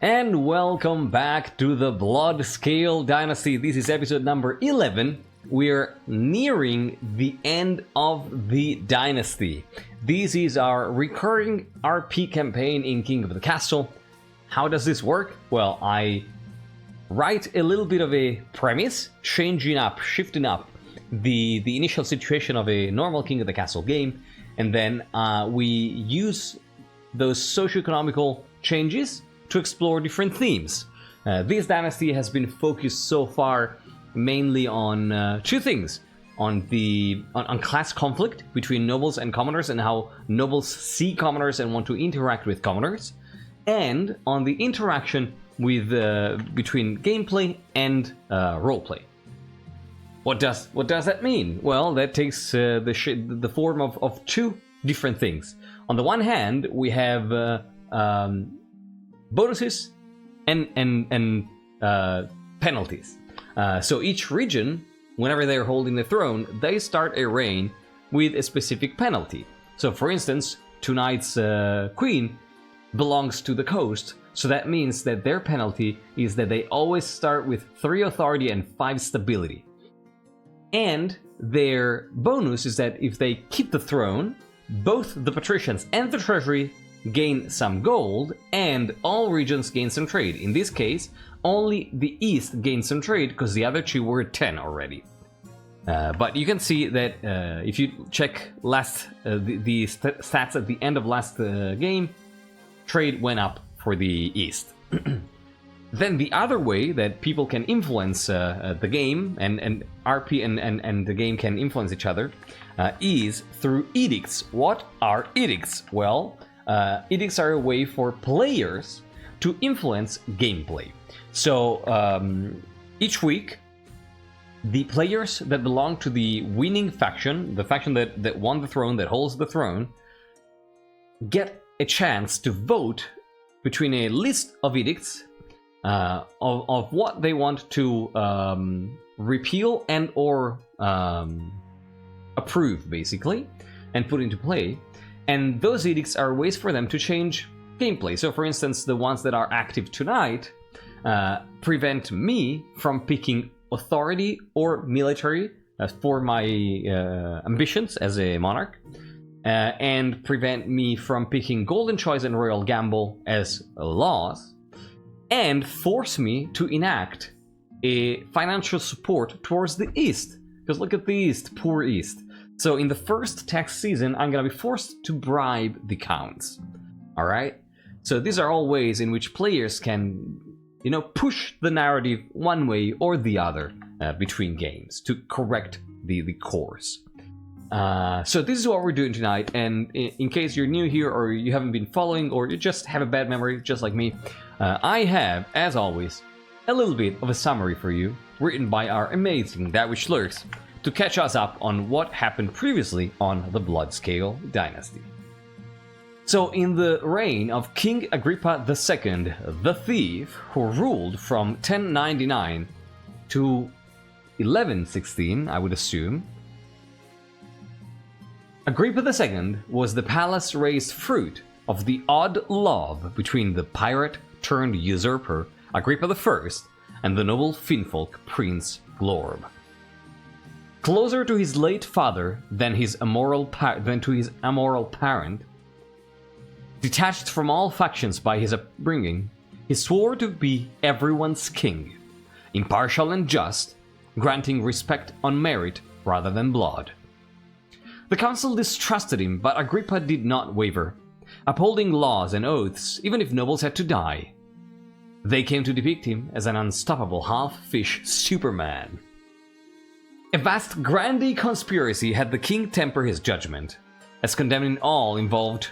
And welcome back to the Bloodscale Dynasty. This is episode number 11. We're nearing the end of the dynasty. This is our recurring RP campaign in King of the Castle. How does this work? Well, I write a little bit of a premise, shifting up the initial situation of a normal King of the Castle game, and then we use those socioeconomical changes to explore different themes. This dynasty has been focused so far mainly on two things: on class conflict between nobles and commoners, and how nobles see commoners and want to interact with commoners, and on the interaction with between gameplay and roleplay. What does that mean? Well, that takes the form of two different things. On the one hand, we have bonuses and penalties. So each region, whenever they're holding the throne, they start a reign with a specific penalty. So, for instance, tonight's queen belongs to the coast, so that means that their penalty is that they always start with 3 authority and 5 stability. And their bonus is that if they keep the throne, both the patricians and the treasury gain some gold, and all regions gain some trade. In this case, only the east gains some trade because the other two were 10 already. But you can see that if you check the stats at the end of last game, trade went up for the east. Then the other way that people can influence the game, and RP and the game can influence each other, is through edicts. What are edicts? Well, edicts are a way for players to influence gameplay. So each week, the players that belong to the winning faction, the faction that won the throne, that holds the throne, get a chance to vote between a list of edicts of what they want to repeal and or approve, basically, and put into play. And those edicts are ways for them to change gameplay. So, for instance, the ones that are active tonight prevent me from picking authority or military for my ambitions as a monarch, and prevent me from picking golden choice and royal gamble as laws, and force me to enact a financial support towards the east. Because look at the east, poor east. So in the first tax season, I'm gonna be forced to bribe the counts. Alright? So these are all ways in which players can, push the narrative one way or the other between games to correct the course. So this is what we're doing tonight, and in case you're new here or you haven't been following, or you just have a bad memory just like me, I have, as always, a little bit of a summary for you, written by our amazing That Which Lurks, to catch us up on what happened previously on the Bloodscale Dynasty. So in the reign of King Agrippa II, the Thief, who ruled from 1099 to 1116, I would assume, Agrippa II was the palace-raised fruit of the odd love between the pirate-turned-usurper Agrippa I and the noble finfolk Prince Glorb. Closer to his late father than to his immoral parent, detached from all factions by his upbringing, he swore to be everyone's king, impartial and just, granting respect on merit rather than blood. The council distrusted him, but Agrippa did not waver, upholding laws and oaths even if nobles had to die. They came to depict him as an unstoppable half-fish Superman. A vast grandee conspiracy had the king temper his judgment, as condemning all involved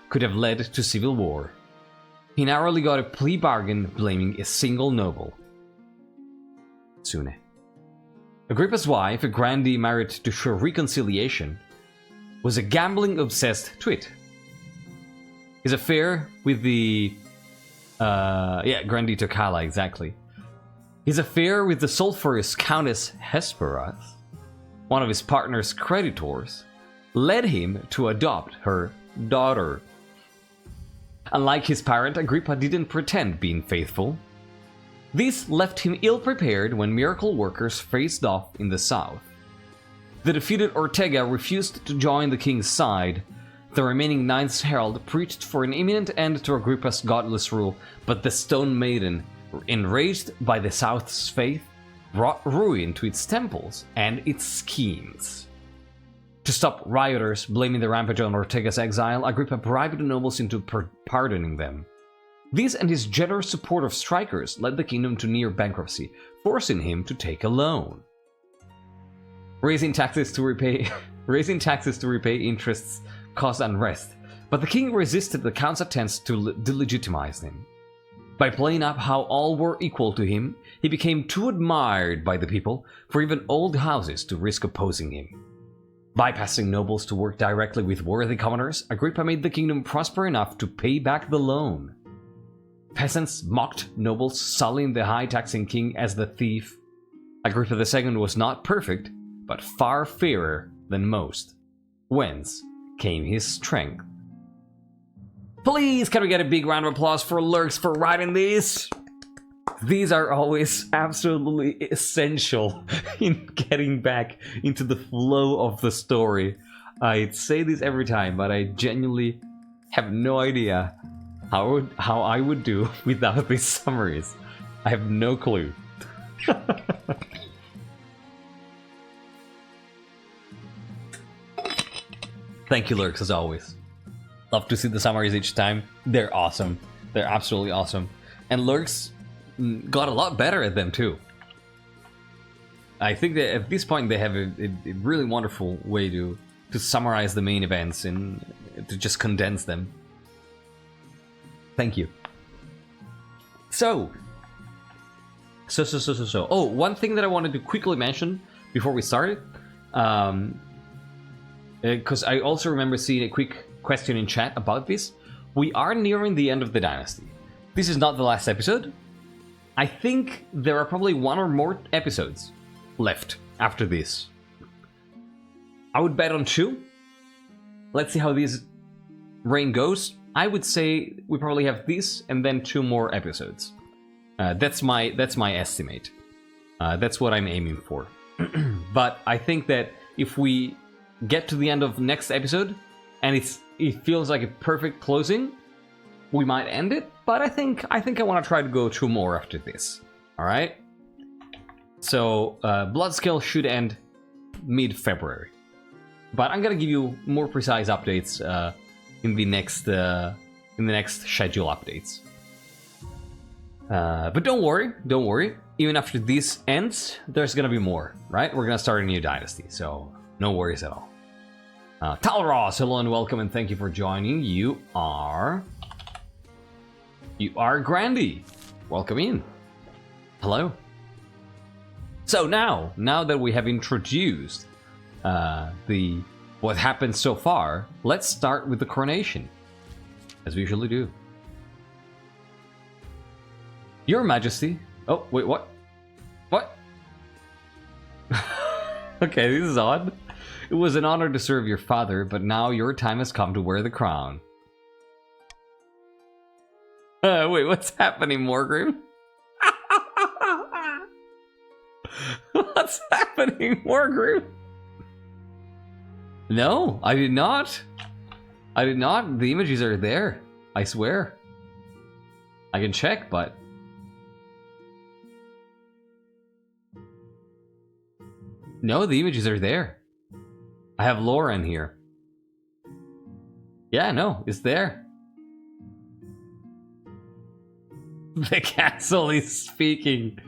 could have led to civil war. He narrowly got a plea bargain blaming a single noble, Tsune. Agrippa's wife, a grandee married to show reconciliation, was a gambling-obsessed twit. His affair with the... grandee Tokala, exactly. His affair with the sulphurous Countess Hesperas, one of his partner's creditors, led him to adopt her daughter. Unlike his parent, Agrippa didn't pretend being faithful. This left him ill-prepared when miracle workers faced off in the south. The defeated Ortega refused to join the king's side. The remaining Ninth Herald preached for an imminent end to Agrippa's godless rule, but the Stone Maiden, enraged by the South's faith, brought ruin to its temples and its schemes. To stop rioters blaming the rampage on Ortega's exile, Agrippa bribed the nobles into pardoning them. This and his generous support of strikers led the kingdom to near bankruptcy, forcing him to take a loan. Raising taxes to repay interests caused unrest, but the king resisted the count's attempts to delegitimize him. By playing up how all were equal to him, he became too admired by the people for even old houses to risk opposing him. Bypassing nobles to work directly with worthy commoners, Agrippa made the kingdom prosper enough to pay back the loan. Peasants mocked nobles, sullying the high-taxing king as the thief. Agrippa II was not perfect, but far fairer than most. Whence came his strength. Please, can we get a big round of applause for Lurks for writing these? These are always absolutely essential in getting back into the flow of the story. I say this every time, but I genuinely have no idea how I would do without these summaries. I have no clue. Thank you, Lurks, as always. Love to see the summaries each time. They're awesome. They're absolutely awesome. And Lurks got a lot better at them too. I think that at this point they have a really wonderful way to summarize the main events and to just condense them. Thank you. So. Oh, one thing that I wanted to quickly mention before we started, because I also remember seeing a quick question in chat about this. We are nearing the end of the dynasty. This is not the last episode. I think there are probably one or more episodes left after this. I would bet on 2. Let's see how this reign goes. I would say we probably have this and then 2 more episodes. That's my estimate. That's what I'm aiming for. But I think that if we get to the end of next episode and it feels like a perfect closing, we might end it. But I think I want to try to go 2 more after this. All right. So Bloodscale should end mid-February, but I'm gonna give you more precise updates in the next schedule updates. But don't worry. Even after this ends, there's gonna be more. Right? We're gonna start a new dynasty, so no worries at all. Talross, hello and welcome, and thank you for joining. You are Grandy. Welcome in. Hello. So now that we have introduced what happened so far, let's start with the coronation, as we usually do. Your Majesty. Oh wait, what? What? Okay, this is odd. It was an honor to serve your father, but now your time has come to wear the crown. Wait, what's happening, Morgrim? What's happening, Morgrim? No, I did not. I did not. The images are there. I swear. I can check, but... No, the images are there. I have Lauren here. Yeah, no, it's there. The castle is speaking.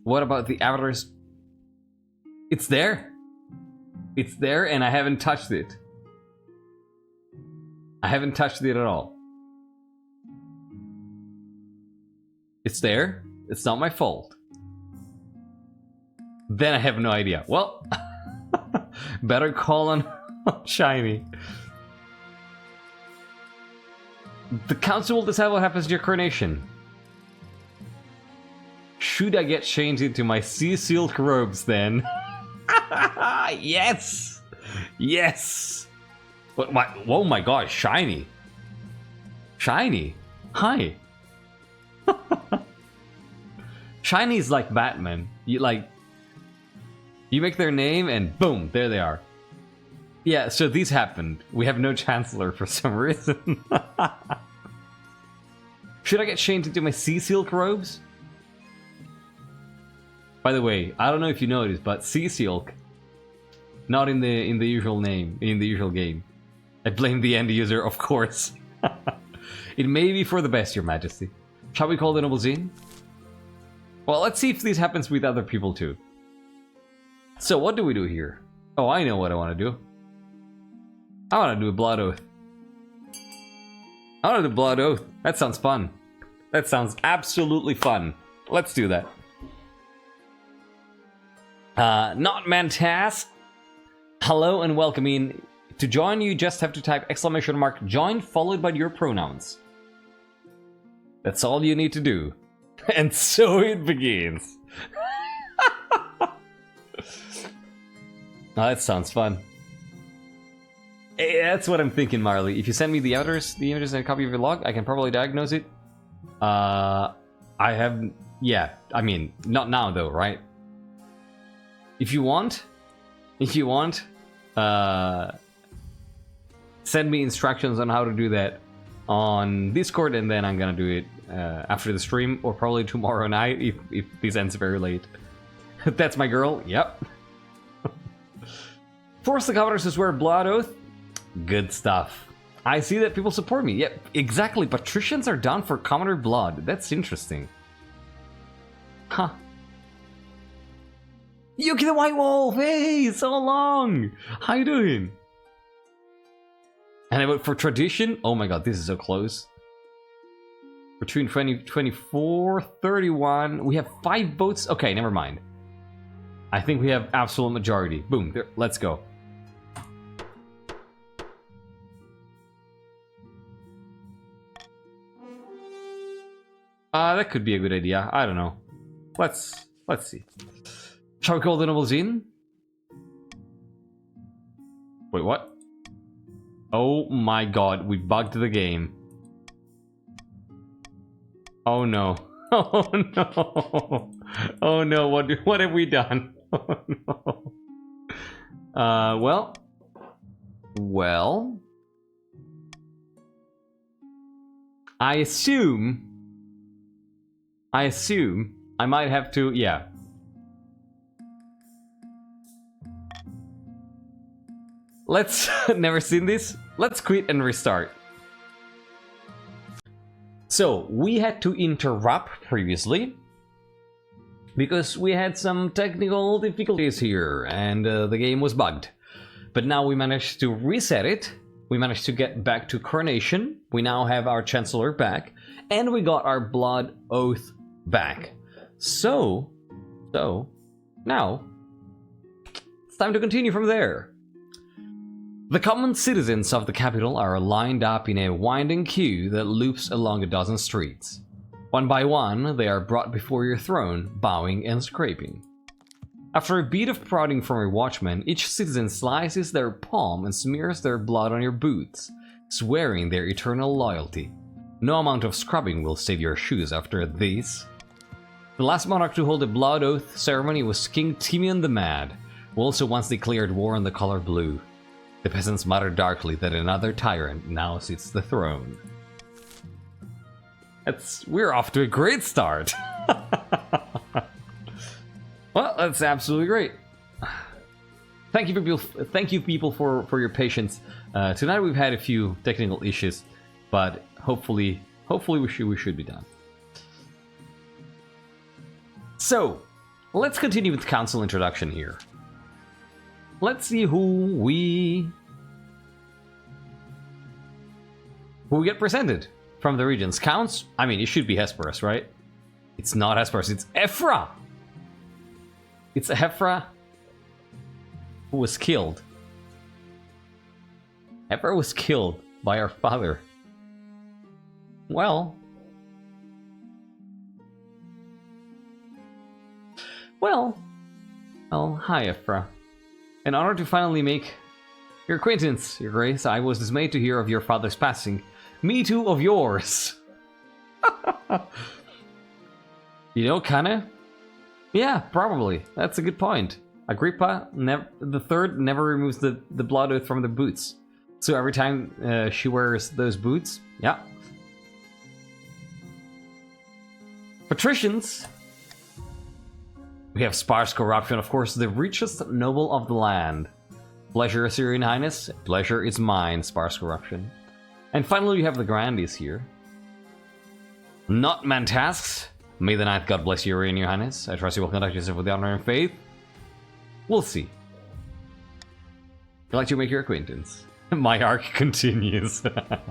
What about the avatars? It's there. It's there, and I haven't touched it. I haven't touched it at all. It's there. It's not my fault. Then I have no idea. Well, better call on Shiny. The council will decide what happens to your coronation. Should I get changed into my sea silk robes then? Yes! Yes! What? Oh my gosh, shiny. Shiny. Hi. Shiny is like Batman. You make their name and boom, there they are. Yeah, so these happened. We have no Chancellor for some reason. Should I get Shane to do my Sea Silk robes? By the way, I don't know if you noticed, but Sea Silk, not in the usual name, in the usual game. I blame the end user, of course. It may be for the best, Your Majesty. Shall we call the nobles in? Well, let's see if this happens with other people too. So what do we do here? Oh, I know what I want to do. I want to do a blood oath. I want to do blood oath. That sounds fun. That sounds absolutely fun. Let's do that. Not Mantas. Hello and welcome in. To join, you just have to type !join followed by your pronouns. That's all you need to do. And so it begins. Oh, that sounds fun. Hey, that's what I'm thinking, Marley. If you send me the images and a copy of your log, I can probably diagnose it. I have... Yeah, I mean, not now though, right? If you want, send me instructions on how to do that on Discord, and then I'm gonna do it after the stream, or probably tomorrow night if this ends very late. That's my girl, yep. Force the governors to swear blood oath. Good stuff. I see that people support me. Yep, exactly. Patricians are down for commoner blood. That's interesting. Huh. Yuki the White Wolf! Hey, so long! How you doing? And I vote for tradition. Oh my god, this is so close. Between 24, 31. We have 5 votes. Okay, never mind. I think we have absolute majority. Boom, there, let's go. That could be a good idea. I don't know. Let's see. Shall we call the nobles in? Wait, what? Oh my god, we bugged the game. Oh no. Oh no. Oh no, what have we done? Oh no. Well. I assume I might have to, yeah. Let's, never seen this. Let's quit and restart. So, we had to interrupt previously because we had some technical difficulties here and the game was bugged. But now we managed to reset it. We managed to get back to coronation. We now have our Chancellor back and we got our blood oath back. So now it's time to continue from there. The common citizens of the capital are lined up in a winding queue that loops along a dozen streets. One by one, they are brought before your throne, bowing and scraping. After a beat of prodding from your watchman, each citizen slices their palm and smears their blood on your boots, swearing their eternal loyalty. No amount of scrubbing will save your shoes after this. The last monarch to hold a blood oath ceremony was King Timian the Mad, who also once declared war on the color blue. The peasants muttered darkly that another tyrant now sits the throne. We're off to a great start. Well, that's absolutely great. Thank you people for your patience. Tonight we've had a few technical issues, but hopefully we should be done. So, let's continue with council introduction here. Let's see who we get presented from the regions. Counts? I mean, it should be Hesperus, right? It's not Hesperus, it's Ephra! It's Ephra who was killed. Ephra was killed by our father. Well, hi Ephra. In order to finally make Your acquaintance, Your Grace. I was dismayed to hear of your father's passing. Me too of yours. You know, kinda? Yeah, probably. That's a good point. Agrippa the third never removes the blood oath from the boots. So every time she wears those boots, yeah. Patricians. We have sparse corruption, of course, the richest noble of the land. Pleasure, Assyrian Highness. Pleasure is mine, sparse corruption. And finally, we have the Grandees here. Not man tasks. May the Ninth God bless you, Your Highness. I trust you will conduct yourself with honor and faith. We'll see. I'd like to make your acquaintance. My arc continues. The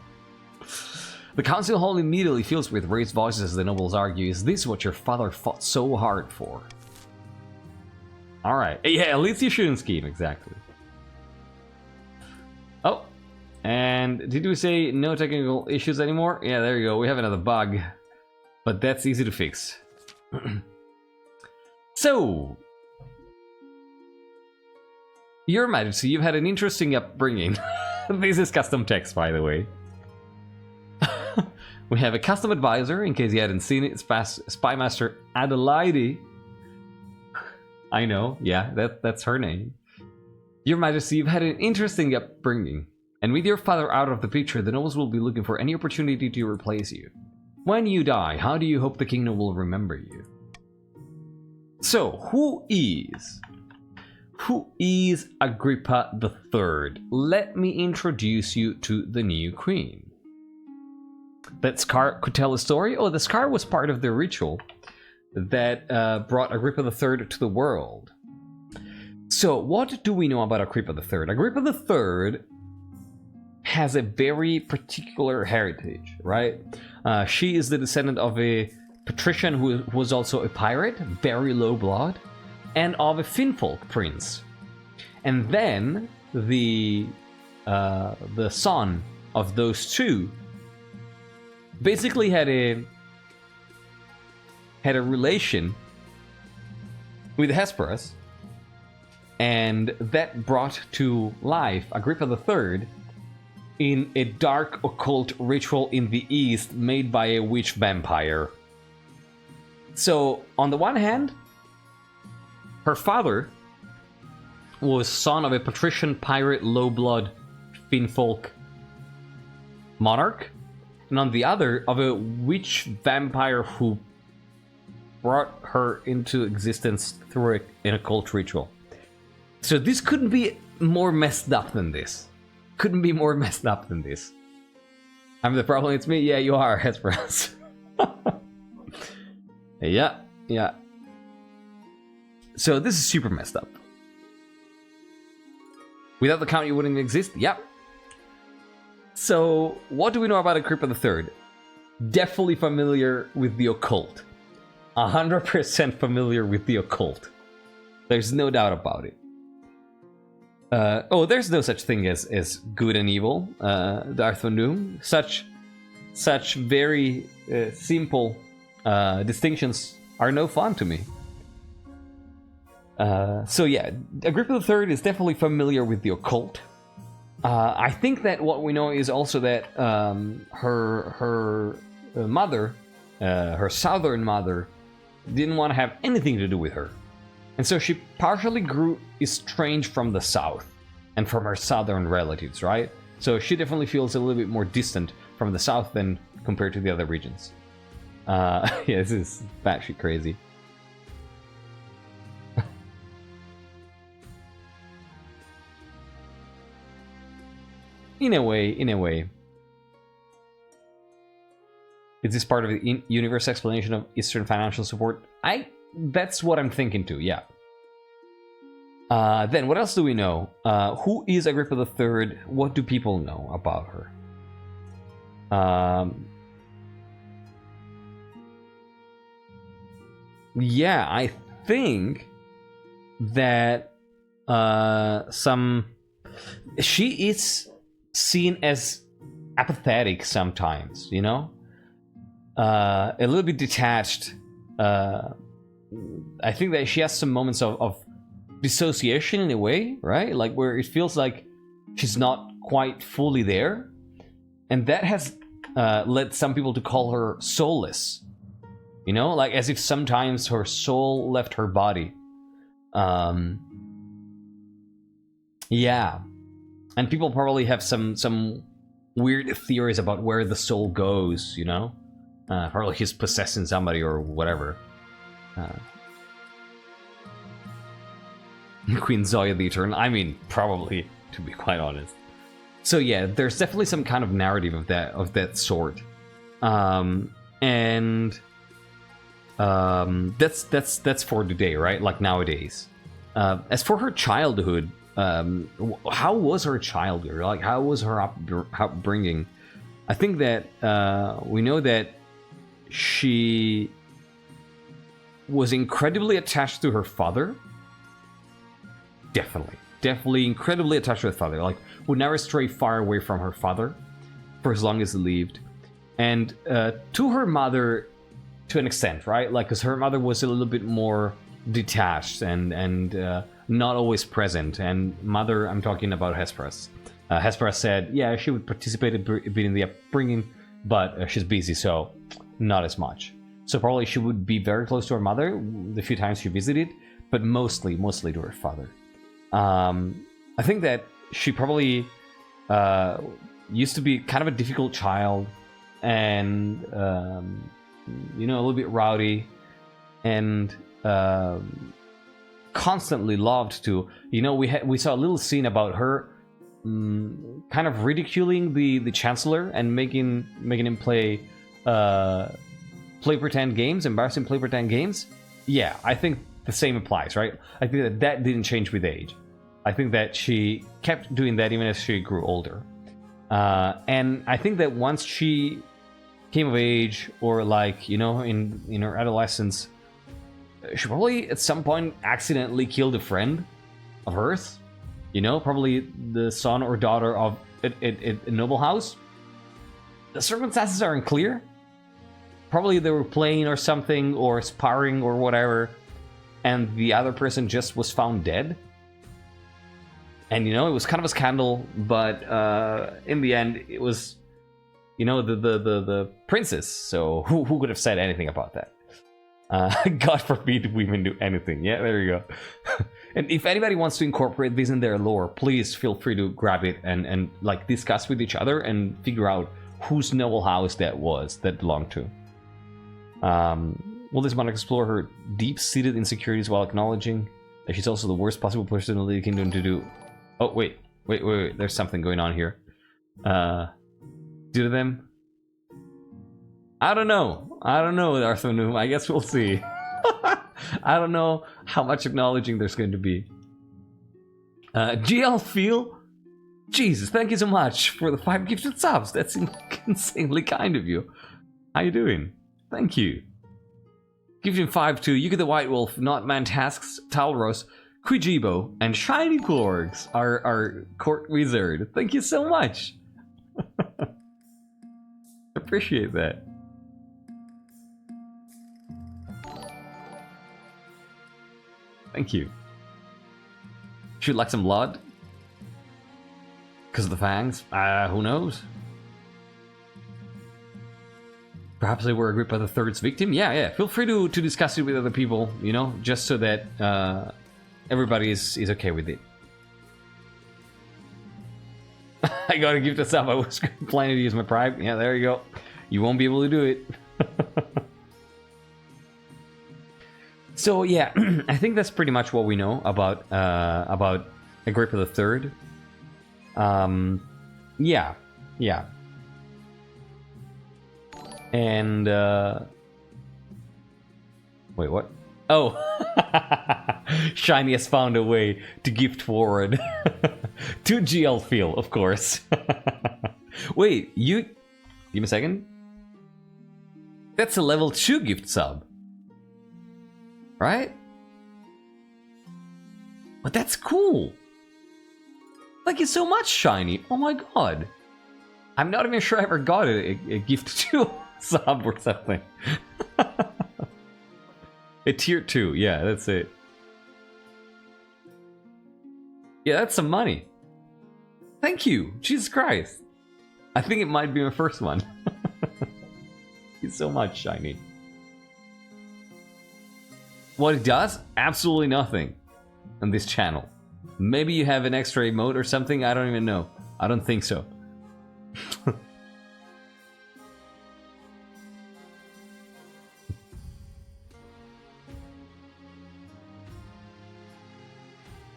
council hall immediately fills with raised voices as the nobles argue, is this what your father fought so hard for? Alright, yeah, at least you shouldn't scheme, exactly. Oh, and did we say no technical issues anymore? Yeah, there you go, we have another bug. But that's easy to fix. So, Your Majesty, you've had an interesting upbringing. This is custom text, by the way. We have a custom advisor, in case you hadn't seen it, Spymaster Adelaide. I know, yeah, that's her name. Your Majesty, you've had an interesting upbringing, and with your father out of the picture, the nobles will be looking for any opportunity to replace you. When you die, how do you hope the kingdom will remember you? So, who is Agrippa III? Let me introduce you to the new queen. That scar could tell a story? Oh, the scar was part of the ritual that brought Agrippa III to the world. So, what do we know about Agrippa III? Agrippa III has a very particular heritage, right? She is the descendant of a patrician who was also a pirate, very low blood, and of a Finfolk prince. And then the son of those two basically had a relation with Hesperus, and that brought to life Agrippa III in a dark occult ritual in the east made by a witch vampire. So, on the one hand, her father was son of a patrician pirate low-blood Finfolk monarch, and on the other, of a witch vampire who brought her into existence through an occult ritual. So this couldn't be more messed up than this. Couldn't be more messed up than this. I'm the problem, it's me? Yeah, you are, Hesperus. Yeah. So this is super messed up. Without the count, you wouldn't exist? Yep. So, what do we know about Agrippa III? Definitely familiar with the occult. 100% familiar with the occult. There's no doubt about it. There's no such thing as good and evil, Darth Von Doom. Such very simple distinctions are no fun to me. So yeah, Agrippa III is definitely familiar with the occult. I think that what we know is also that her mother, her southern mother, didn't want to have anything to do with her. And so she partially grew estranged from the south and from her southern relatives, right? So she definitely feels a little bit more distant from the south than compared to the other regions. Yeah, this is batshit crazy. In a way. Is this part of the universe explanation of Eastern financial support? That's what I'm thinking too, yeah. Then, what else do we know? Who is Agrippa III? What do people know about her? Yeah, I think that she is seen as apathetic sometimes, you know? A little bit detached. I think that she has some moments of dissociation in a way, right? Like where it feels like she's not quite fully there, and that has led some people to call her soulless. You know, like as if sometimes her soul left her body. Yeah, and people probably have some weird theories about where the soul goes. You know, probably he's possessing somebody or whatever. Queen Zoya the Eternal. I mean, probably, to be quite honest. So yeah, there's definitely some kind of narrative of that sort, and that's for today, right? Like nowadays. As for her childhood, how was her childhood? Like, how was her upbringing? I think that we know that she was incredibly attached to her father. Definitely incredibly attached to her father. Like, would never stray far away from her father for as long as he lived. And to her mother, to an extent, right? Like, because her mother was a little bit more detached and not always present. And mother, I'm talking about Hesperus. Hesperus said, yeah, she would participate a bit in the upbringing, but she's busy, so not as much. So probably she would be very close to her mother the few times she visited, but mostly to her father. I think that she probably used to be kind of a difficult child, and you know, a little bit rowdy, and constantly loved to, you know, we saw a little scene about her kind of ridiculing the Chancellor and making him play pretend games, embarrassing play pretend games. Yeah, I think the same applies, right? I think that didn't change with age. I think that she kept doing that even as she grew older. And I think that once she came of age, or like, you know, in her adolescence, she probably at some point accidentally killed a friend of hers. You know, probably the son or daughter of a noble house. The circumstances are unclear. Probably they were playing or something, or sparring or whatever, and the other person just was found dead. And, you know, it was kind of a scandal, but in the end, it was, you know, the princess. So who could have said anything about that? God forbid women do anything. Yeah, there you go. And if anybody wants to incorporate this in their lore, please feel free to grab it and like discuss with each other and figure out whose noble house that belonged to. Will this monarch explore her deep-seated insecurities while acknowledging that she's also the worst possible person in the kingdom to do? Oh, wait. There's something going on here. Do them? I don't know, Arthur Noom. I guess we'll see. I don't know how much acknowledging there's going to be. GL Feel? Jesus, thank you so much for the 5 gifted subs. That's insanely kind of you. How you doing? Thank you. Gifting 5 to Yuki the White Wolf, Not Man Tasks, Talros, Quijibo, and Shiny Glorgs, our court wizard. Thank you so much. Appreciate that. Thank you. Should like some blood? Because of the fangs? Who knows? Perhaps they were Agrippa the Third's victim? Yeah. Feel free to discuss it with other people, you know, just so that everybody is okay with it. I gotta give this up. I was planning to use my pride. Yeah, there you go. You won't be able to do it. So yeah, I think that's pretty much what we know about Agrippa the Third. Yeah. And wait, what? Oh, Shiny has found a way to gift forward to GL Feel, of course. Wait, you give me a second. That's a level 2 gift sub, right? But that's cool. Thank you so much, Shiny. Oh my god. I'm not even sure I ever got a gift 2 sub or something. A tier 2, yeah, that's it. Yeah, that's some money. Thank you! Jesus Christ! I think it might be my first one. Thank you so much, Shiny. What it does? Absolutely nothing on this channel. Maybe you have an extra emote or something, I don't even know. I don't think so.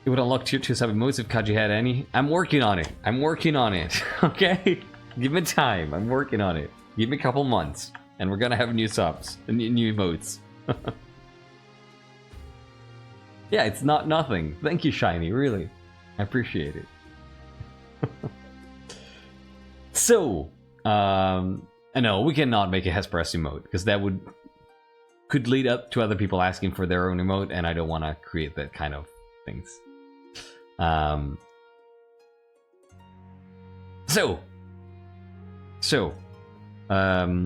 It would unlock tier 2 sub emotes if Kaji had any. I'm working on it. I'm working on it. Okay? Give me time. I'm working on it. Give me a couple months. And we're gonna have new subs. New emotes. Yeah, it's not nothing. Thank you, Shiny. Really. I appreciate it. So, no, we cannot make a Hesperus emote. Because that could lead up to other people asking for their own emote. And I don't want to create that kind of things. A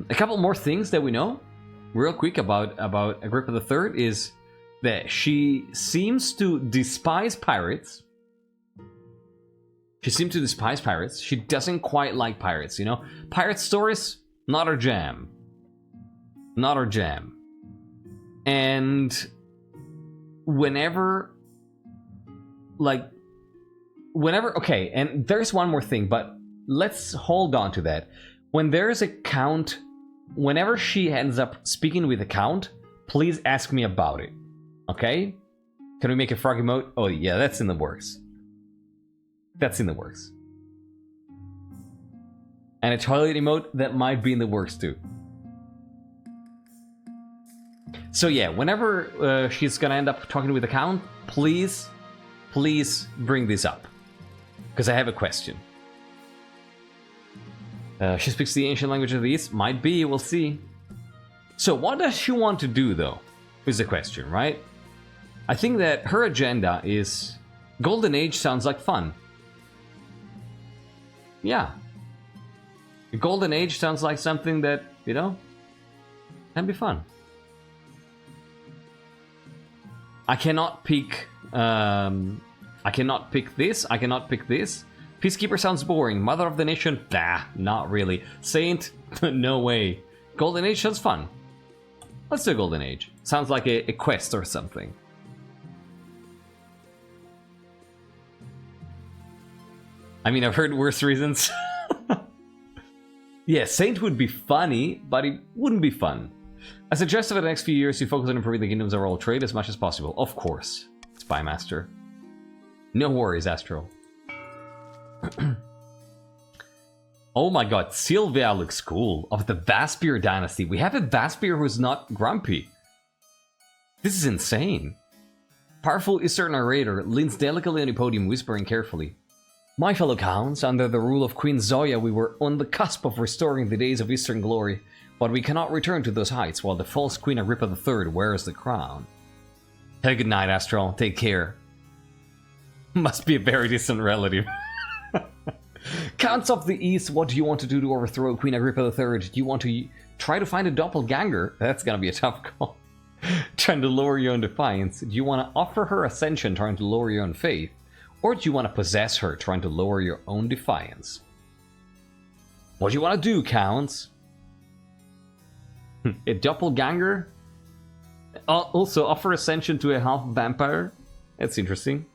couple more things that we know real quick about Agrippa III is that she seems to despise pirates. She seems to despise pirates. She doesn't quite like pirates, you know? Pirate stories, not her jam. Not her jam. And whenever, okay, and there's one more thing, but let's hold on to that. When there's a count, whenever she ends up speaking with a count, please ask me about it. Okay? Can we make a frog emote? Oh yeah, that's in the works. That's in the works. And a toilet emote, that might be in the works too. So yeah, whenever she's gonna end up talking with a count, please bring this up. Because I have a question. She speaks the ancient language of the East? Might be, we'll see. So what does she want to do, though? Is the question, right? I think that her agenda is... Golden Age sounds like fun. Yeah. The Golden Age sounds like something that, you know, can be fun. I cannot pick... I cannot pick this, I cannot pick this. Peacekeeper sounds boring. Mother of the Nation? Nah, not really. Saint? No way. Golden Age sounds fun. Let's do Golden Age. Sounds like a quest or something. I mean, I've heard worse reasons. Yeah, Saint would be funny, but it wouldn't be fun. I suggest over the next few years you focus on improving the kingdom's overall trade as much as possible. Of course, Spymaster. No worries, Astro. Oh my god, Sylvia looks cool. Of the Vaspir dynasty. We have a Vaspir who's not grumpy. This is insane. Powerful Eastern narrator leans delicately on the podium, whispering carefully. My fellow counts, under the rule of Queen Zoya, we were on the cusp of restoring the days of Eastern glory, but we cannot return to those heights while the false Queen Agrippa III wears the crown. Have a good night, Astral. Take care. Must be a very distant relative. Counts of the East, what do you want to do to overthrow Queen Agrippa III? Do you want to try to find a doppelganger? That's gonna be a tough call. Trying to lower your own defiance. Do you want to offer her ascension, trying to lower your own faith? Or do you want to possess her, trying to lower your own defiance? What do you want to do, Counts? A doppelganger? Also, offer ascension to a half vampire? That's interesting.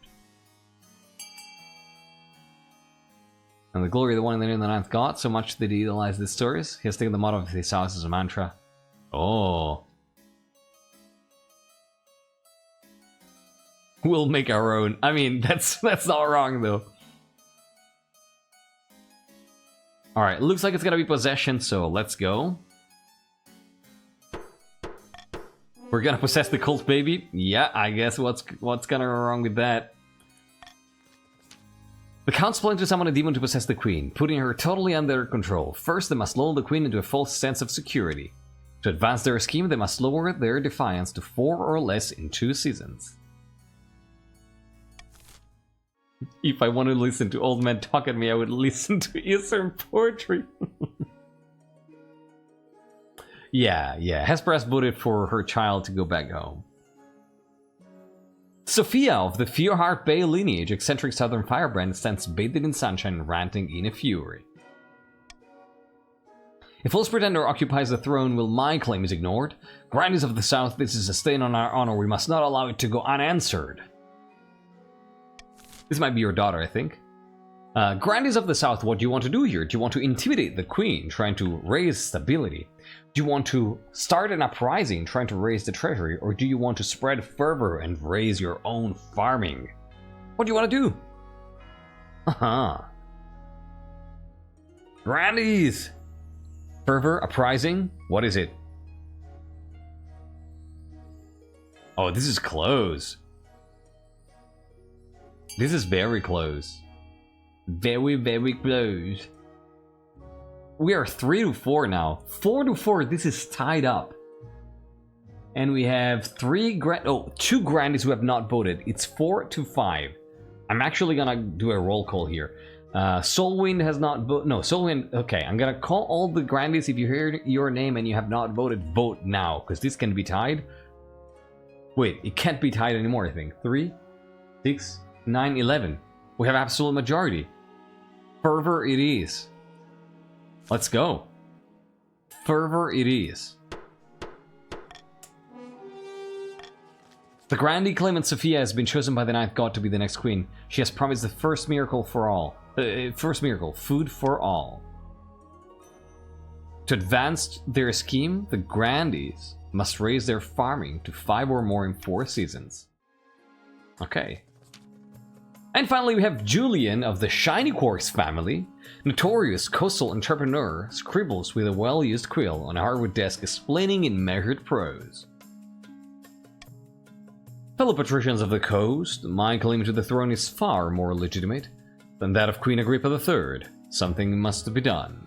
And the glory of the one in the ninth god, so much that he idolized these stories. He has taken the motto of his house as a mantra. Oh. We'll make our own. I mean, that's not wrong, though. Alright, looks like it's gonna be possession, so let's go. We're gonna possess the cult baby? Yeah, I guess what's gonna go wrong with that? The Count's plan to summon a demon to possess the Queen, putting her totally under their control. First, they must lull the Queen into a false sense of security. To advance their scheme, they must lower their defiance to 4 or less in 2 seasons. If I want to listen to old men talk at me, I would listen to Eastern poetry. Yeah, Hesperus voted for her child to go back home. Sophia of the Fearheart Bay lineage, eccentric southern firebrand, stands bathed in sunshine, ranting in a fury. If False Pretender occupies the throne, will my claim is ignored? Grandees of the South, this is a stain on our honor. We must not allow it to go unanswered. This might be your daughter, I think. Grandees of the South, what do you want to do here? Do you want to intimidate the Queen, trying to raise stability? Do you want to start an uprising, trying to raise the treasury? Or do you want to spread fervor and raise your own farming? What do you want to do? Grandees! Fervor, uprising? What is it? Oh, this is close. This is very close. Very, very close. We are 3 to 4 now. 4 to 4, this is tied up. And we have two grandees who have not voted. It's 4 to 5. I'm actually gonna do a roll call here. Soulwind has not voted. No, Soulwind. Okay, I'm gonna call all the grandees. If you hear your name and you have not voted, vote now, because this can be tied. Wait, it can't be tied anymore, I think. 3, 6, 9, 11. We have absolute majority. Fervor it is. Let's go. Fervor it is. The grandee claimant Sophia has been chosen by the Ninth God to be the next queen. She has promised the first miracle for all. First miracle, food for all. To advance their scheme, the grandees must raise their farming to 5 or more in 4 seasons. Okay. And finally, we have Julian of the Shiny Quarks family. Notorious coastal entrepreneur, scribbles with a well-used quill on a hardwood desk, explaining in measured prose. Fellow patricians of the coast, my claim to the throne is far more legitimate than that of Queen Agrippa III. Something must be done.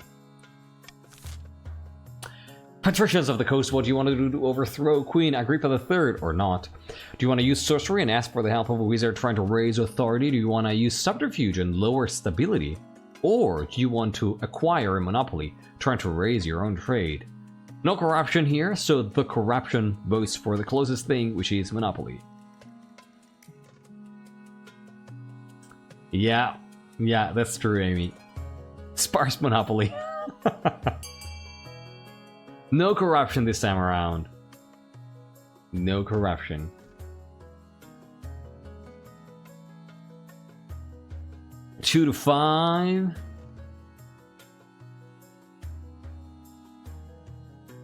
Patricians of the coast, what do you want to do to overthrow Queen Agrippa III or not? Do you want to use sorcery and ask for the help of a wizard trying to raise authority? Do you want to use subterfuge and lower stability? Or do you want to acquire a monopoly, trying to raise your own trade? No corruption here, so the corruption votes for the closest thing, which is monopoly. Yeah, that's true, Amy. Sparse monopoly. No corruption this time around. No corruption. Two to 5.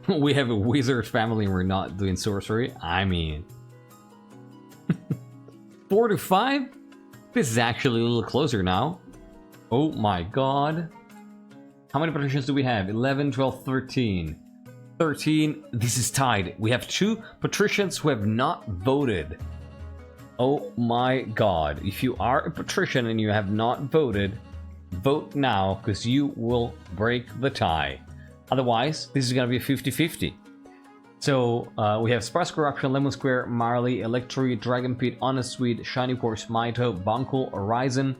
We have a wizard family and we're not doing sorcery. I mean. 4 to 5? This is actually a little closer now. Oh my god. How many patricians do we have? 11, 12, 13. 13. This is tied. We have 2 patricians who have not voted. Oh my god. If you are a patrician and you have not voted, vote now, because you will break the tie. Otherwise, this is going to be a 50-50. So, we have Sparse Corruption, Lemon Square, Marley, Electri, Dragon Pit, Honest Sweet, Shiny Course, Maito, Banco, Horizon,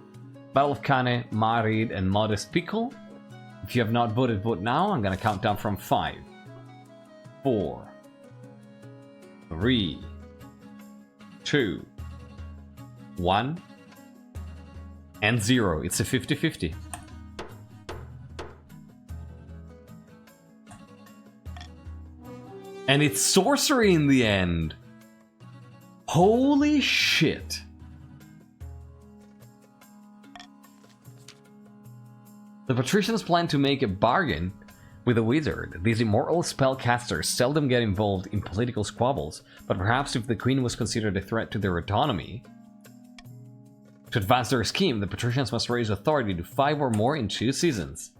Battle of Kane, Marid, and Modest Pickle. If you have not voted, vote now. I'm going to count down from 5, 4, 3, 2, 1, and 0. It's a 50-50. And it's sorcery in the end. Holy shit. The patricians plan to make a bargain with a wizard. These immortal spellcasters seldom get involved in political squabbles, but perhaps if the queen was considered a threat to their autonomy. To advance their scheme, the patricians must raise authority to 5 or more in 2 seasons.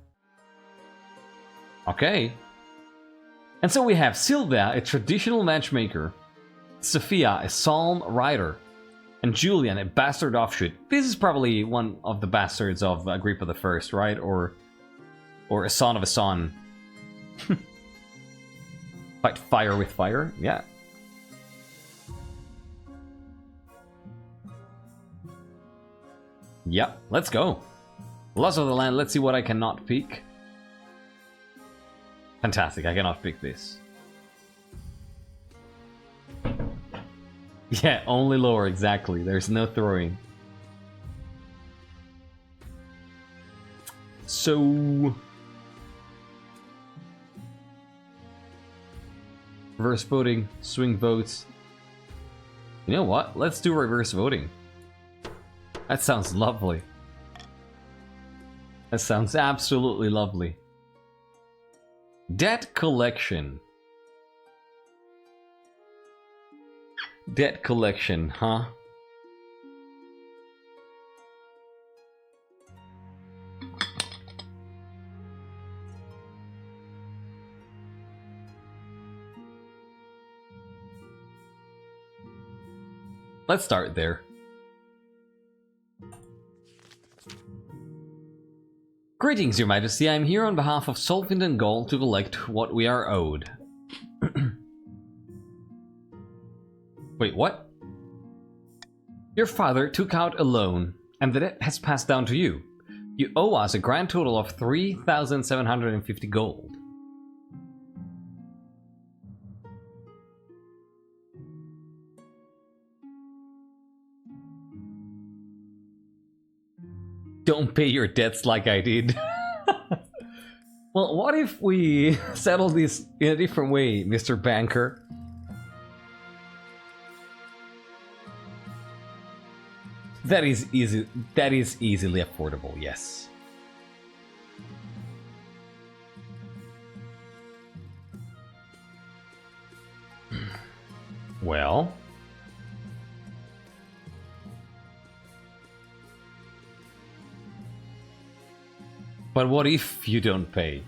Okay. And so we have Sylvia, a traditional matchmaker, Sophia, a psalm writer, and Julian, a bastard offshoot. This is probably one of the bastards of Agrippa I, right? Or a son of a son. Fight fire with fire? Yeah. Yep, let's go. Loss of the land, let's see what I cannot pick. Fantastic, I cannot pick this. Yeah, only lower, exactly. There's no throwing. So... reverse voting, swing votes. You know what? Let's do reverse voting. That sounds lovely. That sounds absolutely lovely. Debt collection. Debt collection, huh? Let's start there. Greetings, Your Majesty. I am here on behalf of Solvent and Gold to collect what we are owed. Wait, what? Your father took out a loan, and the debt has passed down to you. You owe us a grand total of 3,750 gold. Don't pay your debts like I did. Well, what if we settle this in a different way, Mr. Banker? That is easy. That is easily affordable, yes. Well... but what if you don't pay?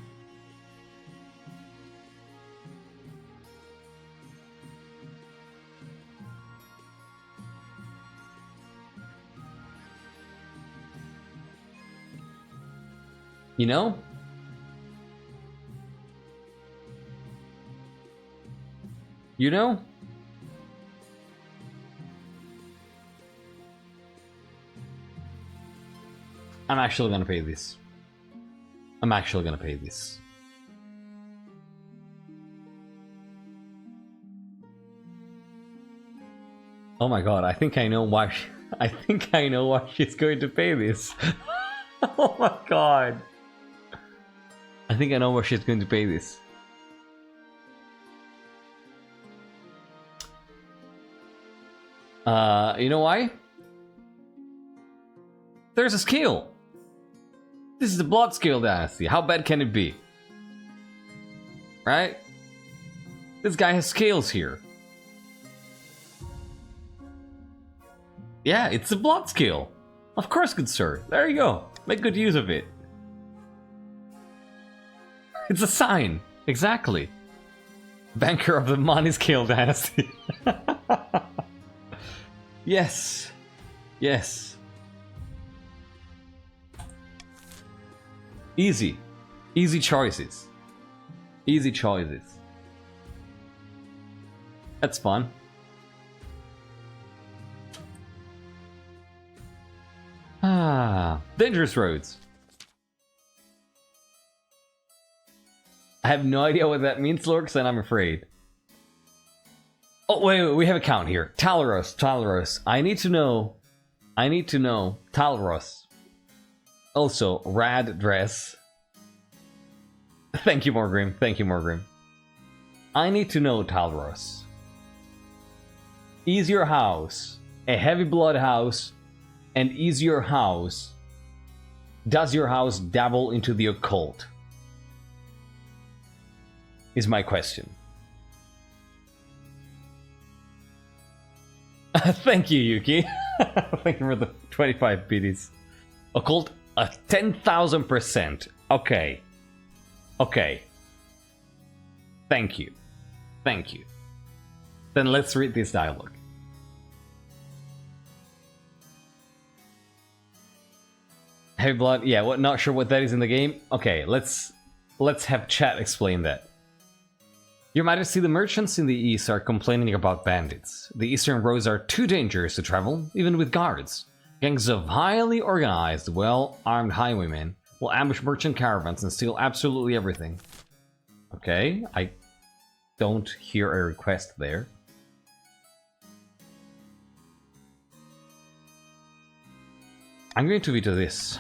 You know? You know? I'm actually gonna pay this. I'm actually gonna pay this. Oh my god, I think I know why I think I know why she's going to pay this. Oh my god. I think I know why she's going to pay this. You know why? There's a skill. This is the Bloodscale Dynasty. How bad can it be? Right? This guy has scales here. Yeah, it's a Bloodscale. Of course, good sir. There you go. Make good use of it. It's a sign. Exactly. Banker of the Bloodscale Dynasty. Yes. Yes. Easy. Easy choices. Easy choices. That's fun. Ah, dangerous roads. I have no idea what that means, Lorx, and I'm afraid. Oh, wait, we have a count here. Talros. I need to know, Talros. Also, rad dress. Thank you, Morgrim. Thank you, Morgrim. I need to know, Talros. Is your house a heavy blood house? And is your house... does your house dabble into the occult? Is my question. Thank you, Yuki. Thank you for the 25 biddies. Occult, 10,000%. Okay. Okay. Thank you. Thank you. Then let's read this dialogue. Heavy blood, yeah, what? Not sure what that is in the game. Okay, let's have chat explain that. Your Majesty, the merchants in the east are complaining about bandits. The eastern roads are too dangerous to travel, even with guards. Gangs of highly organized, well-armed highwaymen will ambush merchant caravans and steal absolutely everything. Okay, I don't hear a request there. I'm going to veto this.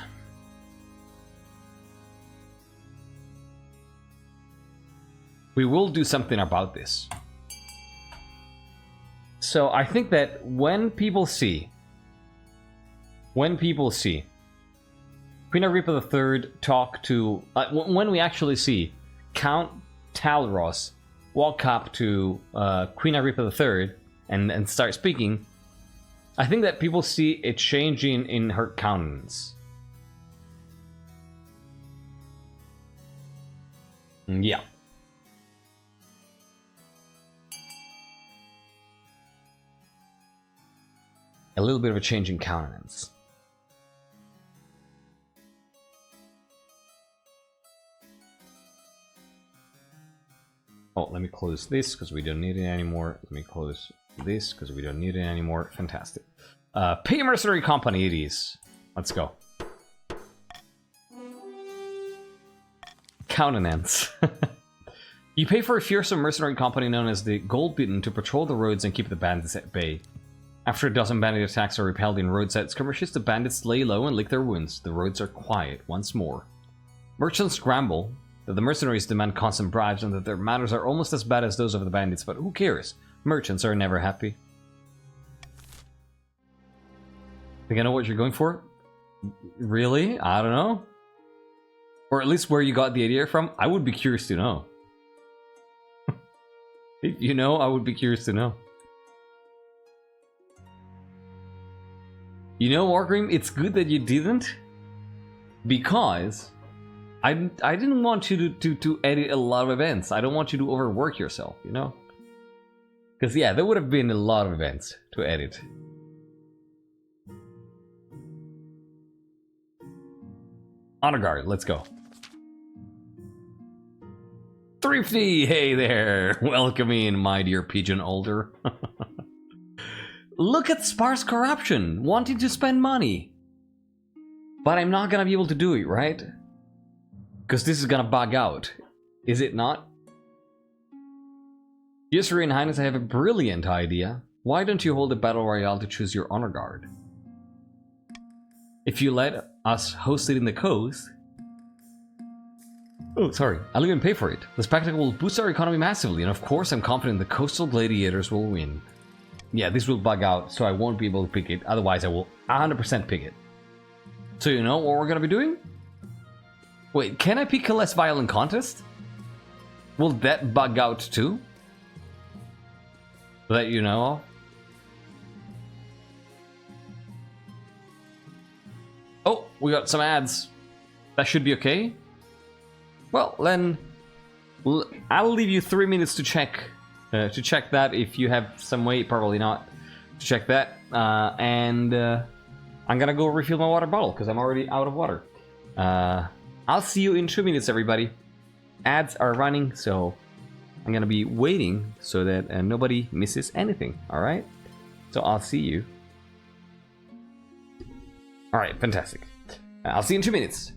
We will do something about this. So I think that when people see Queen Agrippa III talk to... when we actually see Count Talros walk up to Queen Agrippa III and start speaking, I think that people see a change in her countenance. Yeah. A little bit of a change in countenance. Oh, let me close this because we don't need it anymore. Let me close this because we don't need it anymore. Fantastic. Pay a mercenary company it is. Let's go. Countenance. You pay for a fearsome mercenary company known as the Goldbeaten to patrol the roads and keep the bandits at bay. After a dozen bandit attacks are repelled in roadside skirmishes, the bandits lay low and lick their wounds. The roads are quiet once more. Merchants grumble that the mercenaries demand constant bribes and that their matters are almost as bad as those of the bandits, but who cares? Merchants are never happy. Think I know what you're going for? Really? I don't know. Or at least where you got the idea from? I would be curious to know. If you know, I would be curious to know. You know, Wargrim, it's good that you didn't, because I didn't want you to edit a lot of events. I don't want you to overwork yourself, you know? Because, yeah, there would have been a lot of events to edit. Honor Guard, let's go. Thrifty, hey there! Welcome in, my dear pigeon older. Look at sparse corruption, wanting to spend money. But I'm not gonna be able to do it, right? Because this is gonna bug out. Is it not? Yes, Your Highness, I have a brilliant idea. Why don't you hold a battle royale to choose your honor guard? If you let us host it in the coast... Oh, sorry. I'll even pay for it. The spectacle will boost our economy massively, and of course I'm confident the coastal gladiators will win. Yeah, this will bug out, so I won't be able to pick it. Otherwise, I will 100% pick it. So you know what we're gonna be doing? Wait, can I pick a less violent contest? Will that bug out too? That you know of? Oh, we got some ads. That should be okay. Well, then I'll leave you 3 minutes to check that if you have some way, probably not, to check that. And I'm gonna go refill my water bottle because I'm already out of water. I'll see you in 2 minutes, everybody. Ads are running, so I'm gonna be waiting so that nobody misses anything. All right. So I'll see you. All right, fantastic. I'll see you in 2 minutes.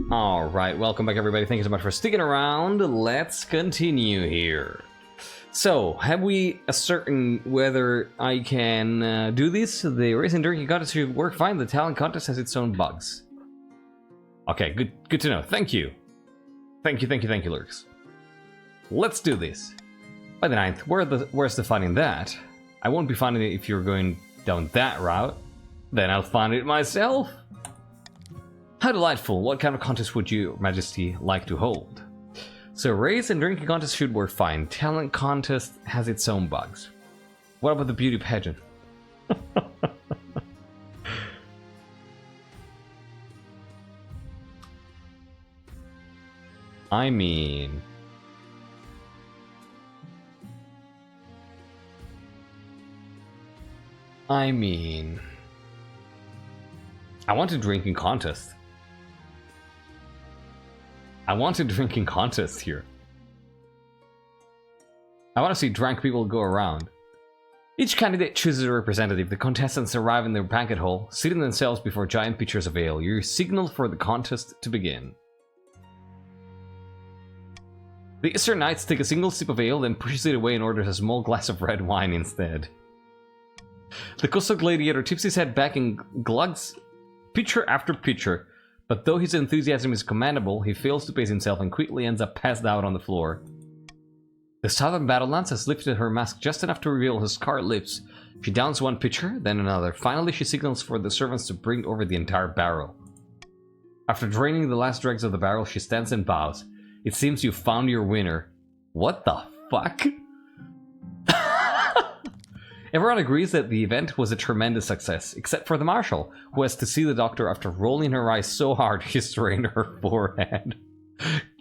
Alright, welcome back everybody. Thank you so much for sticking around. Let's continue here. So, have we ascertained whether I can do this? The racing drinking contest should work fine. The talent contest has its own bugs. Okay, good to know. Thank you. Thank you, Lurks. Let's do this. By the 9th, where's the fun in that? I won't be finding it if you're going down that route. Then I'll find it myself. How delightful. What kind of contest would your majesty like to hold? So race and drinking contest should work fine. Talent contest has its own bugs. What about the beauty pageant? I mean... I want a drinking contest. I want a drinking contest here. I want to see drunk people go around. Each candidate chooses a representative. The contestants arrive in their banquet hall, seating themselves before giant pitchers of ale. You signal for the contest to begin. The Eastern Knights take a single sip of ale, then pushes it away and orders a small glass of red wine instead. The Coastal Gladiator tips his head back and glugs pitcher after pitcher, but though his enthusiasm is commendable, he fails to pace himself and quickly ends up passed out on the floor. The Southern Battle-Lance has lifted her mask just enough to reveal her scarred lips. She downs one pitcher, then another. Finally, she signals for the servants to bring over the entire barrel. After draining the last dregs of the barrel, she stands and bows. It seems you found your winner. What the fuck? Everyone agrees that the event was a tremendous success, except for the Marshal, who has to see the doctor after rolling her eyes so hard he strained her forehead.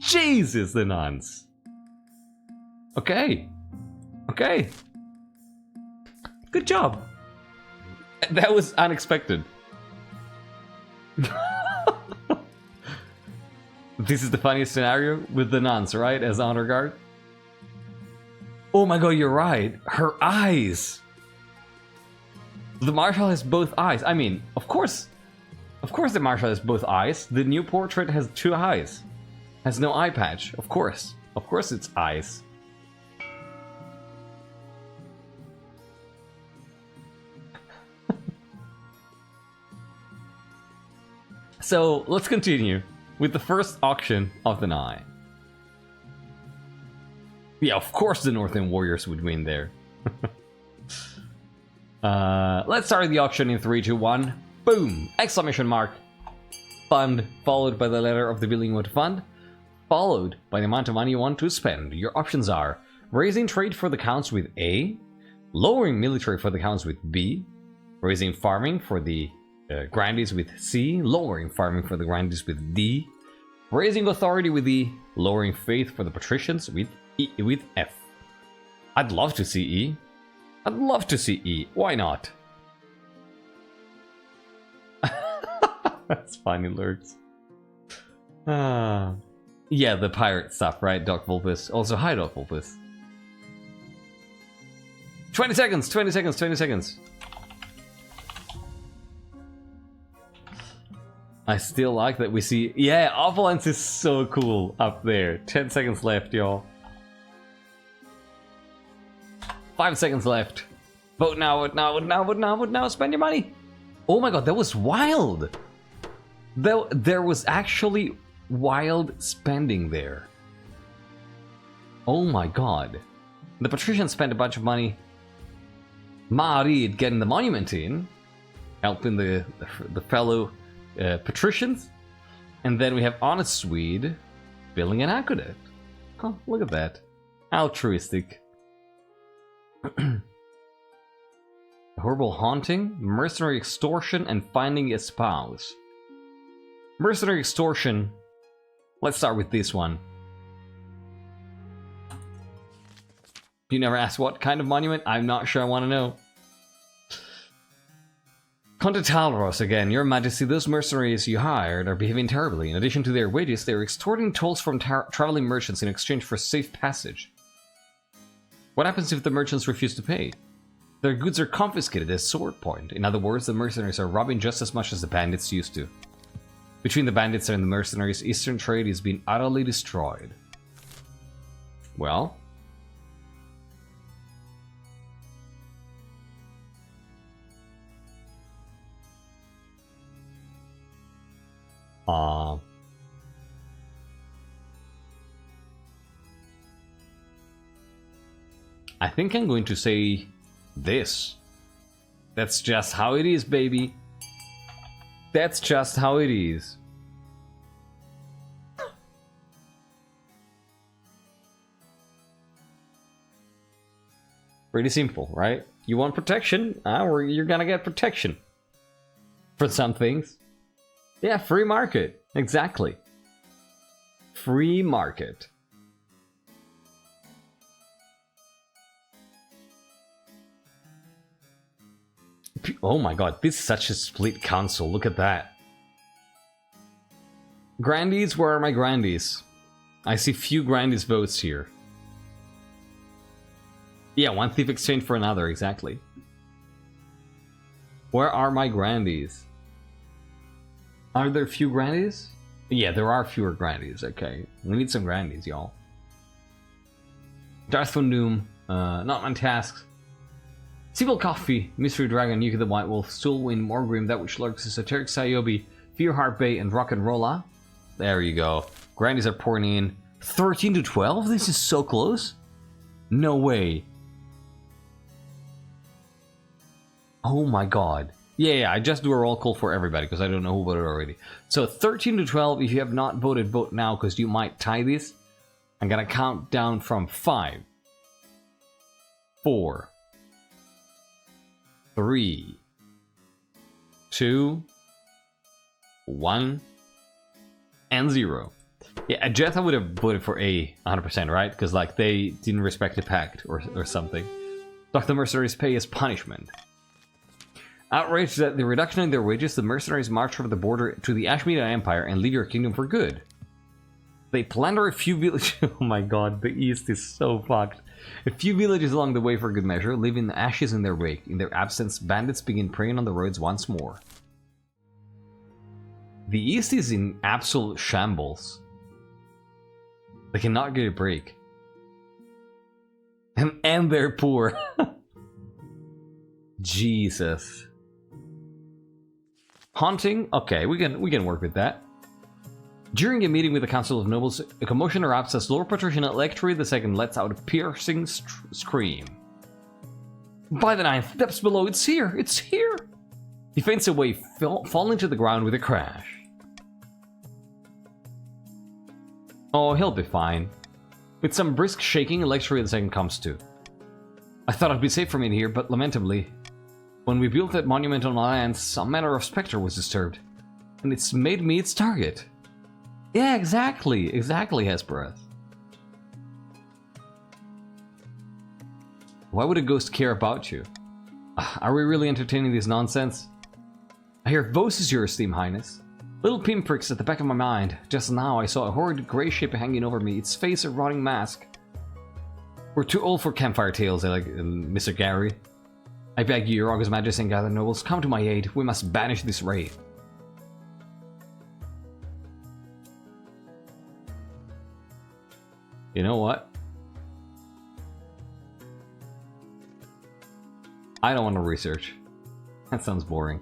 Jesus, the nuns. Okay. Okay. Good job. That was unexpected. This is the funniest scenario with the nuns, right? As honor guard. Oh my god, you're right. Her eyes. The Marshal has both eyes. I mean, of course the Marshal has both eyes. The new portrait has two eyes. Has no eye patch. Of course it's eyes. So, let's continue with the first auction of the night. Yeah, of course the Northern Warriors would win there. Let's start the auction in 3, 2, 1. Boom! Exclamation mark. Fund, followed by the letter of the building you want to fund, followed by the amount of money you want to spend. Your options are raising trade for the counts with A, lowering military for the counts with B, raising farming for the grandees with C, lowering farming for the grandees with D, raising authority with E, lowering faith for the patricians with F. I'd love to see E. I'd love to see E. Why not? That's funny, Lurks. Yeah, the pirate stuff, right, Doc Vulpus? Also, hi, Doc Vulpus. 20 seconds, 20 seconds, 20 seconds. I still like that we see... Yeah, Opulence is so cool up there. 10 seconds left, y'all. 5 seconds left. Vote now, vote now, vote now, vote now, vote now. Spend your money. Oh my god, that was wild. There was actually wild spending there. Oh my god. The patricians spent a bunch of money. Marid getting the monument in. Helping the fellow patricians. And then we have Honest Swede building an aqueduct. Oh, look at that. Altruistic. Horrible haunting, mercenary extortion, and finding a spouse. Mercenary extortion. Let's start with this one. You never asked what kind of monument? I'm not sure I want to know. Conte Talros again. Your Majesty, those mercenaries you hired are behaving terribly. In addition to their wages, they are extorting tolls from traveling merchants in exchange for safe passage. What happens if the merchants refuse to pay? Their goods are confiscated as sword point. In other words, the mercenaries are robbing just as much as the bandits used to. Between the bandits and the mercenaries, Eastern trade is being utterly destroyed. Well... I think I'm going to say this. That's just how it is, baby. That's just how it is. Pretty simple, right? You want protection? Or you're gonna get protection. For some things. Yeah, free market. Exactly. Free market. Oh my god, this is such a split council. Look at that. Grandees, where are my grandees? I see few grandees votes here. Yeah, one thief exchange for another, exactly. Where are my grandees? Are there few grandees? Yeah, there are fewer grandees, okay. We need some grandees, y'all. Darth Von Doom, not my tasks. Civil Coffee, Mystery Dragon, Yuki the White Wolf, Soulwind, Morgrim, That Which Lurks, Esoteric Sayobi, Fearheart Bay, and Rock and Rolla. There you go. Grandies are pouring in. 13 to 12? This is so close? No way. Oh my god. Yeah, I just do a roll call for everybody because I don't know who voted already. So 13 to 12, if you have not voted, vote now because you might tie this. I'm gonna count down from 5, 4, 3, 2, 1, and 0. Yeah, Jetha would have voted for A 100%, right? Because like they didn't respect the pact or something. Dr. Mercenaries pay as punishment. Outraged at the reduction in their wages, the mercenaries march over the border to the Ashmeda Empire and leave your kingdom for good. They plunder a few villages. Oh my god, the East is so fucked. A few villages along the way for good measure, leaving ashes in their wake. In their absence, bandits begin preying on the roads once more. The East is in absolute shambles. They cannot get a break. And they're poor. Jesus. Haunting? Okay, we can work with that. During a meeting with the Council of Nobles, a commotion erupts as Lord Patrician Electri II lets out a piercing scream. By the 9 steps below, it's here! It's here! He faints away, falling to the ground with a crash. Oh, he'll be fine. With some brisk shaking, Electri II comes to. I thought I'd be safe from in here, but lamentably, when we built that monument on land, some manner of specter was disturbed, and it's made me its target. Yeah, exactly, Hesperus. Why would a ghost care about you? Are we really entertaining this nonsense? I hear voices, your esteemed highness. Little pinpricks at the back of my mind. Just now I saw a horrid grey shape hanging over me, its face a rotting mask. We're too old for campfire tales, like Mr. Gary. I beg you, your August Majesty and gathered nobles, come to my aid. We must banish this wraith. You know what? I don't want to research. That sounds boring.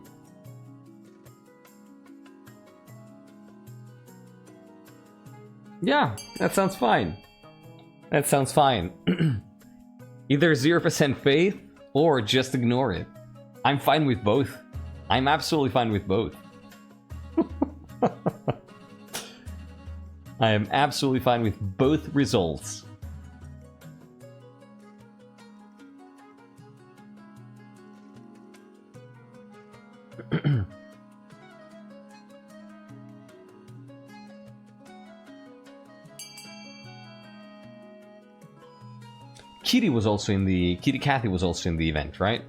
Yeah, that sounds fine. That sounds fine. Either 0% faith or just ignore it. I'm fine with both. I'm absolutely fine with both. I am absolutely fine with both results. Kitty was also in the... Kitty Cathy was also in the event, right?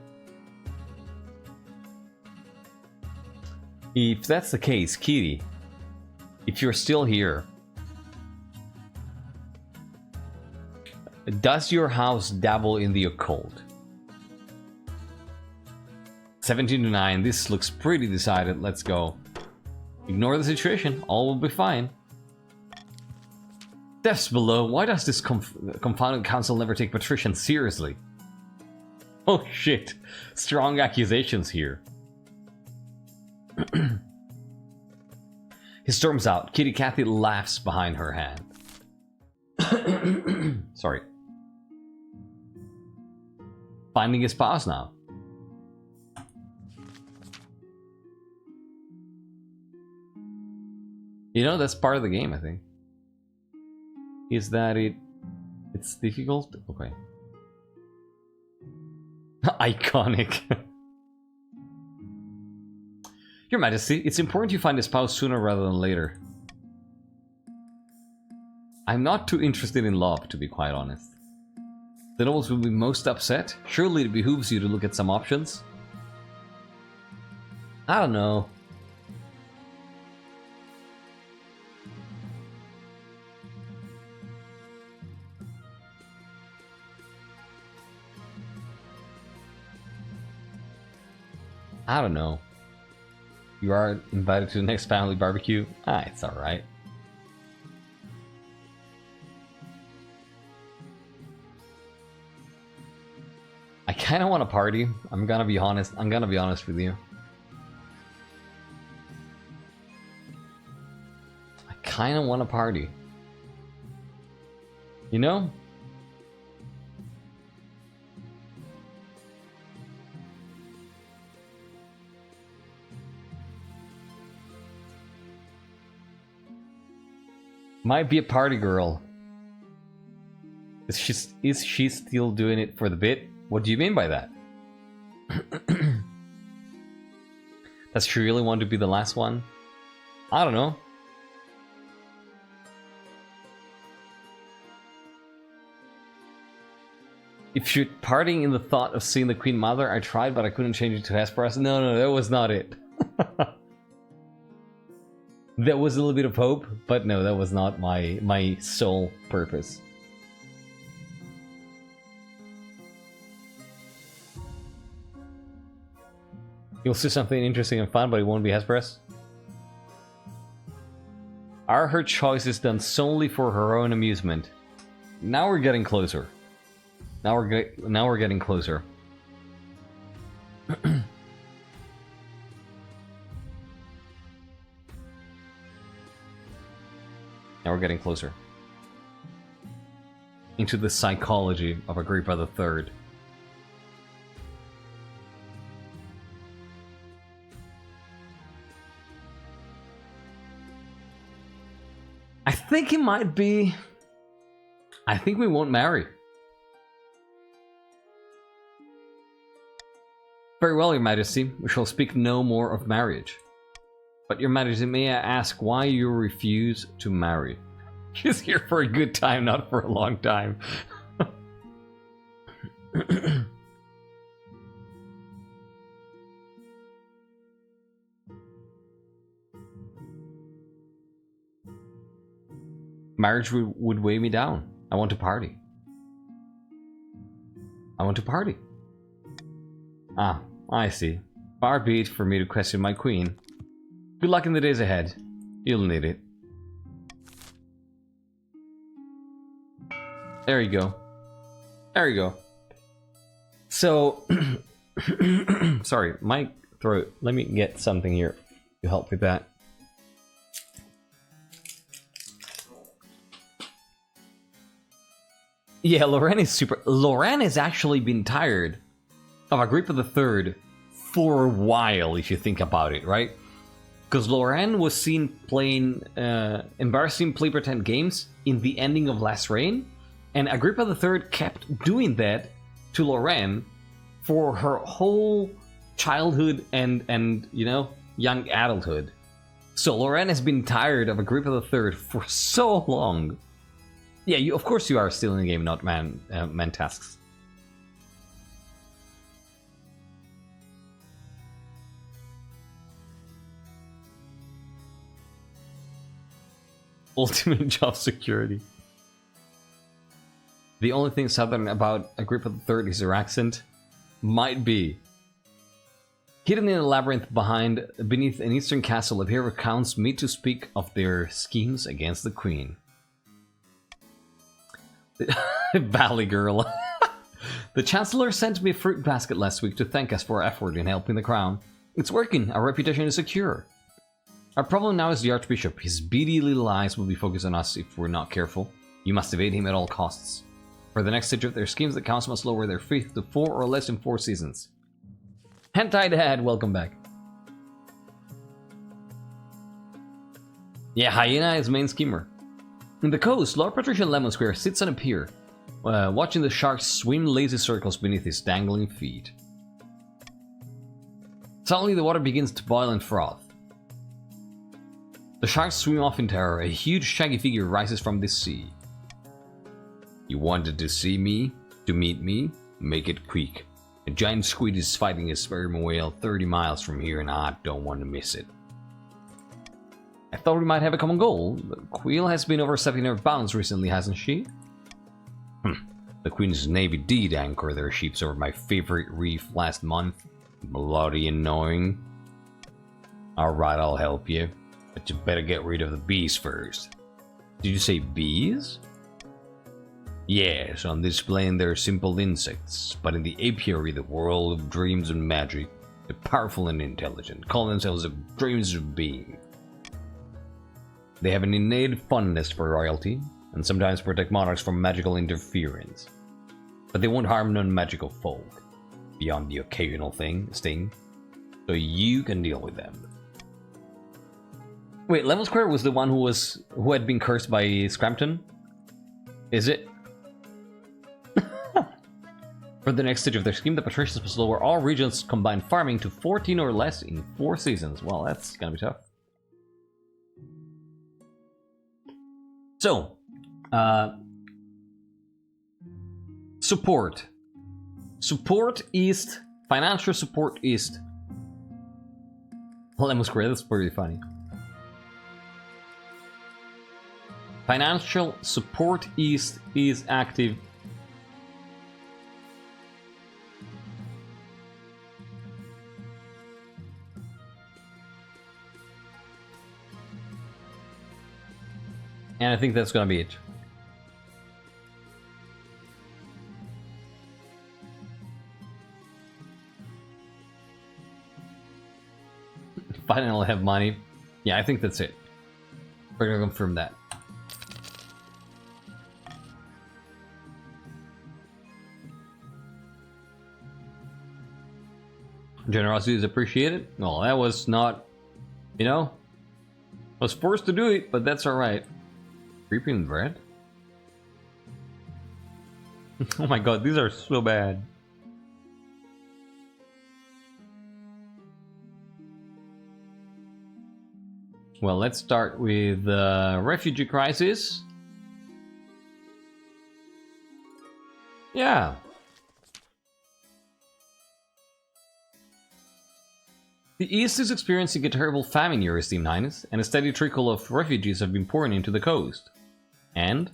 If that's the case, Kitty, if you're still here, does your house dabble in the occult? 17 to 9, this looks pretty decided, let's go. Ignore the situation. All will be fine. Deaths below. Why does this confounded council never take patricians seriously? Oh shit. Strong accusations here. He storms out. Kitty Cathy laughs behind her hand. Sorry. Finding his spouse now. You know, that's part of the game, I think. Is that it's difficult? Okay. Iconic. Your Majesty, it's important you find a spouse sooner rather than later. I'm not too interested in love, to be quite honest. The nobles will be most upset. Surely it behooves you to look at some options. I don't know. I don't know. You are invited to the next family barbecue? Ah, it's alright. I kind of want to party. I'm gonna be honest. I'm gonna be honest with you. I kind of want to party. You know? Might be a party girl. Is she still doing it for the bit? What do you mean by that? Does she really want to be the last one? I don't know. If you're partying in the thought of seeing the Queen Mother, I tried, but I couldn't change it to Hesperus. No, that was not it. There was a little bit of hope, but no, that was not my sole purpose. You'll see something interesting and fun, but it won't be Hesperus. Are her choices done solely for her own amusement? Now we're getting closer. Now we're getting closer. Now we're getting closer into the psychology of Agrippa III. I think it might be... I think we won't marry. Very well, Your Majesty. We shall speak no more of marriage. But Your Majesty, may I ask why you refuse to marry? She's here for a good time, not for a long time. Marriage would weigh me down. I want to party. I want to party. Ah, I see. Far be it for me to question my queen. Good luck in the days ahead. You'll need it. There you go. There you go. So, sorry, my throat. Let me get something here to help with that. Yeah, Lorraine is super... Lorraine has actually been tired of Agrippa III for a while, if you think about it, right? Because Lorraine was seen playing embarrassing play pretend games in the ending of last reign, and Agrippa III kept doing that to Lorraine for her whole childhood and you know, young adulthood. So Lorraine has been tired of Agrippa III for so long. Yeah, of course you are still in the game, not man tasks. Ultimate job security. The only thing southern about Agrippa III is her accent. Might be. Hidden in a labyrinth beneath an eastern castle, a pair of accounts meet to speak of their schemes against the queen. Valley girl. The Chancellor sent me a fruit basket last week to thank us for our effort in helping the crown. It's working, our reputation is secure. Our problem now is the Archbishop. His beady little eyes will be focused on us if we're not careful. You must evade him at all costs. For the next stage of their schemes, the council must lower their faith to 4 or less in 4 seasons. Hentai Dad, welcome back. Yeah, Hyena is main schemer. In the coast, Lord Patrician Lemon Square sits on a pier, watching the sharks swim lazy circles beneath his dangling feet. Suddenly, the water begins to boil and froth. The sharks swim off in terror. A huge, shaggy figure rises from the sea. You wanted to see me? To meet me? Make it quick. A giant squid is fighting a sperm whale 30 miles from here, and I don't want to miss it. I thought we might have a common goal. The Queen has been overstepping her bounds recently, hasn't she? The Queen's Navy did anchor their ships over my favorite reef last month. Bloody annoying. Alright, I'll help you. But you better get rid of the bees first. Did you say bees? Yes, on this plane they're simple insects, but in the apiary, the world of dreams and magic, they're powerful and intelligent, call themselves the dreams of being. They have an innate fondness for royalty, and sometimes protect monarchs from magical interference. But they won't harm non-magical folk, beyond the occasional sting, so you can deal with them. Wait, Lemon Square was the one who had been cursed by Scrampton? Is it? For the next stage of their scheme, the patricians must lower all regions' combined farming to 14 or less in 4 seasons. Well, that's gonna be tough. So, support. Support East. Financial support East. Lemon Square, that's pretty funny. Financial support East is active. And I think that's gonna be it. Finally have money. Yeah, I think that's it. We're gonna confirm that. Generosity is appreciated. Well, that was not, you know, I was forced to do it, but that's alright. Creeping bread? Oh my god, these are so bad. Well, let's start with the refugee crisis. Yeah. The East is experiencing a terrible famine, Your Esteemed Highness, and a steady trickle of refugees have been pouring into the coast. And?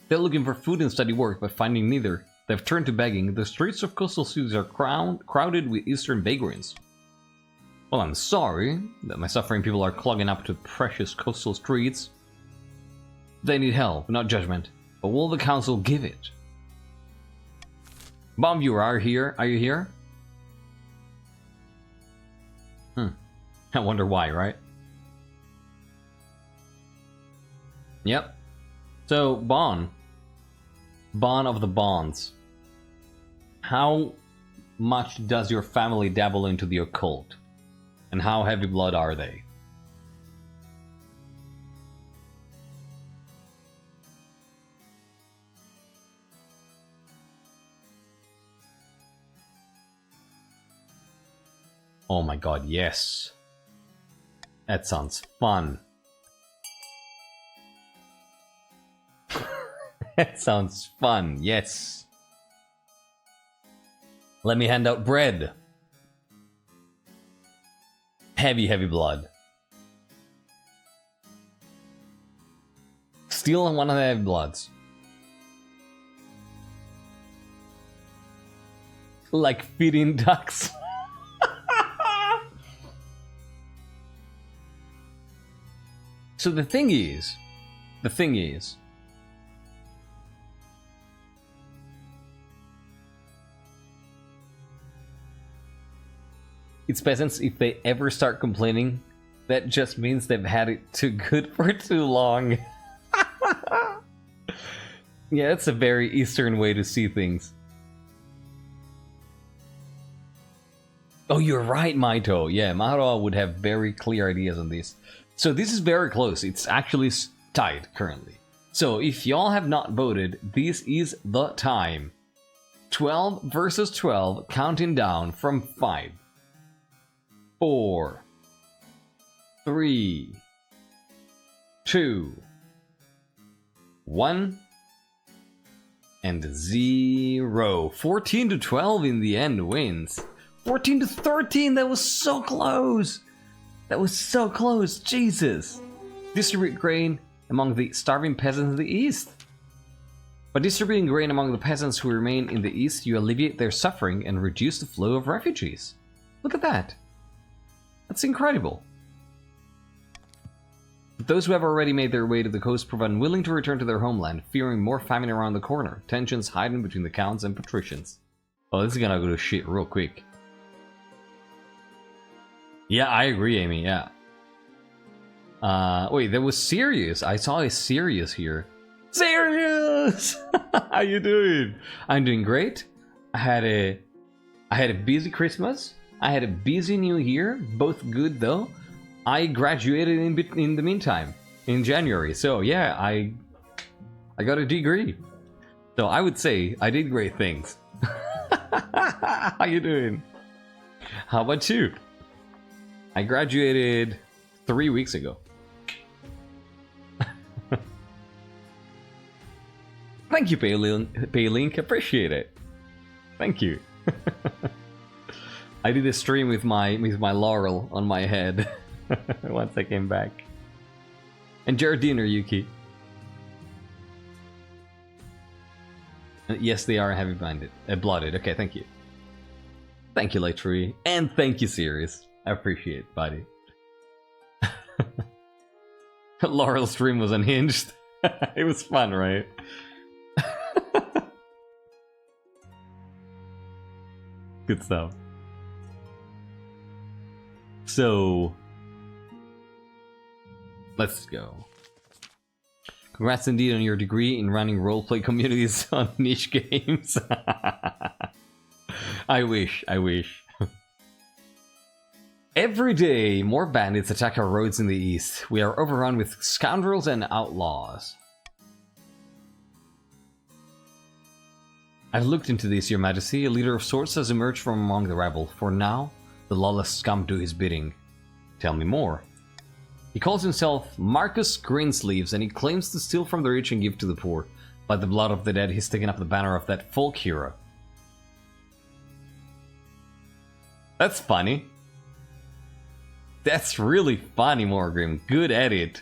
They're looking for food and steady work, but finding neither. They've turned to begging. The streets of coastal cities are crowded with Eastern vagrants. Well, I'm sorry that my suffering people are clogging up to precious coastal streets. They need help, not judgment. But will the council give it? Bomb viewer, are you here? Are you here? I wonder why, right? Yep. So, Bon of the Bonds. How much does your family dabble into the occult? And how heavy blood are they? Oh my god, yes. That sounds fun. That sounds fun, yes. Let me hand out bread. Heavy, heavy blood. Steal one of the heavy bloods. Like feeding ducks. So the thing is, it's peasants, if they ever start complaining, that just means they've had it too good for too long. Yeah, it's a very Eastern way to see things. Oh, you're right, Maito. Yeah, Maito would have very clear ideas on this. So this is very close. It's actually tied currently. So if y'all have not voted, this is the time. 12 versus 12, counting down from 5, 4, 3, 2, 1, and 0. 14 to 12 in the end wins. 14 to 13, that was so close! That was so close, Jesus! Distribute grain among the starving peasants of the East. By distributing grain among the peasants who remain in the East, you alleviate their suffering and reduce the flow of refugees. Look at that. That's incredible. But those who have already made their way to the coast prove unwilling to return to their homeland, fearing more famine around the corner. Tensions hiding between the counts and patricians. Oh, this is gonna go to shit real quick. Yeah, I agree, Amy, yeah. Wait, there was Sirius. I saw a Sirius here. Sirius! How you doing? I'm doing great. I had a busy Christmas. I had a busy New Year. Both good, though. I graduated in the meantime, in January. So, yeah, I got a degree. So, I would say I did great things. How you doing? How about you? I graduated 3 weeks ago. Thank you, Paylink. Appreciate it. Thank you. I did a stream with my laurel on my head once I came back. And Jardiner Yuki. Yes, they are heavy blooded. Okay, thank you. Thank you, Lightree. And thank you, Sirius. I appreciate it, buddy. Laurel's stream was unhinged. It was fun, right? Good stuff. So, let's go. Congrats indeed on your degree in running roleplay communities on niche games. I wish. Every day, more bandits attack our roads in the east. We are overrun with scoundrels and outlaws. I've looked into this, Your Majesty. A leader of sorts has emerged from among the rabble. For now, the lawless scum do his bidding. Tell me more. He calls himself Marcus Greensleeves, and he claims to steal from the rich and give to the poor. By the blood of the dead, he's taken up the banner of that folk hero. That's funny. That's really funny, Morgrim. Good edit.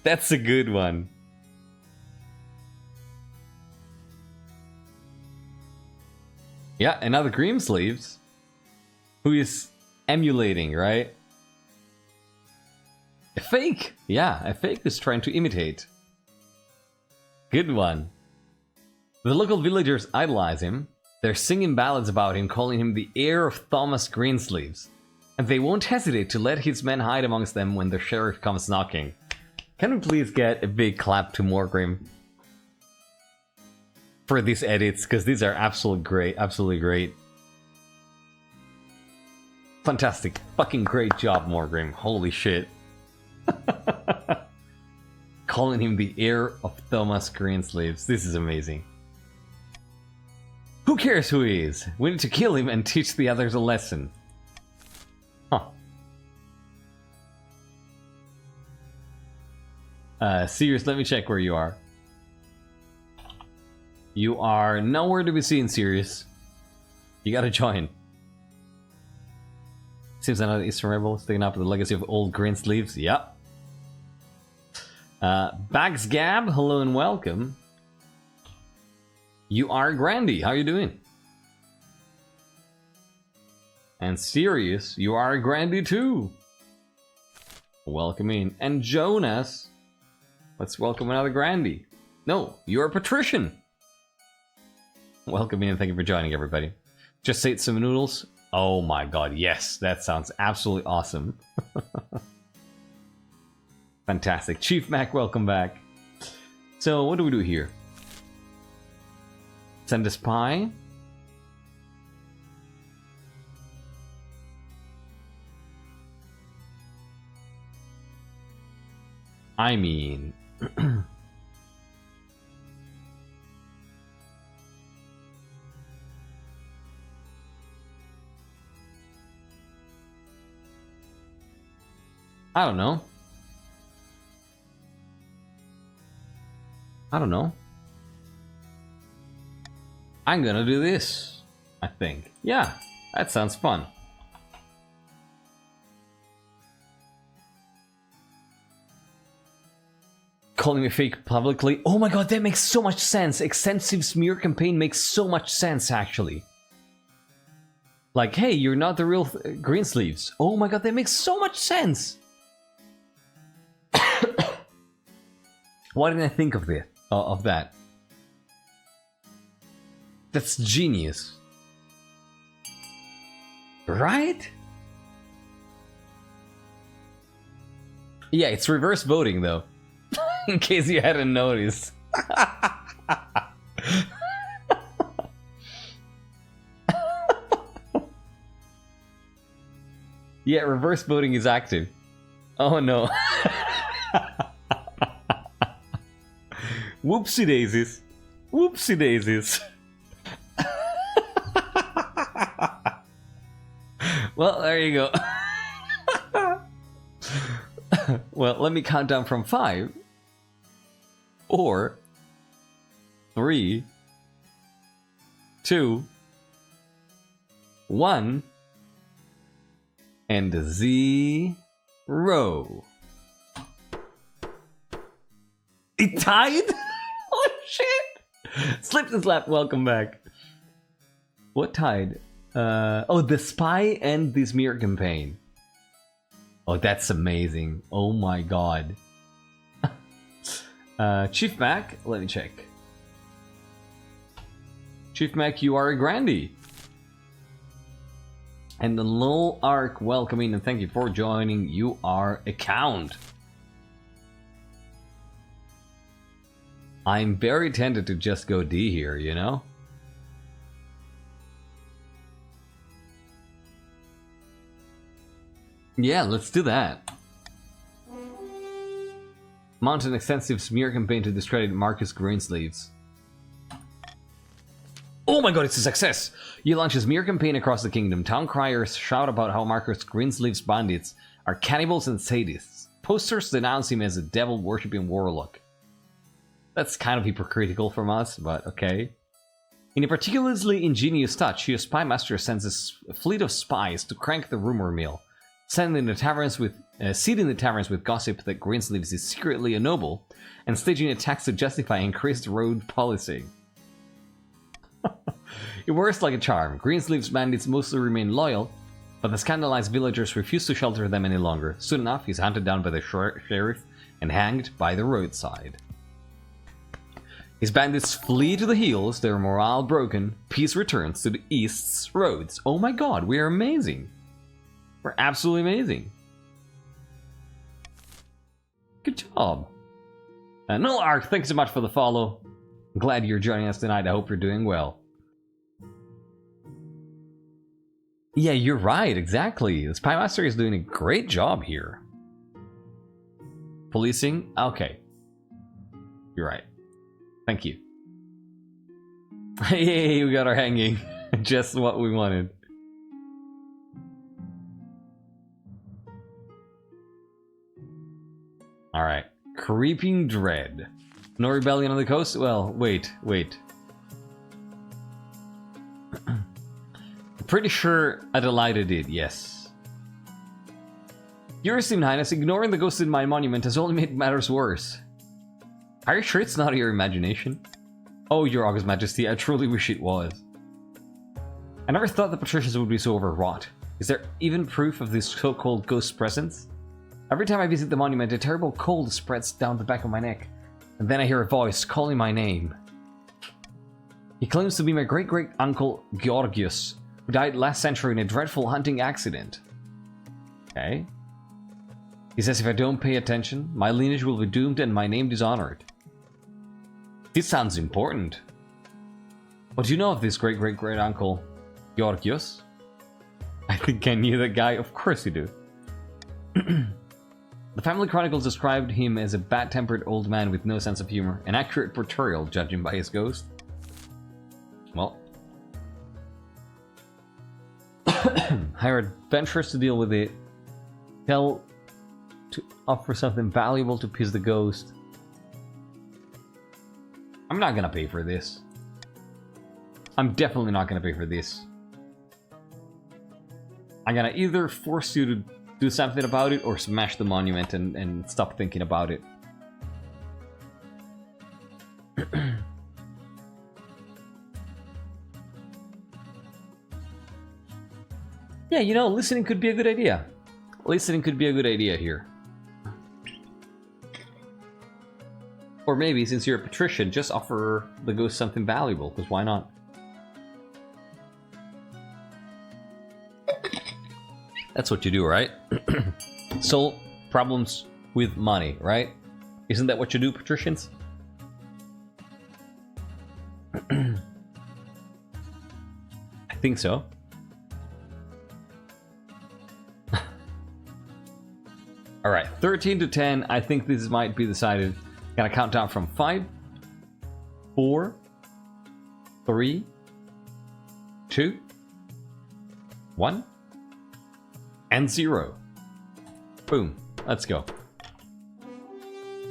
That's a good one. Yeah, another Greensleeves. Who is emulating, right? A fake! Yeah, a fake is trying to imitate. Good one. The local villagers idolize him. They're singing ballads about him, calling him the heir of Thomas Greensleeves. And they won't hesitate to let his men hide amongst them when the sheriff comes knocking. Can we please get a big clap to Morgrim for these edits, because these are absolutely great. Fantastic. Fucking great job, Morgrim. Holy shit. Calling him the heir of Thomas Greensleeves. This is amazing. Who cares who he is? We need to kill him and teach the others a lesson. Huh. Sirius, let me check where you are. You are nowhere to be seen, Sirius. You gotta join. Seems another Eastern rebel sticking up the legacy of old Greensleeves. Yep. Bags Gab, hello and welcome. You are Grandy. How you doing? And Sirius, you are a Grandee too. Welcome in. And Jonas, let's welcome another Grandee. No, you're a Patrician. Welcome in and thank you for joining, everybody. Just ate some noodles. Oh my god, yes, that sounds absolutely awesome. Fantastic. Chief Mac, welcome back. So, what do we do here? Send a spy. I mean... I don't know. I'm gonna do this, I think. Yeah, that sounds fun. Calling me fake publicly. Oh my god, that makes so much sense. Extensive smear campaign makes so much sense, actually. Like, hey, you're not the real Greensleeves. Oh my god, that makes so much sense. Why didn't I think of it? Of that? That's genius. Right? Yeah, it's reverse voting though. In case you hadn't noticed. Yeah, reverse voting is active. Oh no. Whoopsie daisies. Whoopsie daisies. Well, there you go. Well, let me count down from 5. 4, 3, 2, 1, and 0. It tied? Oh shit! Slip and slap, welcome back. What tied? Oh, the spy and the smear campaign. Oh, that's amazing. Oh my god. Chief Mac, let me check. Chief Mac, you are a Grandee. And the Lowell Arc, welcoming and thank you for joining. You are a Count. I'm very tempted to just go D here, you know? Yeah, let's do that. Mount an extensive smear campaign to discredit Marcus Greensleeves. Oh my god, it's a success! You launch a smear campaign across the kingdom. Town criers shout about how Marcus Greensleeves bandits are cannibals and sadists. Posters denounce him as a devil-worshipping warlock. That's kind of hypocritical from us, but okay. In a particularly ingenious touch, your spy master sends a fleet of spies to crank the rumor mill, seeding the taverns with gossip that Greensleeves is secretly a noble, and staging attacks to justify increased road policing. It works like a charm. Greensleeves bandits mostly remain loyal, but the scandalized villagers refuse to shelter them any longer. Soon enough, he's hunted down by the sheriff and hanged by the roadside. His bandits flee to the hills, their morale broken. Peace returns to the east's roads. Oh my god, we are amazing. We're absolutely amazing. Good job. Null Arc, thanks so much for the follow. I'm glad you're joining us tonight. I hope you're doing well. Yeah, you're right, exactly. The Spy Master is doing a great job here. Policing? Okay. You're right. Thank you. Hey, we got our hanging. Just what we wanted. Alright. Creeping Dread. No rebellion on the coast? Well, wait. I'm pretty sure Adelaida did, yes. Your esteemed highness, ignoring the ghosted mine monument has only made matters worse. Are you sure it's not your imagination? Oh, your august majesty, I truly wish it was. I never thought the patricians would be so overwrought. Is there even proof of this so-called ghost presence? Every time I visit the monument, a terrible cold spreads down the back of my neck. And then I hear a voice calling my name. He claims to be my great-great-uncle Georgius, who died last century in a dreadful hunting accident. Okay. He says if I don't pay attention, my lineage will be doomed and my name dishonored. This sounds important. What do you know of this great-great-great-uncle Georgius? I think I knew that guy. Of course you do. The family chronicles described him as a bad-tempered old man with no sense of humor, an accurate portrayal judging by his ghost. Well, hire adventurers to deal with it. Tell to offer something valuable to appease the ghost. I'm not gonna pay for this. I'm definitely not gonna pay for this. I'm gonna either force you to do something about it or smash the monument and stop thinking about it. Yeah, you know, listening could be a good idea. Listening could be a good idea here. Or maybe, since you're a patrician, just offer the ghost something valuable, because why not? That's what you do, right? Solve problems with money, right? Isn't that what you do, patricians? I think so. Alright, 13 to 10. I think this might be decided. Gonna count down from 5, 4, 3, 2, 1, and 0. Boom. Let's go.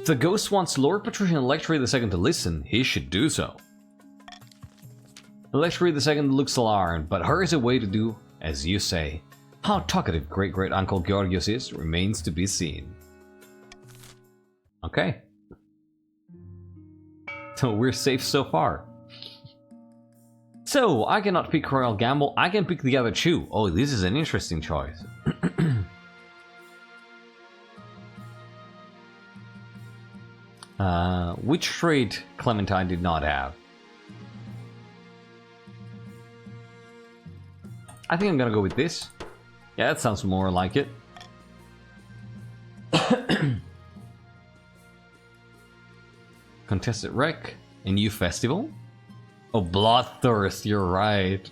If the ghost wants Lord Patrician Electri II to listen, he should do so. Electri II looks alarmed, but hurries away to do as you say. How talkative great-great-uncle Georgius is remains to be seen. Okay. So we're safe so far. So, I cannot pick Royal Gamble, I can pick the other two. Oh, this is an interesting choice. Which trait Clementine did not have? I think I'm gonna go with this. Yeah, that sounds more like it. Contested Wreck, a new festival? Oh, Bloodthirst, you're right.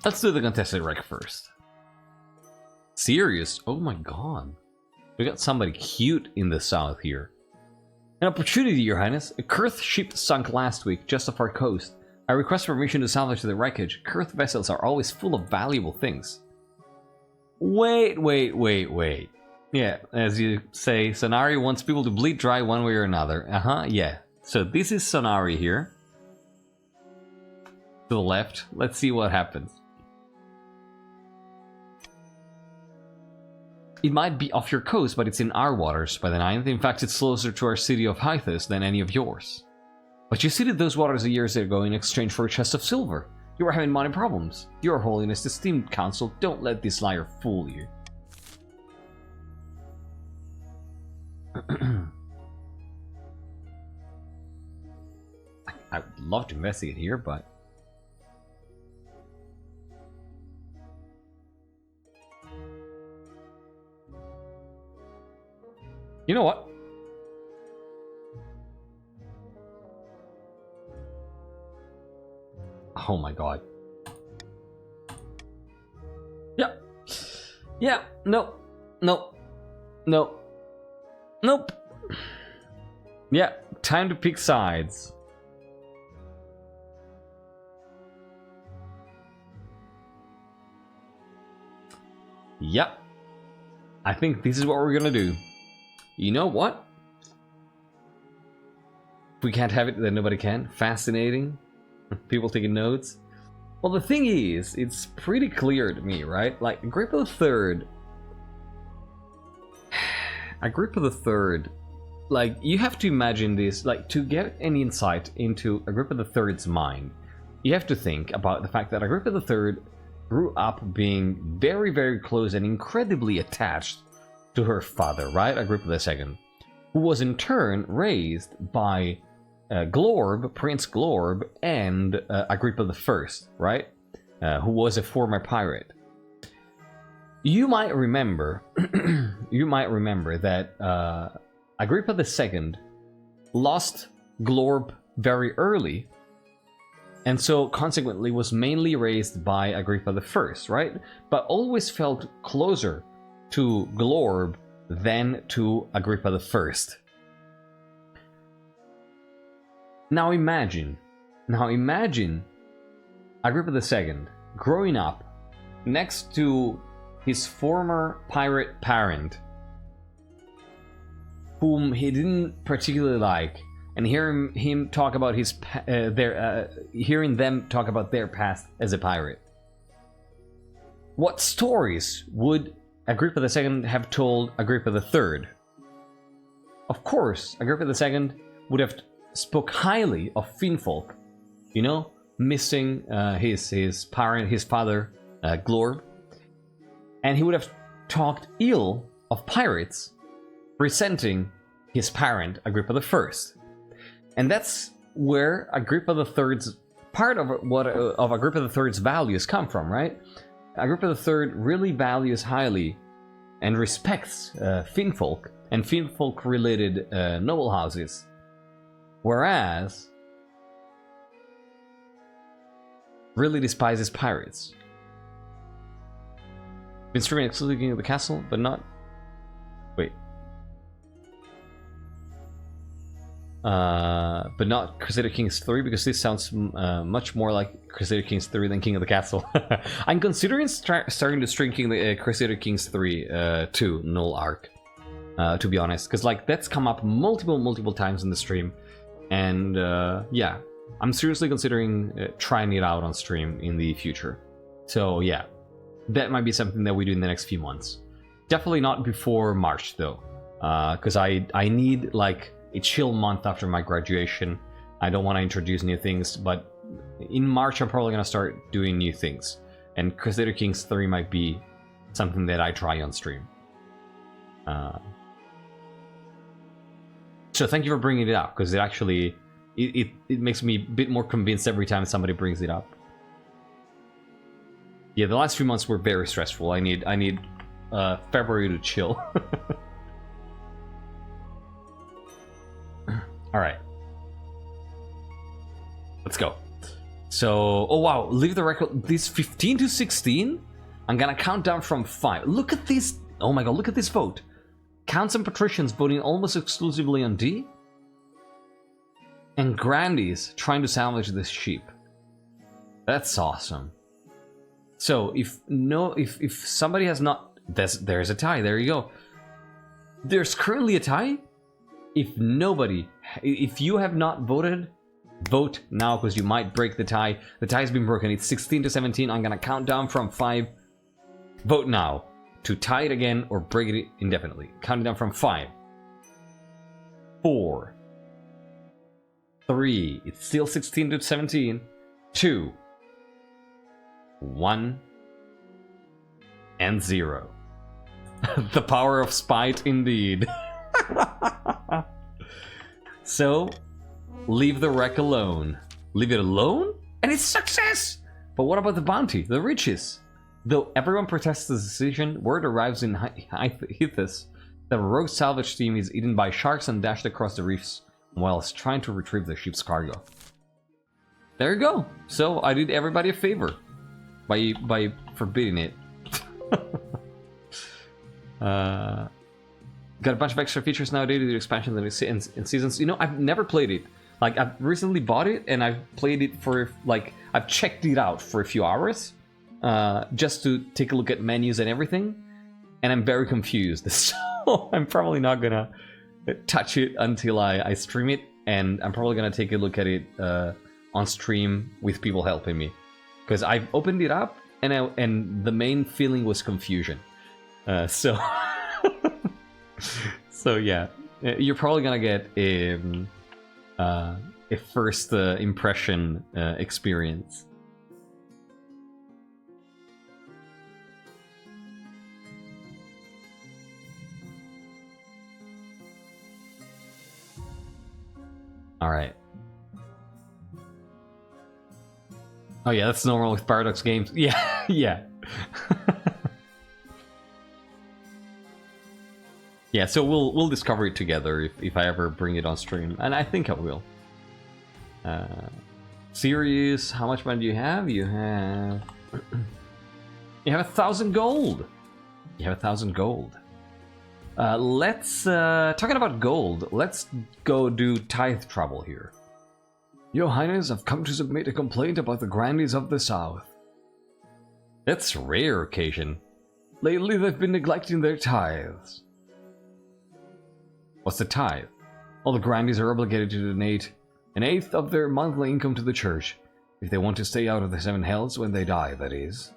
Let's do the Contested Wreck first. Serious? Oh my god. We got somebody cute in the south here. An opportunity, Your Highness. A Kurth ship sunk last week just off our coast. I request permission to salvage the wreckage. Kurth vessels are always full of valuable things. Wait. Yeah, as you say, Sonari wants people to bleed dry one way or another. Yeah. So this is Sonari here. To the left. Let's see what happens. It might be off your coast, but it's in our waters by the 9th. In fact, it's closer to our city of Hythus than any of yours. But you ceded those waters a years ago in exchange for a chest of silver. You are having money problems. Your Holiness, esteemed council, don't let this liar fool you. I would love to investigate here, but... You know what? Oh my god. Yeah. Yeah. Nope. Nope. Nope. Nope. Yeah. Time to pick sides. Yep. I think this is what we're gonna do. You know what? If we can't have it, then nobody can. Fascinating. People taking notes. Well, the thing is, it's pretty clear to me, right? Like, Agrippa III like, you have to imagine this, like, to get an insight into Agrippa III's mind, you have to think about the fact that Agrippa III grew up being very, very close and incredibly attached to her father, right? Agrippa II, who was in turn raised by Glorb, Prince Glorb, and Agrippa I, right? Who was a former pirate. You might remember, that Agrippa II lost Glorb very early, and so consequently was mainly raised by Agrippa I, right? But always felt closer to Glorb than to Agrippa I. Now imagine Agrippa II growing up next to his former pirate parent, whom he didn't particularly like, and hearing them talk about their past as a pirate. What stories would Agrippa II have told Agrippa III? Of course, Agrippa II would have spoke highly of Finfolk, you know, missing his father, Glorb, and he would have talked ill of pirates, resenting his parent, Agrippa I. And that's where Agrippa III's part of Agrippa III's values come from, right? Agrippa III really values highly and respects Finfolk and Finfolk-related noble houses, whereas really despises pirates. Been streaming exclusively King of the Castle, but not... Wait. But not Crusader Kings 3, because this sounds much more like Crusader Kings 3 than King of the Castle. I'm considering starting to stream Crusader Kings 3 too, Null Arc, to be honest, because like that's come up multiple times in the stream, and yeah, I'm seriously considering trying it out on stream in the future. So yeah, that might be something that we do in the next few months. Definitely not before March though, because I need like a chill month after my graduation. I don't want to introduce new things, but in March I'm probably going to start doing new things, and Crusader Kings 3 might be something that I try on stream. So thank you for bringing it up, because it actually it makes me a bit more convinced every time somebody brings it up. Yeah, the last few months were very stressful. I need February to chill. All right, let's go. So, oh wow, leave the record. This 15 to 16. I'm gonna count down from 5. Look at this. Oh my god, look at this vote. Counts and patricians voting almost exclusively on D, and grandees trying to salvage this sheep. That's awesome. So if somebody has not, there's a tie. There you go. There's currently a tie. If you have not voted, vote now, because you might break the tie. The tie has been broken. It's 16 to 17. I'm gonna count down from 5. Vote now to tie it again or break it indefinitely. Counting down from 5, 4, 3. It's still 16 to 17. 2, 1, and 0. The power of spite, indeed. So, leave the wreck alone. Leave it alone? And it's success! But what about the bounty? The riches? Though everyone protests the decision, word arrives in Hythus that a rogue salvage team is eaten by sharks and dashed across the reefs whilst trying to retrieve the ship's cargo. There you go. So, I did everybody a favor by forbidding it. Got a bunch of extra features nowadays with the expansion and seasons. You know, I've never played it. Like, I've recently bought it, and I've played it for, like, I've checked it out for a few hours, just to take a look at menus and everything, and I'm very confused. So I'm probably not gonna touch it until I stream it, and I'm probably gonna take a look at it on stream with people helping me. Because I've opened it up, and the main feeling was confusion. So... So yeah, You're probably gonna get a first impression experience. All right. Oh yeah, that's normal with Paradox games. Yeah, yeah. Yeah, so we'll discover it together if I ever bring it on stream, and I think I will. Serious, how much money do you have? You have 1,000 gold. You have 1,000 gold. Let's talking about gold. Let's go do tithe trouble here. Your Highness, I've come to submit a complaint about the grandees of the South. That's rare occasion. Lately they've been neglecting their tithes. What's the tithe? All the grandees are obligated to donate 1/8 of their monthly income to the church, if they want to stay out of the 7 hells when they die, that is.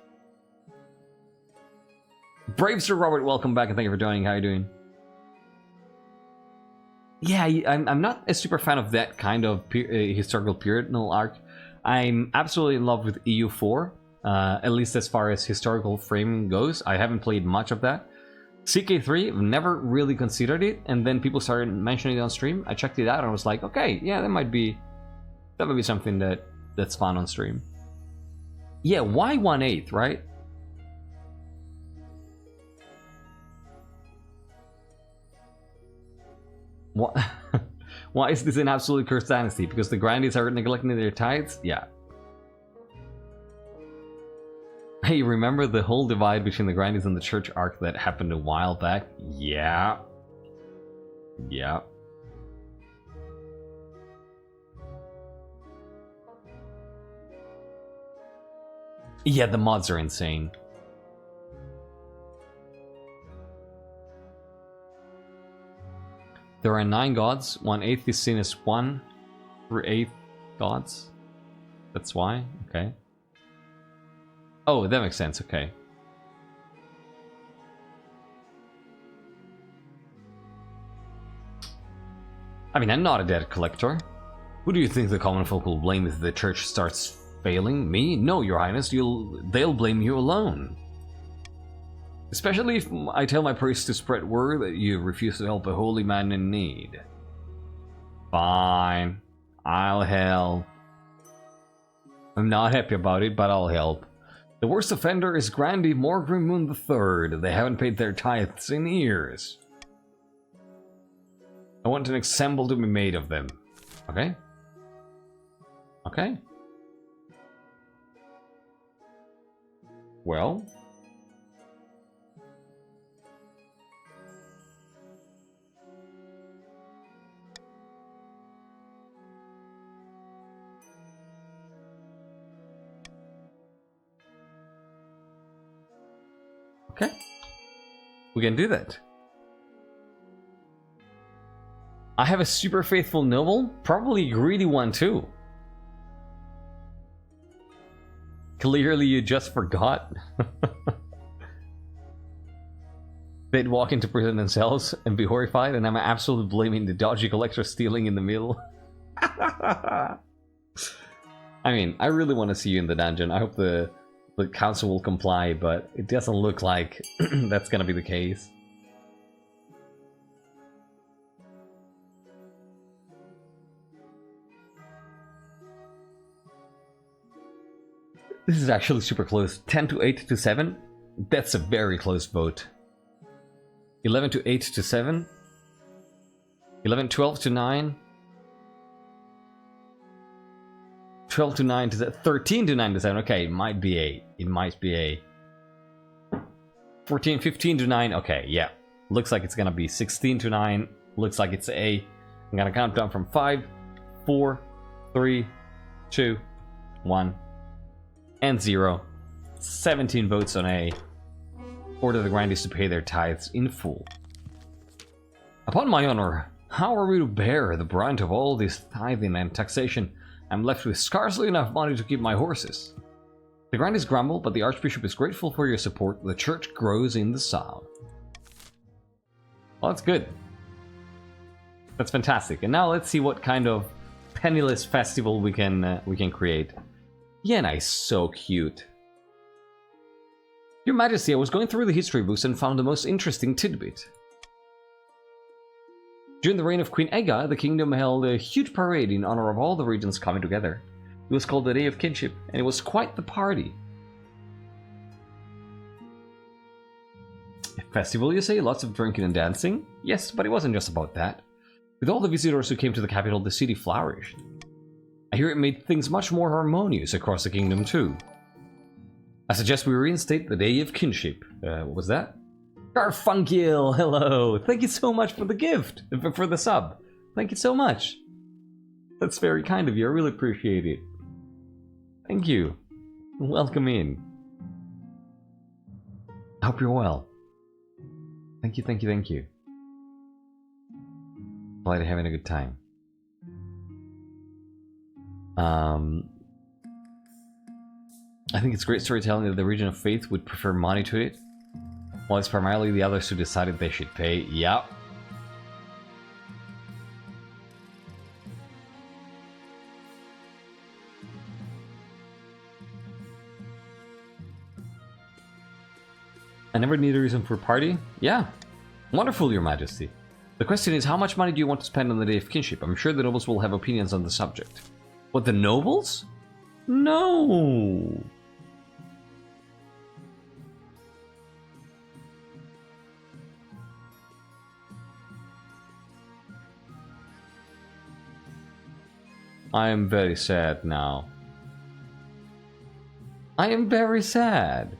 Brave Sir Robert, welcome back and thank you for joining. How are you doing? Yeah, I'm not a super fan of that kind of historical Puritanal arc. I'm absolutely in love with EU4, at least as far as historical framing goes. I haven't played much of that. CK3, I've never really considered it, and then people started mentioning it on stream. I checked it out and I was like, okay, yeah, that might be something that's fun on stream. Yeah, why 1/8, right? What? Why is this an absolute cursed dynasty? Because the grandees are neglecting their tithes? Yeah. Hey, remember the whole divide between the grandees and the church arc that happened a while back? Yeah. Yeah. Yeah, the mods are insane. There are 9 gods. 1/8 is seen as 1 through 8 gods. That's why? Okay. Oh, that makes sense. Okay. I mean, I'm not a debt collector. Who do you think the common folk will blame if the church starts failing? Me? No, Your Highness. They'll blame you alone. Especially if I tell my priest to spread word that you refuse to help a holy man in need. Fine. I'll help. I'm not happy about it, but I'll help. The worst offender is Grandee Morgrim Moon III. They haven't paid their tithes in years. I want an example to be made of them. Okay? Okay. Well... Okay, we can do that. I have a super faithful noble, probably a greedy one too. Clearly you just forgot. They'd walk into prison themselves and be horrified, and I'm absolutely blaming the dodgy collector stealing in the middle. I mean, I really want to see you in the dungeon. I hope the council will comply, but it doesn't look like that's gonna be the case. This is actually super close. 10 to 8 to 7? That's a very close vote. 11 to 8 to 7? 12 to 9? 12 to 9 to 13 to 9 to 7. Okay, it might be A. It might be A. 14, 15 to 9. Okay, yeah. Looks like it's gonna be 16 to 9. Looks like it's A. I'm gonna count down from 5, 4, 3, 2, 1, and 0. 17 votes on A. Order the grandees to pay their tithes in full. Upon my honor, how are we to bear the brunt of all this tithing and taxation? I'm left with scarcely enough money to keep my horses. The grandees grumble, but the Archbishop is grateful for your support. The church grows in the South. Well, that's good. That's fantastic. And now let's see what kind of penniless festival we can create. Yena is so cute. Your Majesty, I was going through the history books and found the most interesting tidbit. During the reign of Queen Ega, the kingdom held a huge parade in honor of all the regions coming together. It was called the Day of Kinship, and it was quite the party. A festival, you say? Lots of drinking and dancing? Yes, but it wasn't just about that. With all the visitors who came to the capital, the city flourished. I hear it made things much more harmonious across the kingdom too. I suggest we reinstate the Day of Kinship. What was that? Garfunkel, hello! Thank you so much for the gift! For the sub. Thank you so much. That's very kind of you, I really appreciate it. Thank you. Welcome in. I hope you're well. Thank you, thank you, thank you. Glad you're having a good time. I think it's great storytelling that the region of faith would prefer money to it, while it's primarily the others who decided they should pay. Yep. I never need a reason for a party? Yeah. Wonderful, Your Majesty. The question is, how much money do you want to spend on the Day of Kinship? I'm sure the nobles will have opinions on the subject. What, the nobles? No! I am very sad now. I am very sad.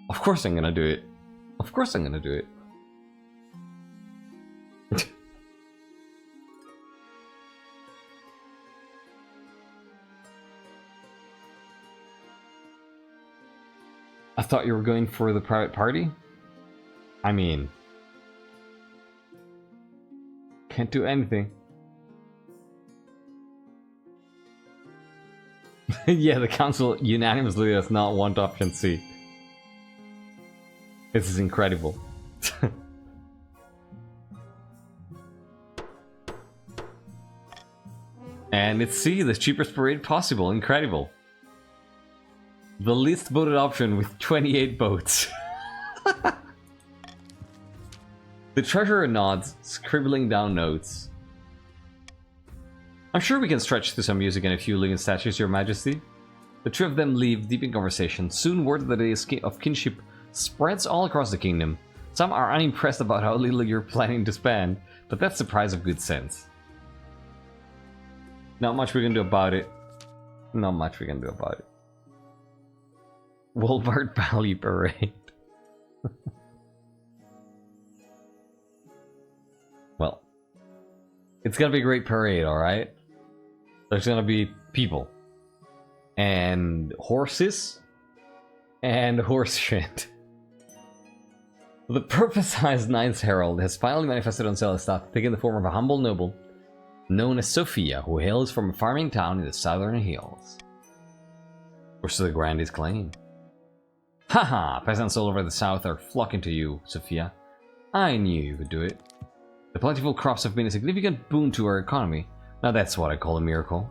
Of course I'm gonna do it. Of course I'm gonna do it. I thought you were going for the private party? I mean... can't do anything. Yeah, the council unanimously does not want option C. This is incredible. And it's C, the cheapest parade possible. Incredible. The least voted option with 28 votes. The treasurer nods, scribbling down notes. I'm sure we can stretch to some music and a few living statues, Your Majesty. The two of them leave deep in conversation. Soon word of the Day of Kinship spreads all across the kingdom. Some are unimpressed about how little you're planning to spend, but that's the price of good sense. Not much we can do about it. Not much we can do about it. Wolbart Valley Parade. Well, it's gonna be a great parade, alright? There's gonna be people. And horses. And horse shit. The purpose-sized Ninth Herald has finally manifested on Celestat, taking the form of a humble noble known as Sophia, who hails from a farming town in the southern hills. Or so the Grandees claim. Haha! Peasants all over the south are flocking to you, Sophia. I knew you could do it. The plentiful crops have been a significant boon to our economy. Now that's what I call a miracle.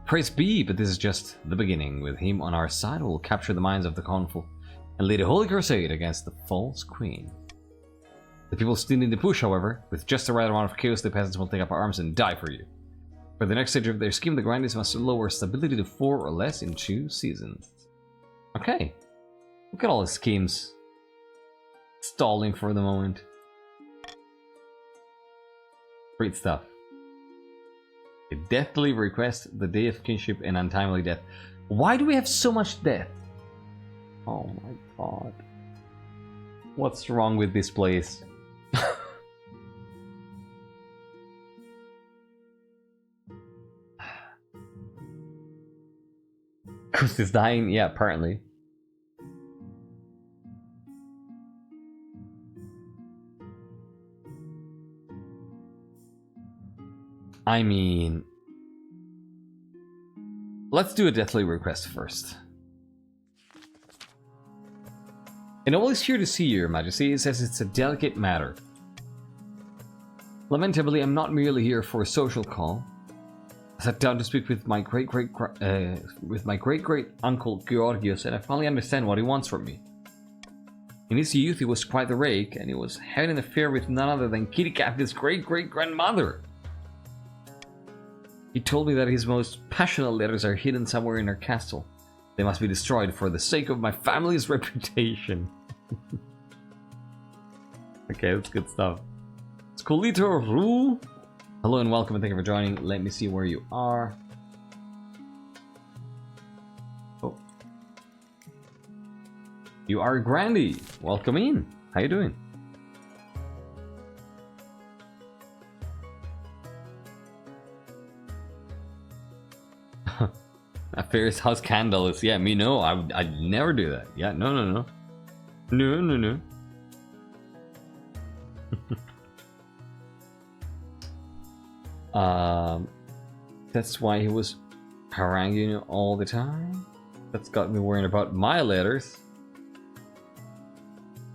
Praise be, but this is just the beginning. With him on our side, we'll capture the minds of the consul and lead a holy crusade against the false queen. The people still need to push, however. With just the right amount of chaos, the peasants will take up arms and die for you. For the next stage of their scheme, the Grandees must lower stability to 4 or less in 2 seasons. Okay. Look at all the schemes stalling for the moment. Great stuff. A deathly request, the Day of Kinship, and untimely death. Why do we have so much death? Oh my god. What's wrong with this place? Kust is dying? Yeah, apparently. I mean... Let's do a deathly request first. A noble is here to see you, Your Majesty. It says it's a delicate matter. Lamentably, I'm not merely here for a social call. I sat down to speak with my great uncle Georgios, and I finally understand what he wants from me. In his youth, he was quite the rake, and he was having an affair with none other than Kitty Cathy's great-great-grandmother. He told me that his most passionate letters are hidden somewhere in her castle. They must be destroyed for the sake of my family's reputation. Okay, that's good stuff. Scolito Rule. Hello and welcome and thank you for joining. Let me see where you are. Oh. You are Grandy. Welcome in. How you doing? A Ferris house candle is, yeah, me no, I'd never do that. Yeah, no. No. That's why he was haranguing you all the time? That's got me worrying about my letters.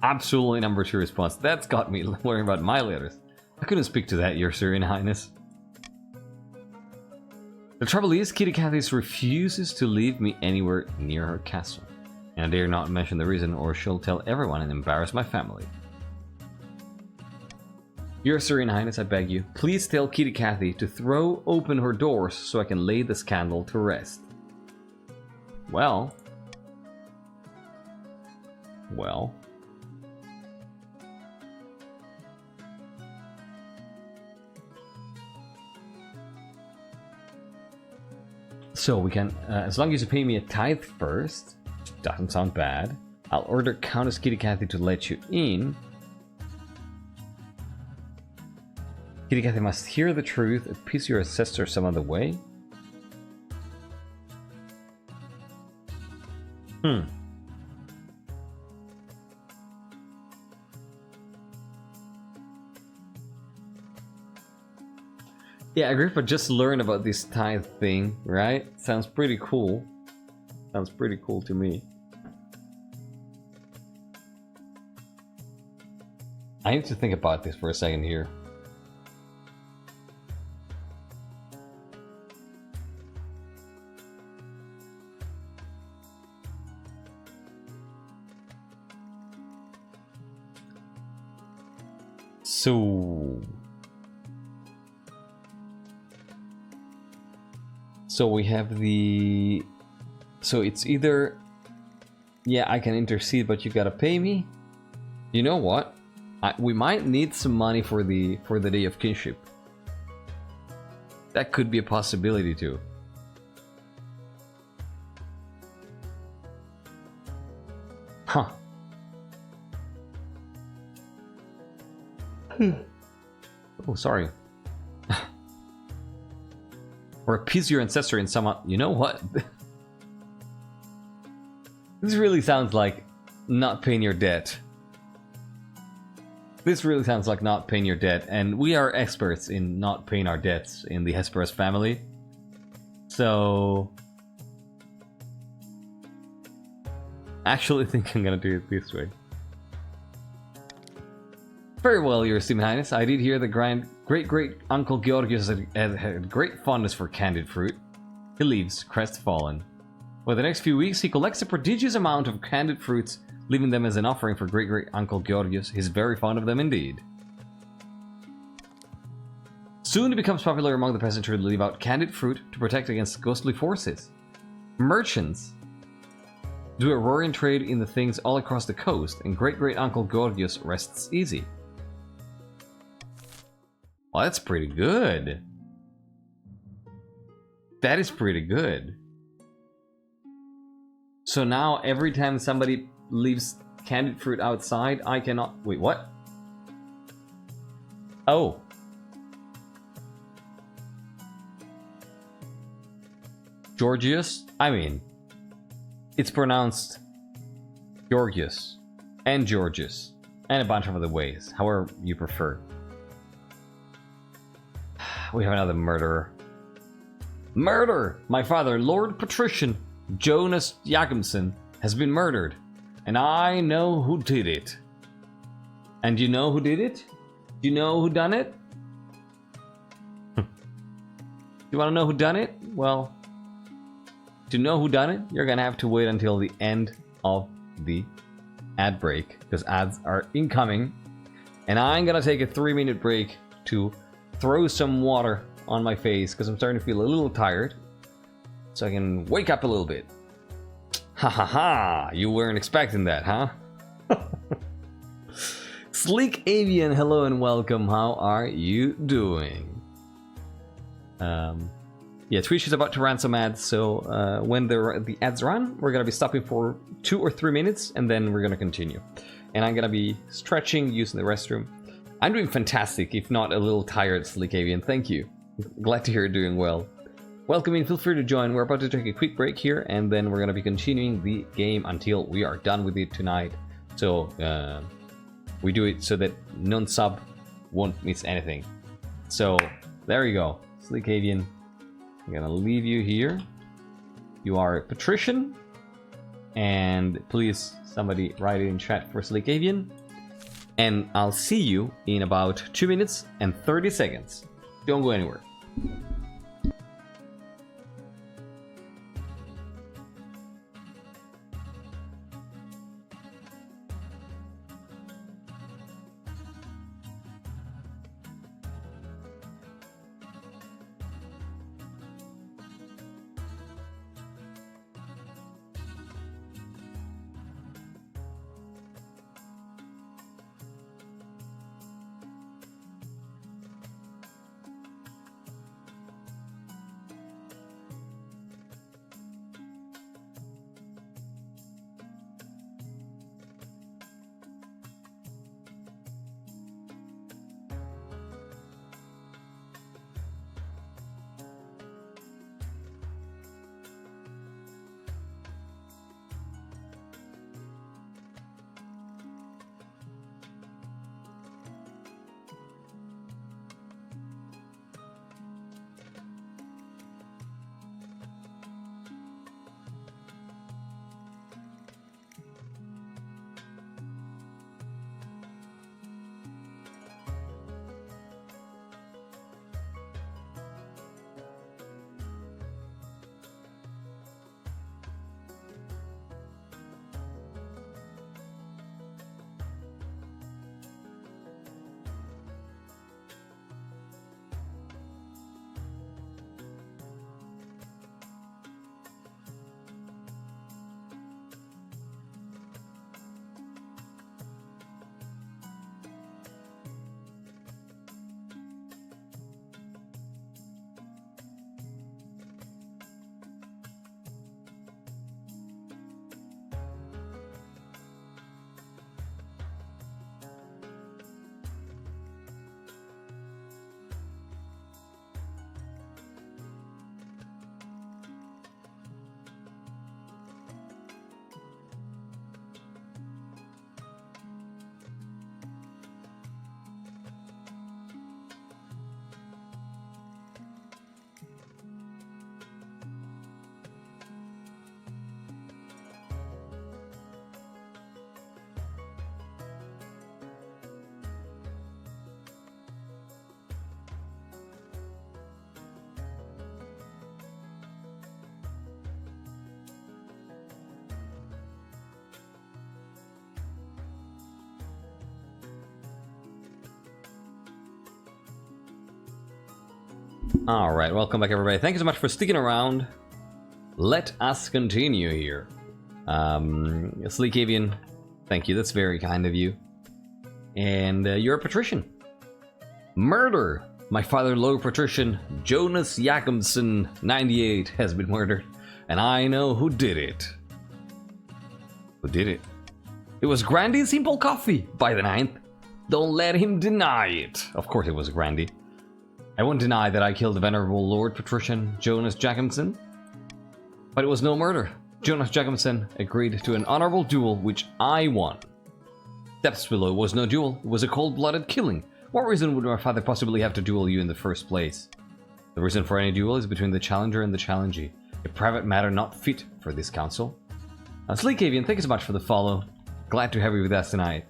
Absolutely number 2 response. That's got me worrying about my letters. I couldn't speak to that, Your Serene Highness. The trouble is, Kitty Cathy refuses to leave me anywhere near her castle. And I dare not mention the reason or she'll tell everyone and embarrass my family. Your Serene Highness, I beg you, please tell Kitty Cathy to throw open her doors so I can lay the scandal to rest. Well. So we can, as long as you pay me a tithe first, doesn't sound bad, I'll order Countess Kitty Cathy to let you in. Kitty Cathy must hear the truth, appease your ancestor some other way. Yeah, Agrippa just learned about this tithe thing, right? Sounds pretty cool. Sounds pretty cool to me. I need to think about this for a second here. So we have the... So it's either... Yeah, I can intercede, but you gotta pay me. You know what? We might need some money for the Day of Kinship. That could be a possibility too. Huh. Oh, sorry. Or appease your ancestor in some... You know what? This really sounds like not paying your debt. This really sounds like not paying your debt, and we are experts in not paying our debts in the Hesperus family. So... I actually think I'm gonna do it this way. Very well, Your Esteemed Highness. I did hear the great-great-uncle Georgios had great fondness for candied fruit. He leaves, crestfallen. For the next few weeks, he collects a prodigious amount of candied fruits, leaving them as an offering for great-great-uncle Georgios. He's very fond of them indeed. Soon it becomes popular among the peasantry to leave out candied fruit to protect against ghostly forces. Merchants do a roaring trade in the things all across the coast, and great-great-uncle Georgios rests easy. Well, that's pretty good. That is pretty good. So now, every time somebody leaves candied fruit outside, I cannot... Wait, what? Oh. Georgios? I mean, it's pronounced Georgios and Georgios and a bunch of other ways, however you prefer. We have another murderer. Murder! My father, Lord Patrician Jonas Jakobsen, has been murdered. And I know who did it. And you know who did it? Do you know who done it? You want to know who done it? Well, to know who done it, you're gonna have to wait until the end of the ad break, because ads are incoming. And I'm gonna take a 3-minute break to throw some water on my face, because I'm starting to feel a little tired, so I can wake up a little bit. Ha ha ha! You weren't expecting that, huh? Sleek Avian, hello and welcome. How are you doing? Yeah, Twitch is about to run some ads, so when the ads run, we're gonna be stopping for 2 or 3 minutes, and then we're gonna continue. And I'm gonna be stretching, using the restroom. I'm doing fantastic, if not a little tired, Sleek Avian. Thank you. Glad to hear you're doing well. Welcome in, feel free to join. We're about to take a quick break here, and then we're gonna be continuing the game until we are done with it tonight. So we do it so that non-sub won't miss anything. So there you go, Sleek Avian. I'm gonna leave you here. You are a patrician, and please somebody write it in chat for Sleek Avian. And I'll see you in about 2 minutes and 30 seconds. Don't go anywhere. Alright, welcome back everybody. Thank you so much for sticking around. Let us continue here. Sleek Avian, thank you, that's very kind of you. And you're a patrician. Murder! My father, Lord Patrician Jonas Jakobsen, 98, has been murdered. And I know who did it. Who did it? It was Grandy Simple Coffee by the 9th. Don't let him deny it. Of course it was Grandy. I won't deny that I killed the venerable Lord Patrician Jonas Jakobsen, but it was no murder. Jonas Jakobsen agreed to an honorable duel, which I won. Depths below was no duel, it was a cold-blooded killing, What reason would my father possibly have to duel you in the first place? The reason for any duel is between the challenger and the challengee. A private matter not fit for this council. Sleek Avian, thank you so much for the follow. Glad to have you with us tonight.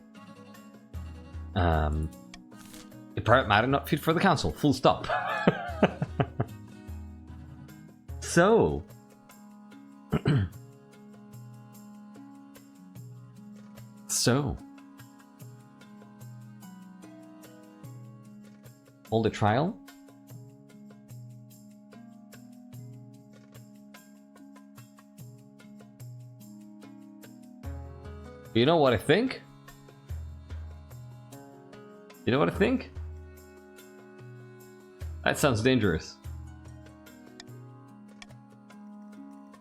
A private matter not fit for the council. Full stop. So... So... Hold a trial? You know what I think? You know what I think? That sounds dangerous.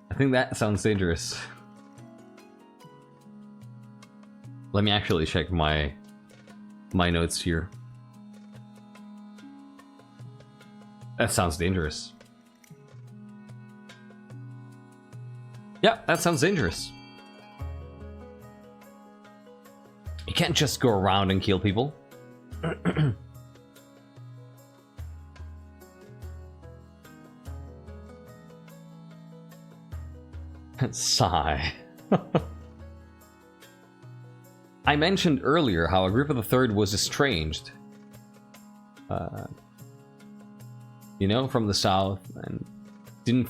I think that sounds dangerous. Let me actually check my notes here. That sounds dangerous. Yeah, that sounds dangerous. You can't just go around and kill people. Sigh. I mentioned earlier how Agrippa III was estranged. You know, from the south, and didn't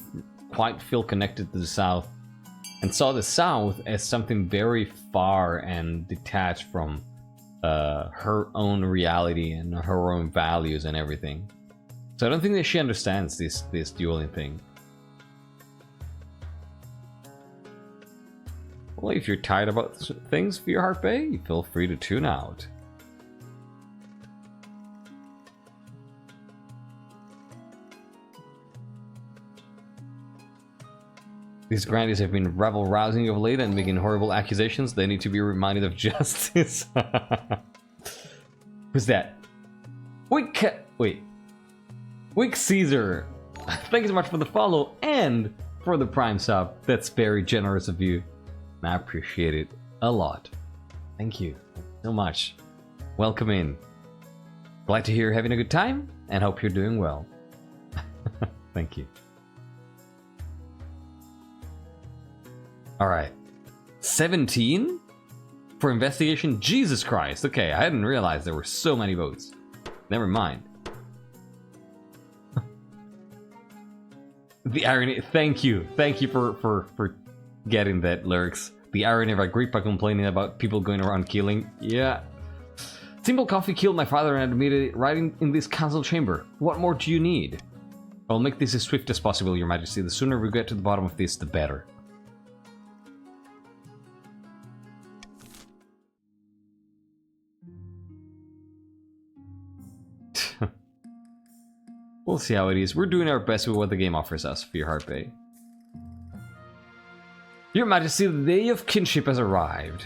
quite feel connected to the south, and saw the south as something very far and detached from her own reality and her own values and everything. So I don't think that she understands this dueling thing. Well, if you're tired about things for your heart bay, feel free to tune out. These grandees have been rabble-rousing of late and making horrible accusations. They need to be reminded of justice. Who's that? Wait. Wick Caesar. Thank you so much for the follow and for the Prime sub. That's very generous of you. I appreciate it a lot. Thank you so much. Welcome in. Glad to hear you're having a good time and hope you're doing well. Thank you. Alright. 17? For investigation? Jesus Christ. Okay, I hadn't realized there were so many votes. Never mind. The irony. Thank you. Thank you for getting that, Lurks. The irony of Agrippa complaining about people going around killing. Yeah. Simple coffee killed my father and admitted it right in this council chamber. What more do you need? I'll make this as swift as possible, Your Majesty. The sooner we get to the bottom of this, the better. We'll see how it is. We're doing our best with what the game offers us for your heart bay. Your Majesty, the day of kinship has arrived.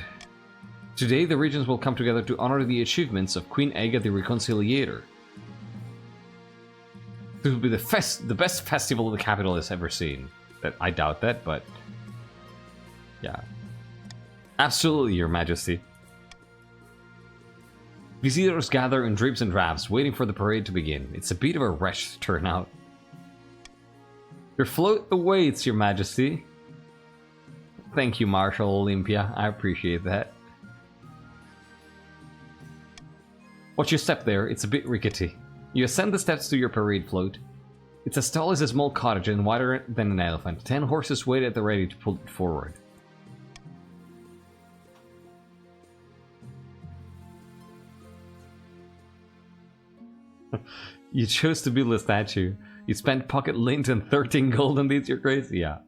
Today, the regions will come together to honor the achievements of Queen Aga the Reconciliator. This will be the best festival the capital has ever seen. I doubt that, but... yeah. Absolutely, Your Majesty. Visitors gather in dribs and drabs, waiting for the parade to begin. It's a bit of a wretched turnout. Your float awaits, Your Majesty. Thank you, Marshal Olympia. I appreciate that. Watch your step there. It's a bit rickety. You ascend the steps to your parade float. It's as tall as a small cottage and wider than an elephant. 10 horses wait at the ready to pull it forward. You chose to build a statue. You spent pocket lint and 13 gold on these. You're crazy, yeah.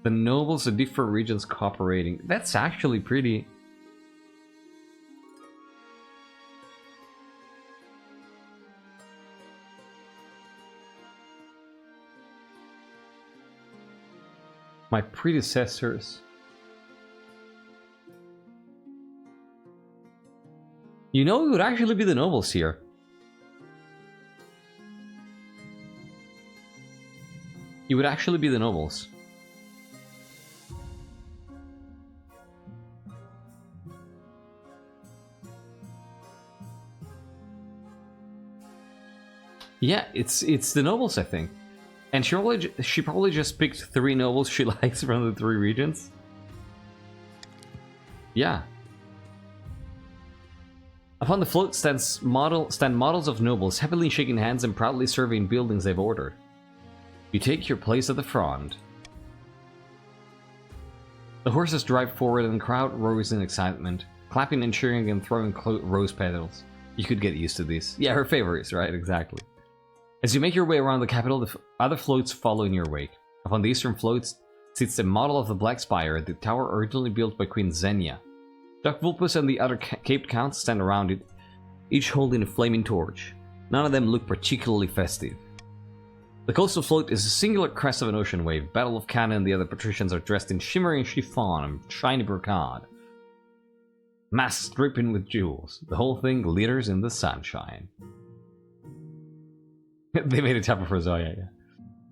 The nobles of different regions cooperating. That's actually pretty... My predecessors. You know, it would actually be the nobles here. It would actually be the nobles. Yeah, it's the nobles, I think. And she probably just picked 3 nobles she likes from the 3 regions. Yeah. Upon the float stand models of nobles, happily shaking hands and proudly surveying buildings they've ordered. You take your place at the front. The horses drive forward and the crowd roars in excitement, clapping and cheering and throwing rose petals. You could get used to these. Yeah, her favorites, right? Exactly. As you make your way around the capital, the other floats follow in your wake. Upon the eastern float sits a model of the Black Spire, the tower originally built by Queen Xenia. Doc Vulpus and the other caped counts stand around it, each holding a flaming torch. None of them look particularly festive. The coastal float is a singular crest of an ocean wave. Battle of Cannon and the other patricians are dressed in shimmering chiffon and shiny brocade. Masks dripping with jewels. The whole thing glitters in the sunshine. They made a type of Rosaria, yeah.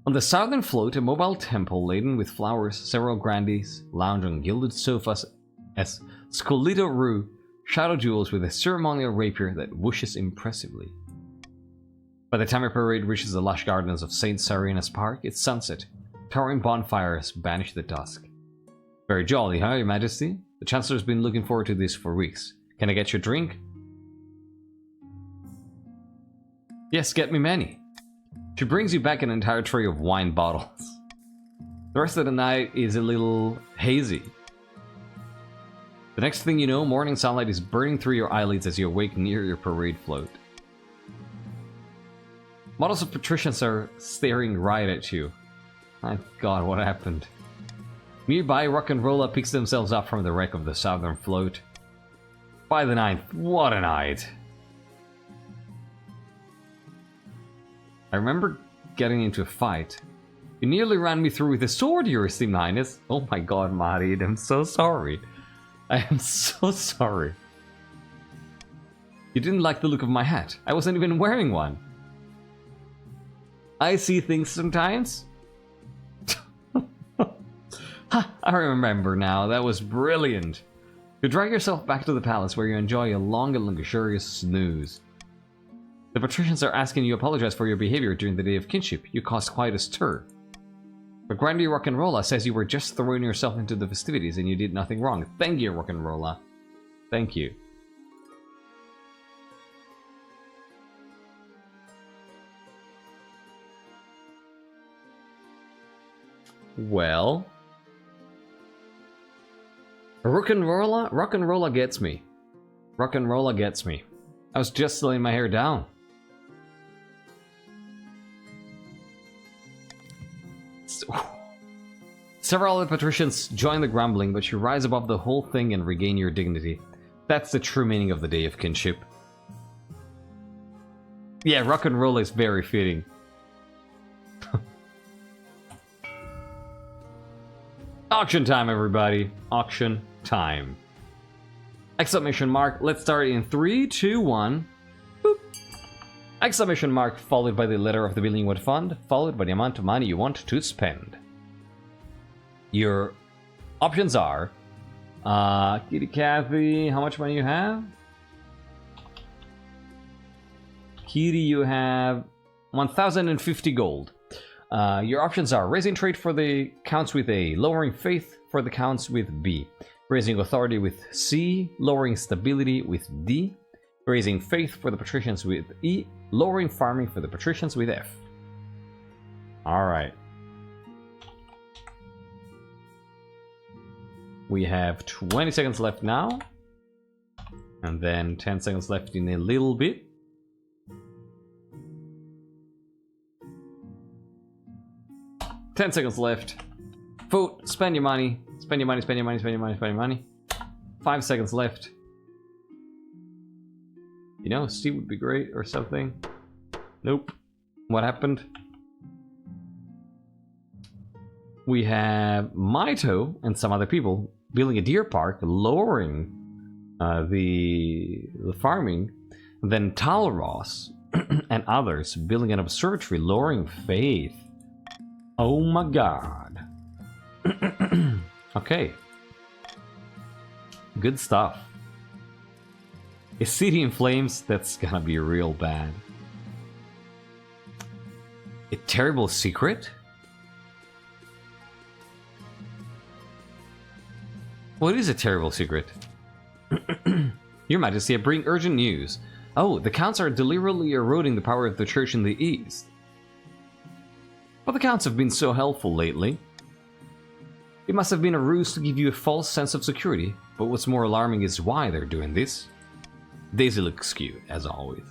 On the southern float, a mobile temple laden with flowers, several grandees lounge on gilded sofas as Scolito Rue shadow jewels with a ceremonial rapier that whooshes impressively. By the time your parade reaches the lush gardens of St. Serena's Park, it's sunset. Towering bonfires banish the dusk. Very jolly, huh, Your Majesty? The Chancellor's been looking forward to this for weeks. Can I get you a drink? Yes, get me many. She brings you back an entire tray of wine bottles. The rest of the night is a little hazy. The next thing you know, morning sunlight is burning through your eyelids as you awake near your parade float. Models of patricians are staring right at you. My god, what happened? Nearby, Rock'n'Rolla picks themselves up from the wreck of the southern float. By the 9th, what a night! I remember getting into a fight. You nearly ran me through with a sword, Your Esteemed Highness. Oh my god, Marid, I'm so sorry. I am so sorry. You didn't like the look of my hat. I wasn't even wearing one. I see things sometimes. Ha, I remember now. That was brilliant. You drag yourself back to the palace where you enjoy a long and luxurious snooze. The patricians are asking you to apologize for your behavior during the Day of Kinship. You caused quite a stir. But Grandee Rock'n'Rolla says you were just throwing yourself into the festivities and you did nothing wrong. Thank you, Rock'n'Rolla. Thank you. Well... Rock'n'Rolla gets me. Rock'n'Rolla gets me. I was just laying my hair down. Several other patricians join the grumbling, but you rise above the whole thing and regain your dignity. That's the true meaning of the Day of Kinship. Yeah, Rock'n'Rolla is very fitting. Auction time, everybody. Auction time. Exclamation mark. Let's start in 3, 2, 1. Boop. Exclamation mark followed by the letter of the building you would fund, followed by the amount of money you want to spend. Your options are... Kitty Cathy, how much money you have? Kitty, you have 1,050 gold. Your options are raising trade for the counts with A, lowering faith for the counts with B, raising authority with C, lowering stability with D, raising faith for the patricians with E, lowering farming for the patricians with F. Alright. We have 20 seconds left now, and then 10 seconds left in a little bit. Ten seconds left. Vote. Spend your money. Spend your money, spend your money, spend your money, spend your money. 5 seconds left. You know, Steve would be great or something. Nope. What happened? We have Maito and some other people building a deer park, lowering the farming. Then Talros and others building an observatory, lowering faith. Oh my god. Okay. Good stuff. A city in flames, that's gonna be real bad. A terrible secret? What is a terrible secret? Your Majesty, I bring urgent news. Oh, the counts are deliberately eroding the power of the church in the east. But the counts have been so helpful lately. It must have been a ruse to give you a false sense of security, but what's more alarming is why they're doing this. Daisy looks cute, as always.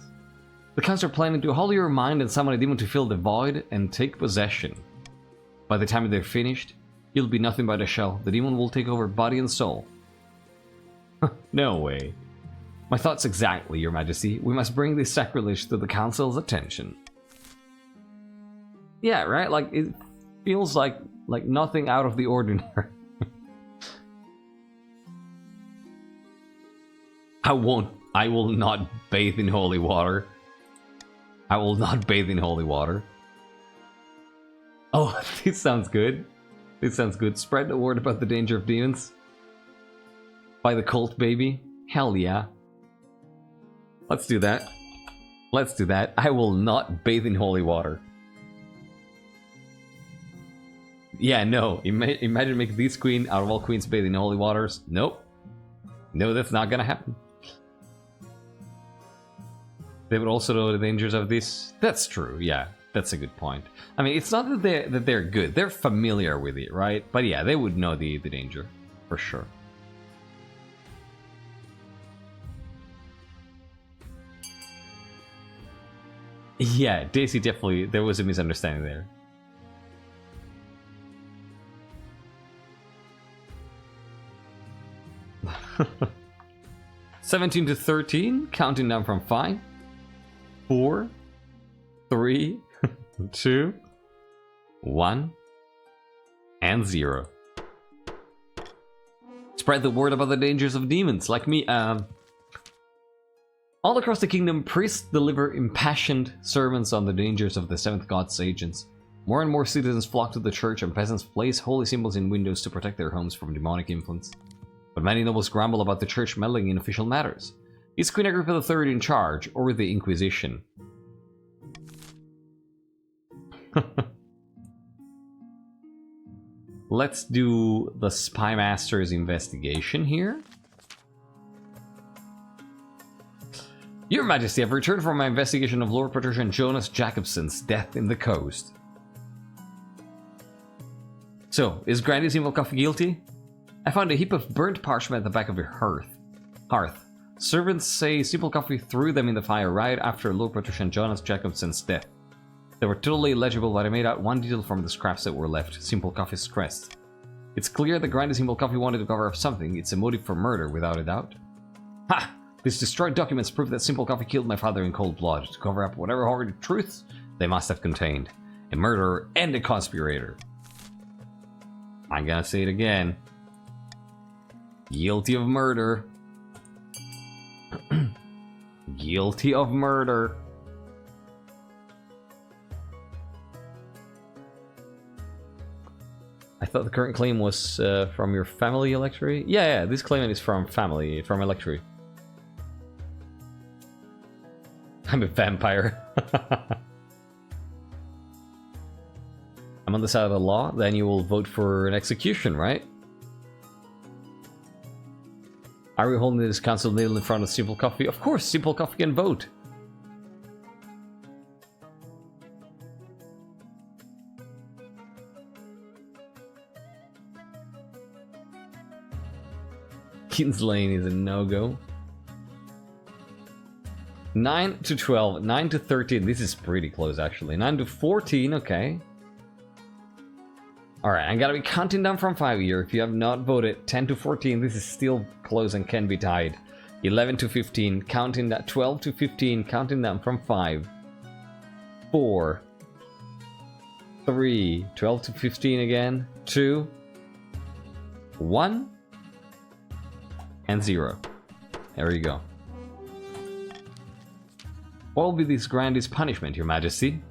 The counts are planning to hollow your mind and summon a demon to fill the void and take possession. By the time they're finished, you'll be nothing but a shell. The demon will take over body and soul. No way. My thoughts exactly, Your Majesty. We must bring this sacrilege to the Council's attention. Yeah, right? Like, it feels like nothing out of the ordinary. I will not bathe in holy water. I will not bathe in holy water. Oh, this sounds good. This sounds good. Spread the word about the danger of demons. By the cult baby. Hell yeah. Let's do that. Let's do that. I will not bathe in holy water. Yeah, no. Imagine making this queen out of all queens bathe in holy waters. Nope. No, that's not gonna happen. They would also know the dangers of this. That's true, yeah. That's a good point. I mean, it's not that they're good. They're familiar with it, right? But yeah, they would know the danger. For sure. Yeah, Daisy definitely... There was a misunderstanding there. (17 to 13), counting down from 5, 4, 3, 2, 1, and 0. Spread the word about the dangers of demons, like me. All across the kingdom, priests deliver impassioned sermons on the dangers of the seventh god's agents. More and more citizens flock to the church, and peasants place holy symbols in windows to protect their homes from demonic influence. But many nobles grumble about the church meddling in official matters. Is Queen Agrippa III in charge, or the Inquisition? Let's do the Spy Master's investigation here. Your Majesty, I've returned from my investigation of Lord Patrician Jonas Jacobson's death in the coast. So, is Grandy Simulkoff guilty? I found a heap of burnt parchment at the back of your hearth. Servants say Simulkoff threw them in the fire right after Lord Patrician Jonas Jacobson's death. They were totally illegible, but I made out one detail from the scraps that were left, Simulkoff's crest. It's clear that Grandy Simulkoff wanted to cover up something. It's a motive for murder, without a doubt. Ha! These destroyed documents prove that Simulkoff killed my father in cold blood, to cover up whatever horrid truths they must have contained. A murderer and a conspirator. I'm gonna say it again. Guilty of murder. Guilty of murder. I thought the current claim was from your family electorate. Yeah, this claimant is from family, from electorate. I'm a vampire. I'm on the side of the law, then you will vote for an execution, right? Are we holding this council nailed in front of Simulkoff? Of course, Simulkoff can vote. Keaton's Lane is a no-go. 9 to 12, 9 to 13. This is pretty close, actually. 9 to 14, okay. Alright, I gotta be counting down from 5 here. If you have not voted, 10 to 14, this is still close and can be tied. 11 to 15, counting that. 12 to 15, counting down from 5. 4. 3. 12 to 15 again. 2. 1. And 0. There you go. What will be this grandest punishment, Your Majesty?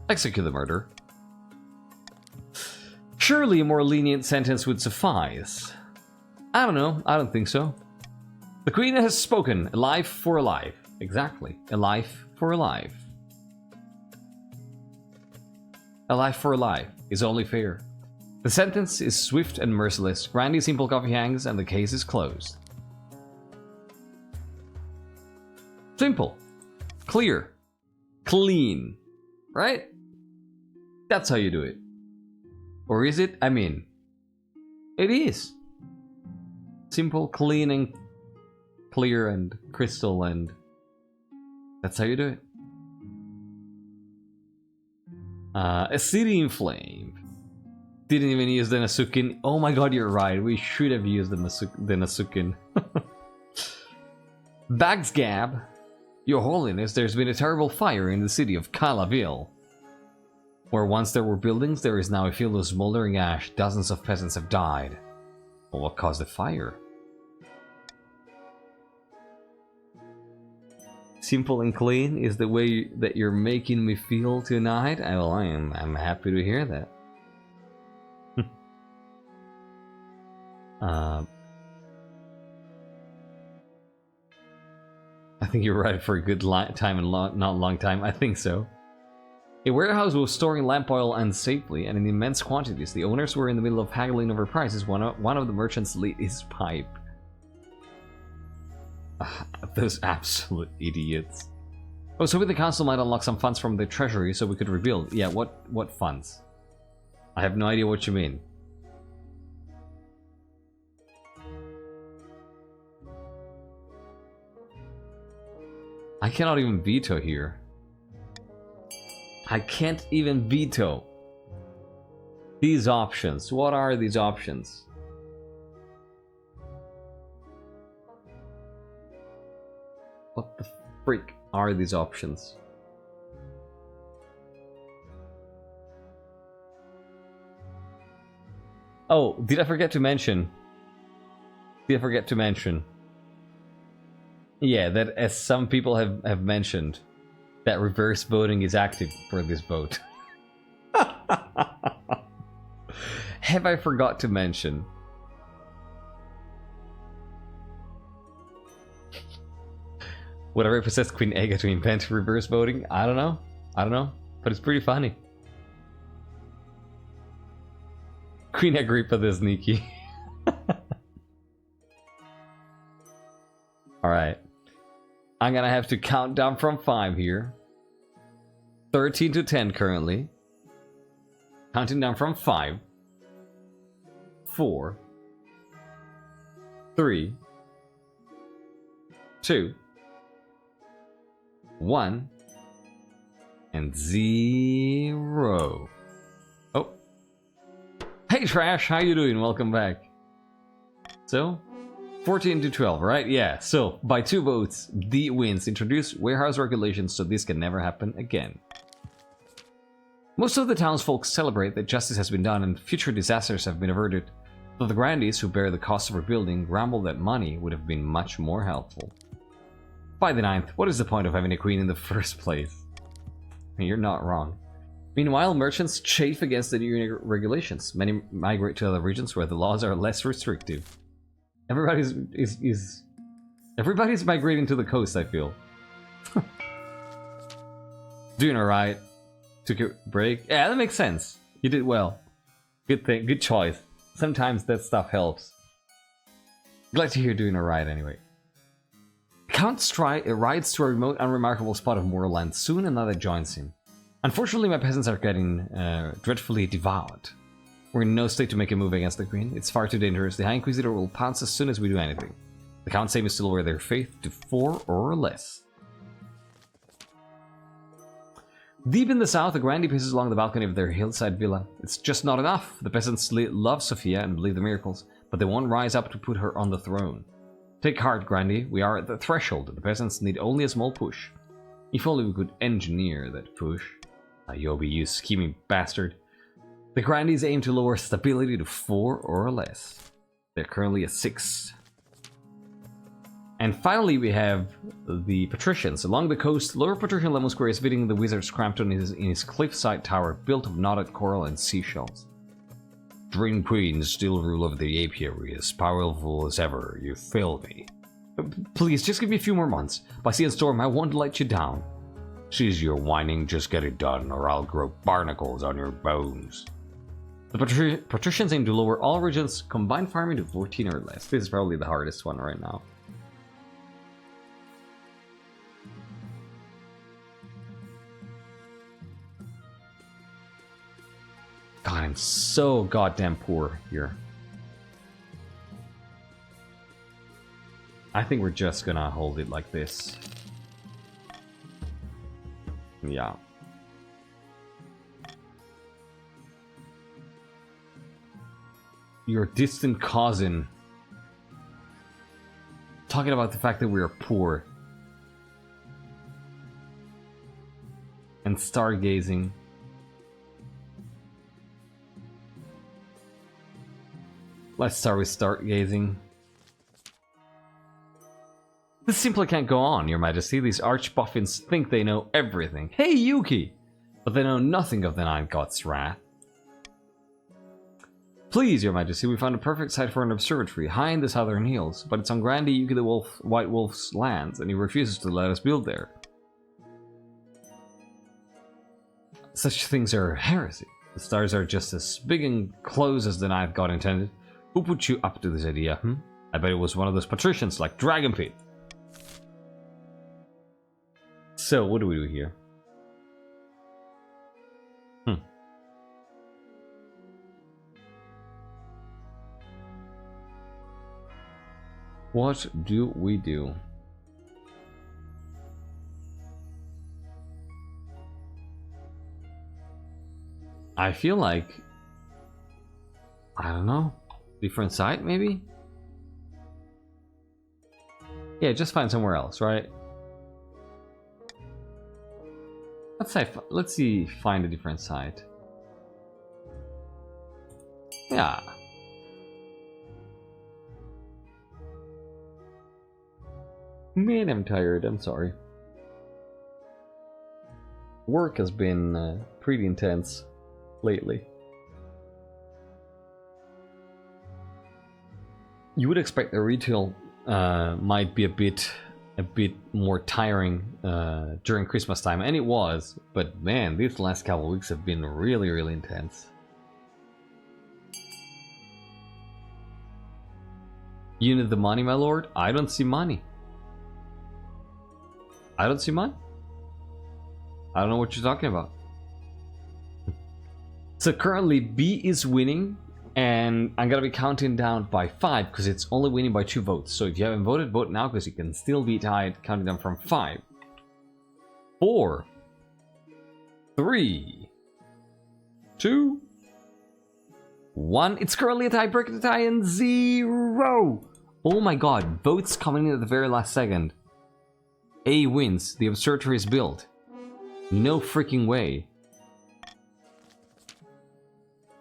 Execute the murder. Surely a more lenient sentence would suffice. I don't know. I don't think so. The Queen has spoken. A life for a life. Exactly. A life for a life. A life for a life is only fair. The sentence is swift and merciless. Grandy simple coffee hangs and the case is closed. Simple. Clear. Clean. Right? That's how you do it. Or is it? I mean, it is. Simple, clean, and clear, and crystal, and that's how you do it. A city in flame. Didn't even use the Nasukin. Oh my god, you're right. We should have used the Nasukin. Bagsgab. Your Holiness, there's been a terrible fire in the city of Calaville. Where once there were buildings, there is now a field of smoldering ash. Dozens of peasants have died. Well, what caused the fire? Simple and clean is the way that you're making me feel tonight. Well, I'm happy to hear that. I think you're right for a good time and not long time. I think so. A warehouse was storing lamp oil unsafely and in immense quantities. The owners were in the middle of haggling over prices. One of the merchants lit his pipe. Those absolute idiots. Oh, so the council might unlock some funds from the treasury so we could rebuild. Yeah, what funds? I have no idea what you mean. I cannot even veto here. I can't even veto these options. What are these options? What the freak are these options? Oh, did I forget to mention? Yeah, that as some people have mentioned, that reverse voting is active for this vote. Have I forgot to mention? Whatever it possessed Queen Aga to invent reverse voting? I don't know. But it's pretty funny. Queen Agrippa the sneaky. Alright. I'm gonna have to count down from 5 here. 13 to 10 currently. Counting down from 5. 4. 3. 2. 1. And 0. Oh. Hey Trash, how you doing? Welcome back. So, 14 to 12, right? Yeah, so by 2 votes, D wins. Introduce warehouse regulations so this can never happen again. Most of the townsfolk celebrate that justice has been done and future disasters have been averted, though the grandees who bear the cost of rebuilding grumble that money would have been much more helpful. By the 9th, what is the point of having a queen in the first place? You're not wrong. Meanwhile, merchants chafe against the new regulations. Many migrate to other regions where the laws are less restrictive. Everybody's migrating to the coast, I feel. Doing alright. Took a break. Yeah, that makes sense. You did well. Good thing. Good choice. Sometimes that stuff helps. Glad to hear you're doing alright anyway. Count rides to a remote, unremarkable spot of moorland. Soon another joins him. Unfortunately, my peasants are getting dreadfully devoured. We're in no state to make a move against the Queen. It's far too dangerous. The High Inquisitor will pounce as soon as we do anything. The Count's aim is to lower their faith to 4 or less. Deep in the south, a grandee paces along the balcony of their hillside villa. It's just not enough. The peasants love Sophia and believe the miracles, but they won't rise up to put her on the throne. Take heart, Grandee. We are at the threshold. The peasants need only a small push. If only we could engineer that push. Yobi, you scheming bastard. The Grandees aim to lower stability to 4 or less. They're currently at 6. And finally we have the Patricians. Along the coast, Lower Patrician Lemon Square is visiting the wizard's cramped in his cliffside tower, built of knotted coral and seashells. Drain Queens still rule over the apiary, as powerful as ever. You failed me. Please, just give me a few more months. By sea and storm, I won't let you down. Cease your whining, just get it done, or I'll grow barnacles on your bones. The patricians aim to lower all regions' combined farming to 14 or less. This is probably the hardest one right now. God, I'm so goddamn poor here. I think we're just gonna hold it like this. Yeah. Your distant cousin. Talking about the fact that we are poor. And stargazing. Let's start with stargazing. This simply can't go on, Your Majesty. These archboffins think they know everything. Hey, Yuki! But they know nothing of the Nine Gods' wrath. Please, Your Majesty, we found a perfect site for an observatory, high in the southern hills, but it's on Grandy Yuki the White Wolf's lands, and he refuses to let us build there. Such things are heresy. The stars are just as big and close as the Ninth God intended. Who put you up to this idea, I bet it was one of those patricians like Dragonpit. So, what do we do here? What do we do? I feel like... I don't know. Different site, maybe? Yeah, just find somewhere else, right? Let's see, find a different site. Yeah. Man, I'm tired, I'm sorry. Work has been pretty intense lately. You would expect the retail might be a bit more tiring during Christmas time, and it was, but man, these last couple of weeks have been really intense. You need the money, my lord? I don't see money. I don't see money. I don't know what you're talking about. So currently B is winning, and I'm gonna be counting down by 5 because it's only winning by 2 votes. So if you haven't voted, vote now because you can still be tied. Counting down from 5, 4, 3, 2, 1. It's currently a tiebreaker tie and 0. Oh my god, votes coming in at the very last second. A wins. The observatory is built. No freaking way.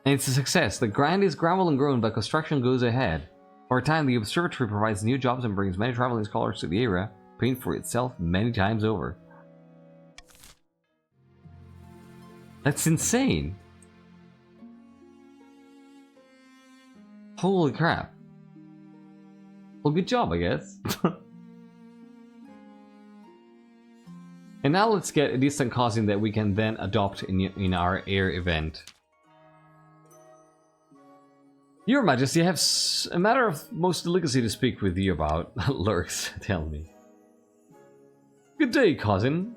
And it's a success. The Grand is gravel and grown, but construction goes ahead. For a time, the observatory provides new jobs and brings many traveling scholars to the area, paying for itself many times over. That's insane. Holy crap. Well, good job, I guess. And now let's get a distant cousin that we can then adopt in our air event. Your Majesty, I have a matter of most delicacy to speak with you about. Lurks, tell me. Good day, cousin.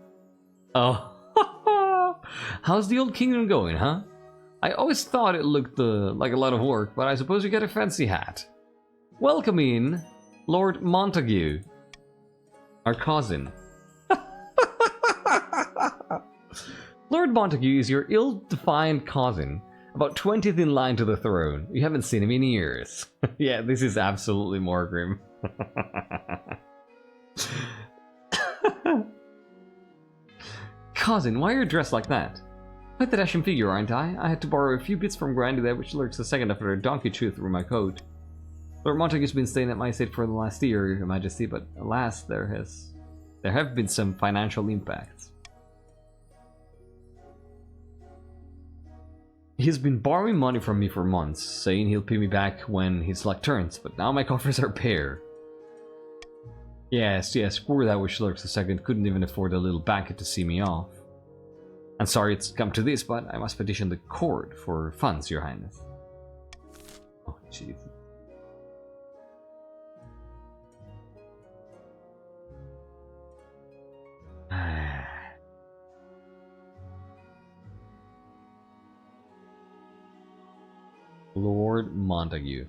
Oh, how's the old kingdom going, huh? I always thought it looked like a lot of work, but I suppose you get a fancy hat. Welcome in, Lord Montague, our cousin. Lord Montague is your ill-defined cousin, about 20th in line to the throne. You haven't seen him in years. Yeah, this is absolutely Morgrim. Cousin, why are you dressed like that? Quite the dashing figure, aren't I? I had to borrow a few bits from Grandy there, which lurks a second after a donkey chewed through my coat. Lord Montague's been staying at my estate for the last year, Your Majesty, but alas, there have been some financial impacts. He's been borrowing money from me for months, saying he'll pay me back when his luck turns, but now my coffers are bare. Yes, poor that which lurks a second couldn't even afford a little banquet to see me off. I'm sorry it's come to this, but I must petition the court for funds, Your Highness. Oh, jeez. Lord Montague.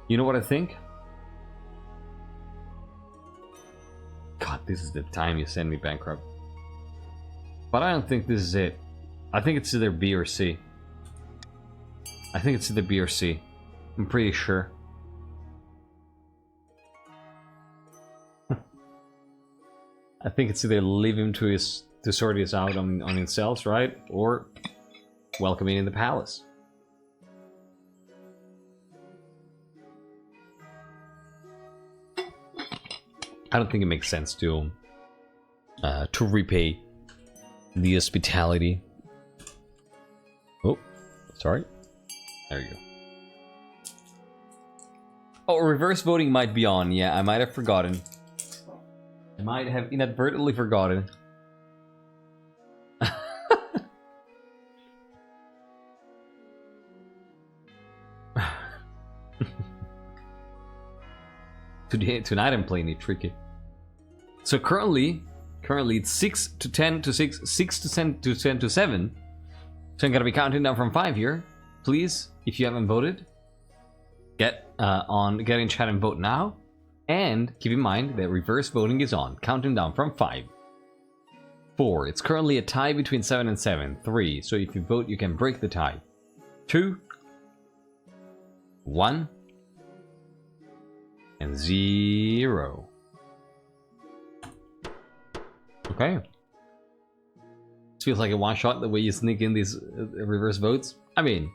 You know what I think? God, this is the time you send me bankrupt. But I don't think this is it. I think it's either B or C. I think it's either B or C. I'm pretty sure. I think it's either leave him to sort this out on himself, right? Or welcome him in the palace. I don't think it makes sense to repay the hospitality. Oh, sorry. There you go. Oh, reverse voting might be on. Yeah, I might have forgotten. I might have inadvertently forgotten. Tonight I'm playing it tricky. So currently it's 6 to 10 to 6, 6 to 10 to 10 to 7. So I'm gonna be counting down from 5 here. Please, if you haven't voted, get in chat and vote now. And keep in mind that reverse voting is on, counting down from 5. 4. It's currently a tie between 7 and 7. 3. So if you vote, you can break the tie. 2. 1. And 0. Okay. This feels like a one shot the way you sneak in these reverse votes. I mean,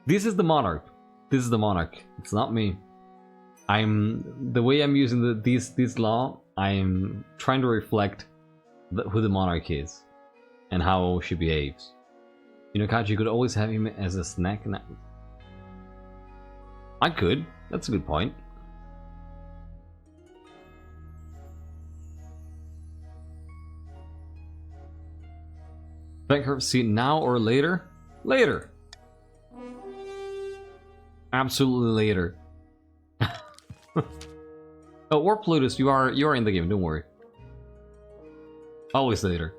this is the monarch. This is the monarch. It's not me. The way I'm using this law. I'm trying to reflect who the monarch is and how she behaves. You know, Kaji, you could always have him as a snack. I could. That's a good point. Bankruptcy now or later? Later. Absolutely later. Oh, or Plutus, you are in the game. Don't worry. Always later.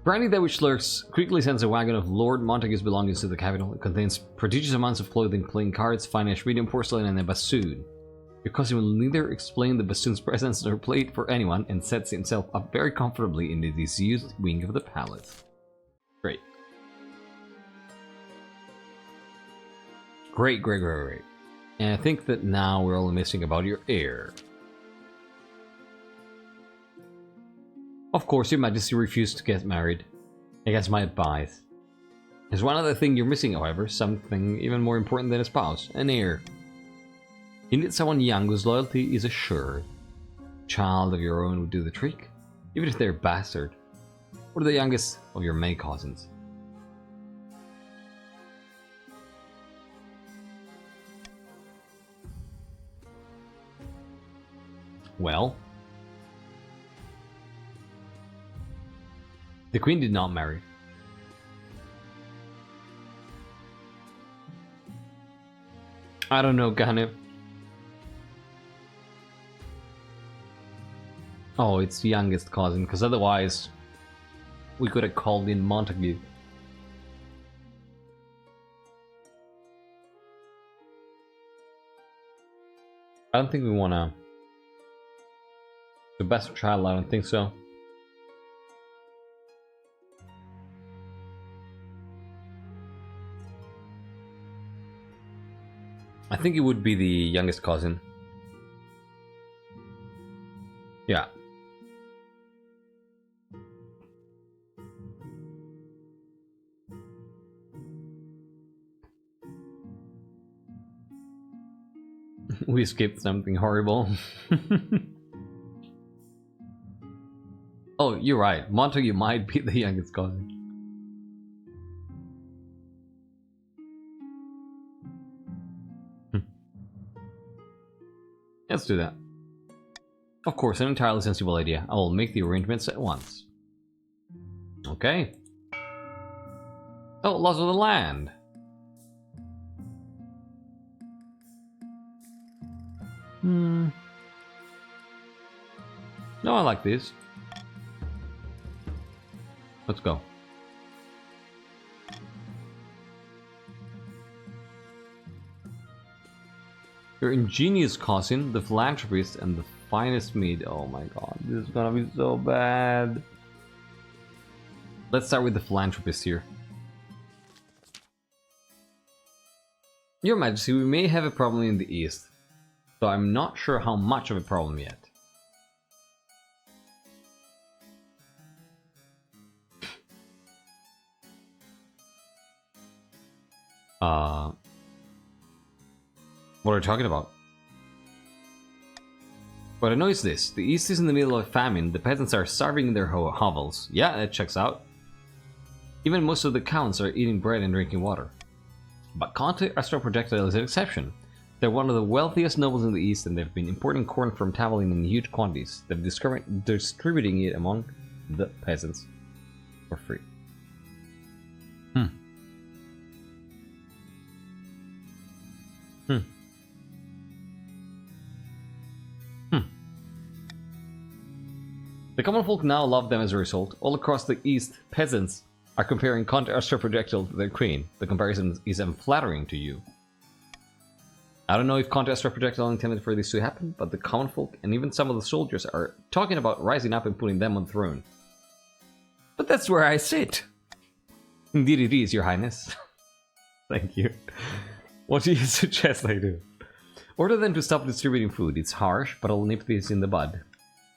Brandy that which lurks quickly sends a wagon of Lord Montague's belongings to the capital. It contains prodigious amounts of clothing, playing cards, fine medium porcelain, and a bassoon. Your cousin will neither explain the bassoon's presence nor play it for anyone, and sets himself up very comfortably in the disused wing of the palace. Great. Great. And I think that now we're all missing about your heir. Of course, your majesty refused to get married. Against my advice. There's one other thing you're missing, however, something even more important than a spouse, an heir. You need someone young whose loyalty is assured. A child of your own would do the trick, even if they're a bastard, or the youngest of your many cousins. Well, the queen did not marry. I don't know, Ganef. Oh, it's the youngest cousin, because otherwise we could have called in Montague. I don't think we wanna... The best child, I don't think so. I think it would be the youngest cousin. Yeah. We skipped something horrible. Oh, you're right. Montague might be the youngest cousin. Let's do that. Of course, an entirely sensible idea. I will make the arrangements at once. Okay. Oh, laws of the land. No, I like this. Let's go. Your ingenious cousin, the philanthropist, and the finest maid. Oh my god, this is gonna be so bad. Let's start with the philanthropist here. Your Majesty, we may have a problem in the east, so I'm not sure how much of a problem yet. What are you talking about? What I know is this. The East is in the middle of a famine. The peasants are starving in their hovels. Yeah, that checks out. Even most of the counts are eating bread and drinking water. But Conte Astro Projectile is an exception. They're one of the wealthiest nobles in the East, and they've been importing corn from Tavolin in huge quantities. They're distributing it among the peasants for free. The common folk now love them as a result. All across the East, peasants are comparing Conte Astro Projectile to their queen. The comparison is unflattering to you. I don't know if Conte Astro Projectile intended for this to happen, but the common folk and even some of the soldiers are talking about rising up and putting them on the throne. But that's where I sit. Indeed it is, Your Highness. Thank you. What do you suggest I do? Order them to stop distributing food. It's harsh, but I'll nip this in the bud.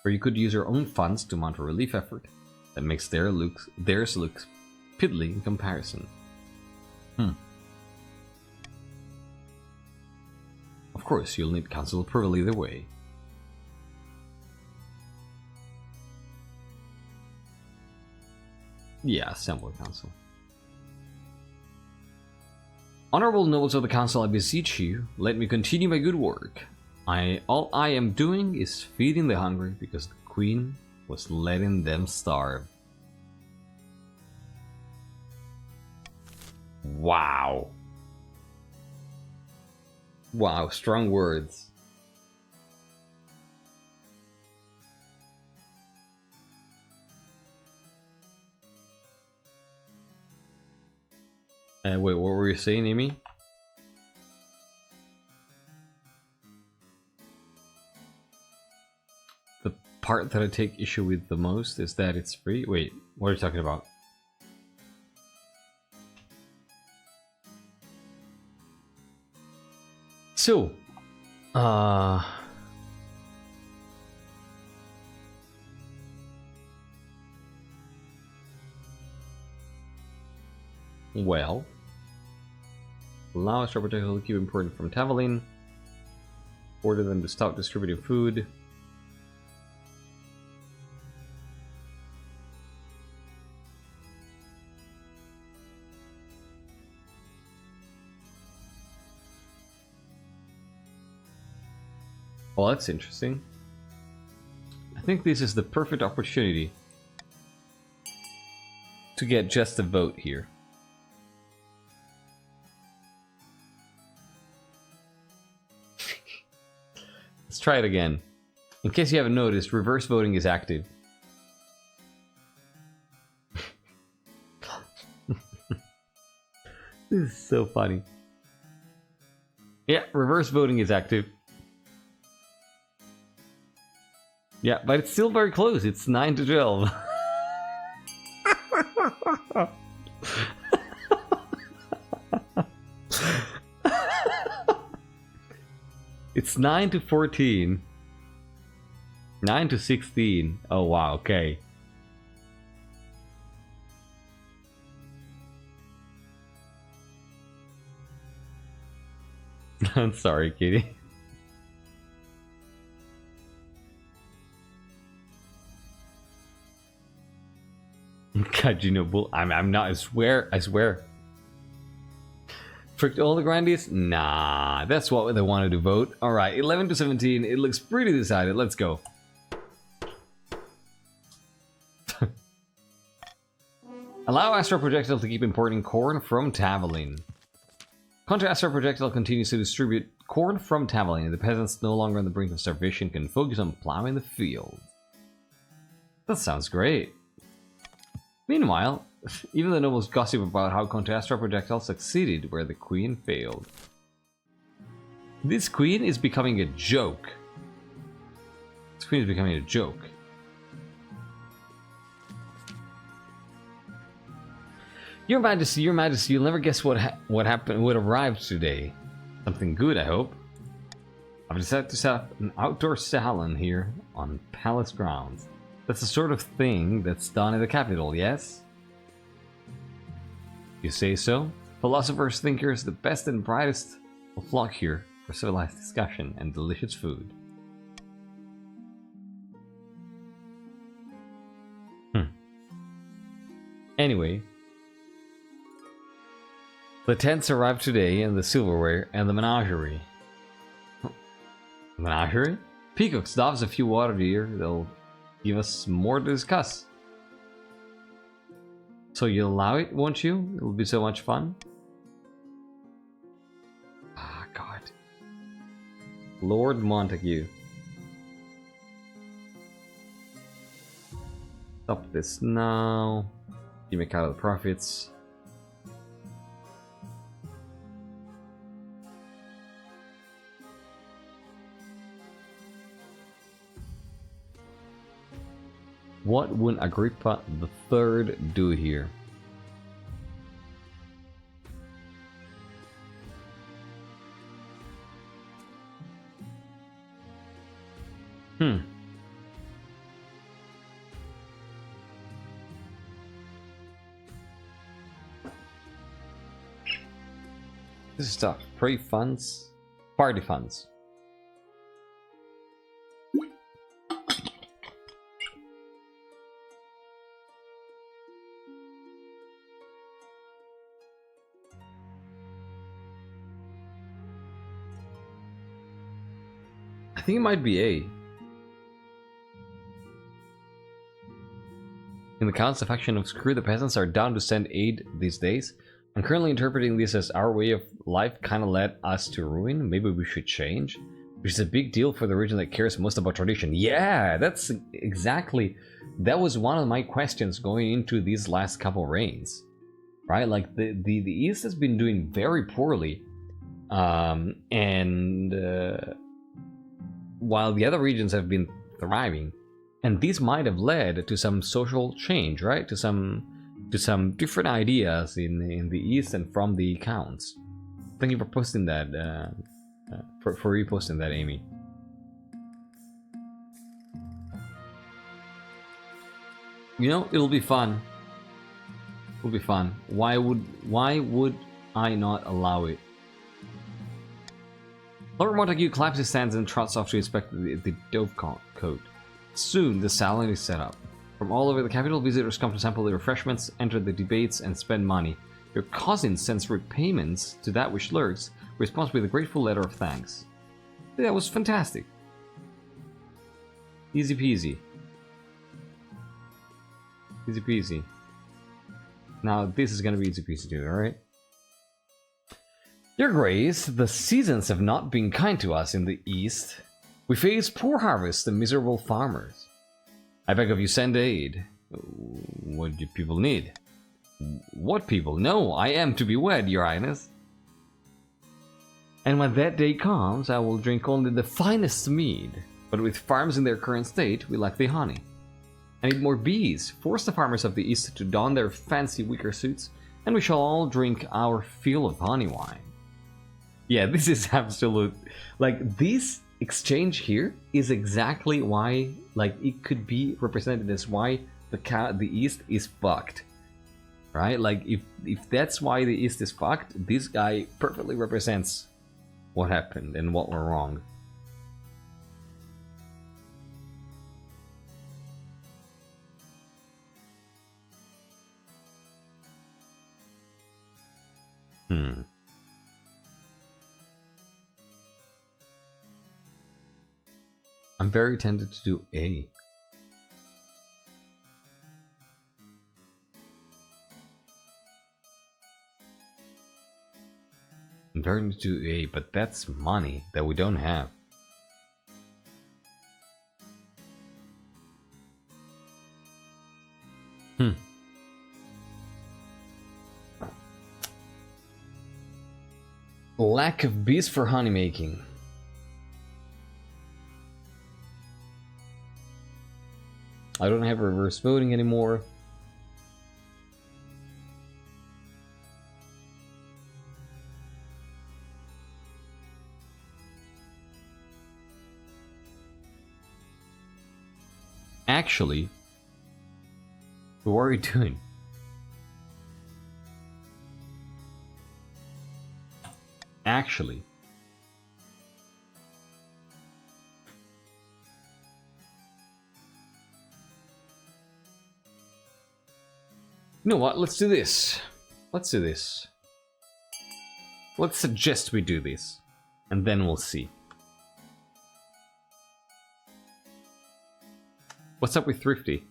Or you could use your own funds to mount a relief effort that makes theirs look piddly in comparison. Of course, you'll need council approval either way. Yeah, Assembly Council. Honorable nobles of the council, I beseech you, let me continue my good work. All I am doing is feeding the hungry because the queen was letting them starve. Wow. Wow, strong words. Wait, what were you saying, Amy? The part that I take issue with the most is that it's free. Wait, what are you talking about? So, well, allow us to protect the keep importing from Tavolin. Order them to stop distributing food. Well, that's interesting. I think this is the perfect opportunity to get just a vote here. Let's try it again. In case you haven't noticed, reverse voting is active. This is so funny. Yeah, reverse voting is active. Yeah, but it's still very close. It's 9-12. It's 9-14. 9-16. Oh wow, okay. I'm sorry, Katie. Kaji no bull. I'm not. I swear. I swear. Fricked all the grandies? Nah, that's what they wanted to vote. All right, 11 to 17. It looks pretty decided. Let's go. Allow Astral Projectile to keep importing corn from Tavaline. Contra Astral Projectile continues to distribute corn from Tavaline. The peasants no longer on the brink of starvation can focus on plowing the field. That sounds great. Meanwhile, even the nobles gossip about how Contra Astral Projectile succeeded where the queen failed. This queen is becoming a joke. This queen is becoming a joke. Your Majesty, you'll never guess what happened, what arrived today. Something good, I hope. I've decided to set up an outdoor salon here on palace grounds. That's the sort of thing that's done in the capital, yes? You say so? Philosophers, thinkers, the best and brightest will flock here for civilized discussion and delicious food. Anyway, the tents arrived today, and the silverware, and the menagerie. Menagerie? Peacocks, doves, a few water deer. They'll give us more to discuss. So you'll allow it, won't you? It'll be so much fun. Ah, God. Lord Montague. Stop this now. You make out of the profits. What would Agrippa the Third do here? This is tough. Pray funds, party funds. I think it might be A. In the council faction of Screw, the peasants are down to send aid these days. I'm currently interpreting this as our way of life kind of led us to ruin. Maybe we should change. Which is a big deal for the region that cares most about tradition. Yeah, that's exactly... That was one of my questions going into these last couple reigns. Right? Like, the East has been doing very poorly. While the other regions have been thriving. And these might have led to some social change, right? To some different ideas in the East and from the accounts. Thank you for posting that, for reposting that, Amy. You know, it'll be fun. It'll be fun. Why would I not allow it? Lord Montague claps his hands and trots off to inspect the dove coat. Soon, the salon is set up. From all over the capital, visitors come to sample the refreshments, enter the debates, and spend money. Your cousin sends repayments to that which lurks, responds with a grateful letter of thanks. That was fantastic. Easy peasy. Easy peasy. Now, this is gonna be easy peasy too, alright? Your Grace, the seasons have not been kind to us in the East. We face poor harvests and miserable farmers. I beg of you, send aid. What do people need? What people? No, I am to be wed, Your Highness. And when that day comes, I will drink only the finest mead. But with farms in their current state, we lack the honey. I need more bees. Force the farmers of the East to don their fancy wicker suits, and we shall all drink our fill of honey wine. Yeah, this is absolute... Like, this exchange here is exactly why, like, it could be represented as why the East is fucked. Right? Like, if that's why the East is fucked, this guy perfectly represents what happened and what went wrong. Hmm. I'm very tempted to do A. I'm very tempted to do A, but that's money that we don't have. Hmm. Lack of bees for honey making. I don't have reverse voting anymore. Actually, what are you doing? Actually, you know what? Let's do this. Let's do this. Let's suggest we do this, and then we'll see. What's up with Thrifty?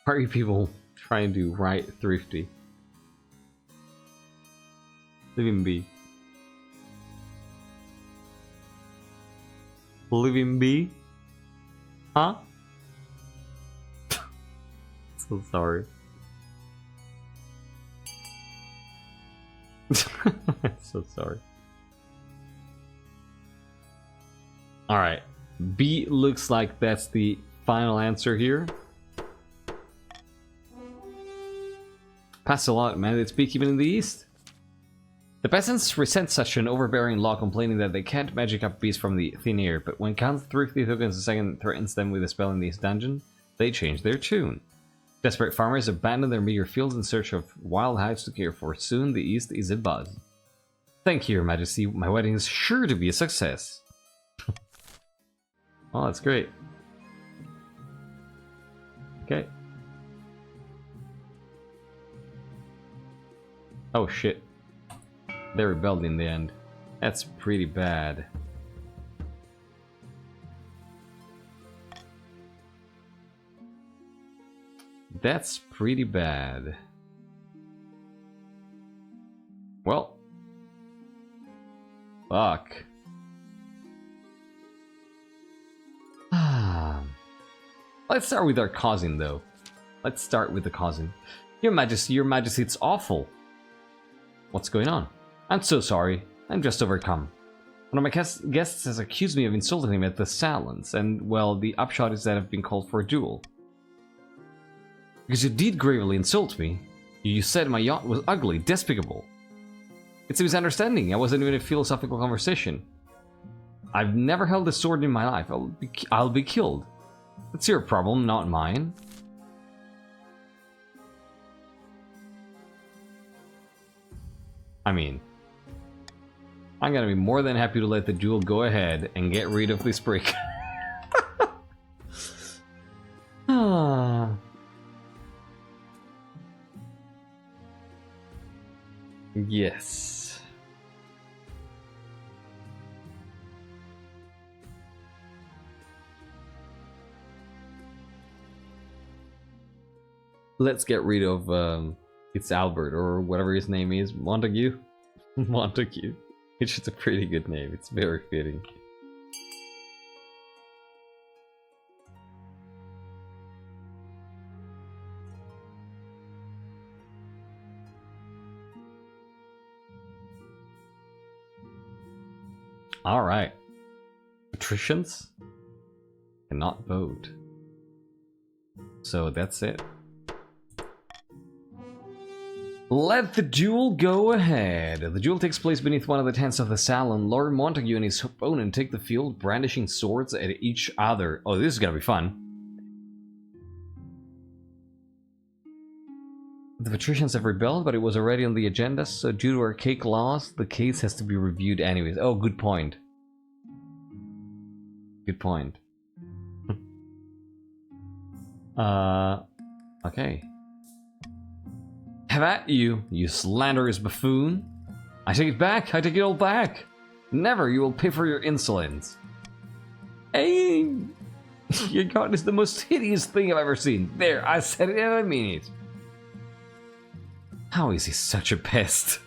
Why are you people trying to write Thrifty? Leave him be. Leave him be? Huh? So sorry. So sorry. Alright. B looks like that's the final answer here. Pass a lot, man. It's peak even in the east. The peasants resent such an overbearing law, complaining that they can't magic up bees from the thin air, but when Count Thrifty Tokens II threatens them with a spell in this dungeon, they change their tune. Desperate farmers abandon their meager fields in search of wild hives to care for. Soon the east is abuzz. Thank you, Your Majesty. My wedding is sure to be a success. Oh, that's great. Okay. Oh shit. They rebelled in the end. That's pretty bad. That's pretty bad. Well. Fuck. Let's start with our cousin, though. Let's start with the cousin. Your Majesty, it's awful. What's going on? I'm so sorry. I'm just overcome. One of my guests has accused me of insulting him at the salons, and, well, the upshot is that I've been called for a duel. Because you did gravely insult me. You said my yacht was ugly, despicable. It's a misunderstanding. I wasn't even in a philosophical conversation. I've never held a sword in my life. I'll be killed. That's your problem, not mine. I mean, I'm gonna be more than happy to let the duel go ahead and get rid of this prick. Yes. Let's get rid of it's Albert or whatever his name is. Montague? Montague. It's just a pretty good name. It's very fitting. Alright. Patricians cannot vote. So that's it. Let the duel go ahead. The duel takes place beneath one of the tents of the salon. Lord Montague and his opponent take the field, brandishing swords at each other. Oh, this is gonna be fun. The patricians have rebelled, but it was already on the agenda, so due to archaic laws, the case has to be reviewed anyways. Oh, good point. Good point. Have at you, you slanderous buffoon. I take it back, I take it all back. Never you will pay for your insolence. Hey, your god is the most hideous thing I've ever seen. There, I said it and I mean it. How is he such a pest?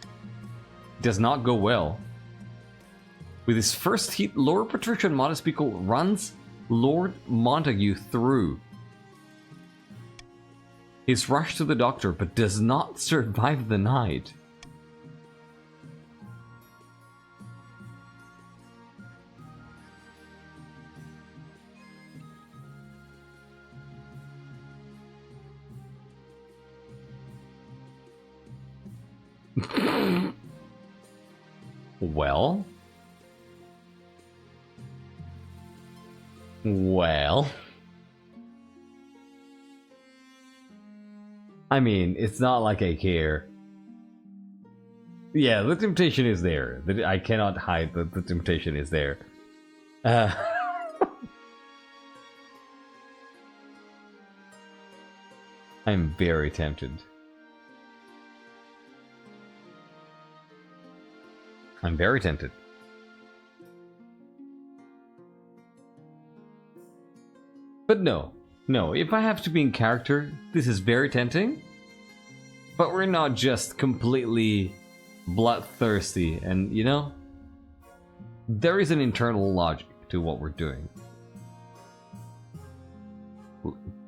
It does not go well. With his first hit, Lord Patrician Montespico runs Lord Montague through. He's rushed to the doctor, but does not survive the night. Well? Well? I mean, it's not like I care. Yeah, the temptation is there. I cannot hide that the temptation is there. I'm very tempted. I'm very tempted. But no, if I have to be in character, this is very tempting. But we're not just completely bloodthirsty, and you know, there is an internal logic to what we're doing.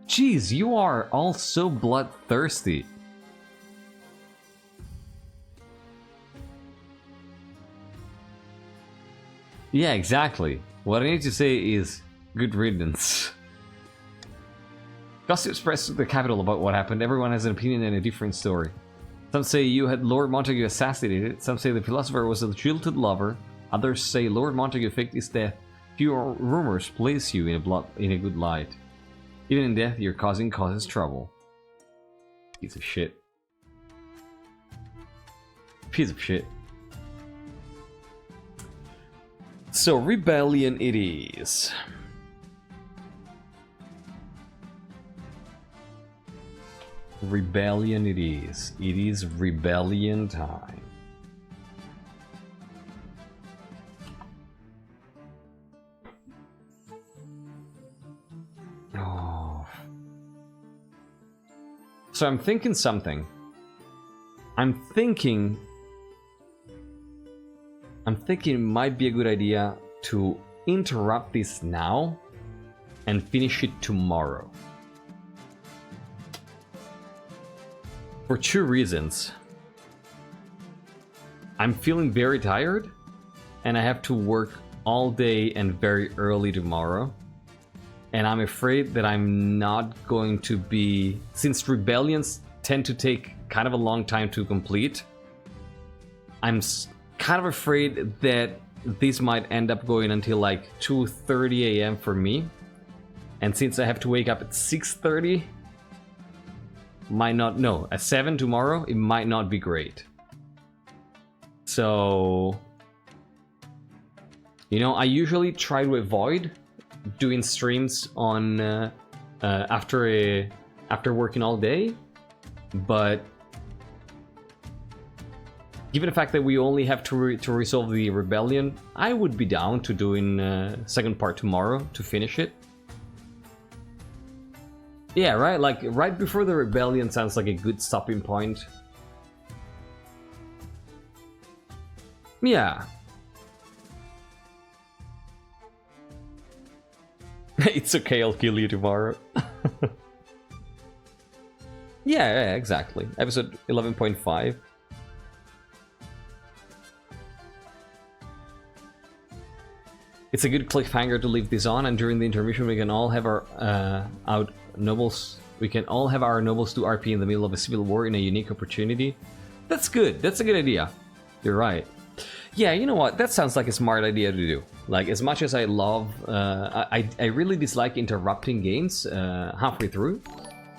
Jeez, you are all so bloodthirsty. Yeah, exactly. What I need to say is good riddance. Gossip spreads to the capital about what happened. Everyone has an opinion and a different story. Some say you had Lord Montague assassinated. Some say the philosopher was a jilted lover. Others say Lord Montague faked his death. Few rumors place you in a good light. Even in death, your cousin causes trouble. Piece of shit. Piece of shit. So, rebellion it is. Rebellion it is. It is rebellion time. Oh. So I'm thinking something. I'm thinking it might be a good idea to interrupt this now and finish it tomorrow. For two reasons. I'm feeling very tired, and I have to work all day and very early tomorrow. And I'm afraid that I'm not going to be... Since rebellions tend to take kind of a long time to complete, I'm kind of afraid that this might end up going until like 2:30 a.m. for me. And since I have to wake up at 6:30... might not, no, at 7 tomorrow, it might not be great. So, you know, I usually try to avoid doing streams on after working all day, but given the fact that we only have to resolve the rebellion, I would be down to doing second part tomorrow to finish it. Yeah, right? Like, right before the rebellion sounds like a good stopping point. Yeah. It's okay, I'll kill you tomorrow. Yeah, exactly. Episode 11.5. It's a good cliffhanger to leave this on, and during the intermission we can all have our nobles. We can all have our nobles do RP in the middle of a civil war in a unique opportunity. That's good. That's a good idea. You're right. Yeah, you know what? That sounds like a smart idea to do. Like, as much as I love, I really dislike interrupting games halfway through.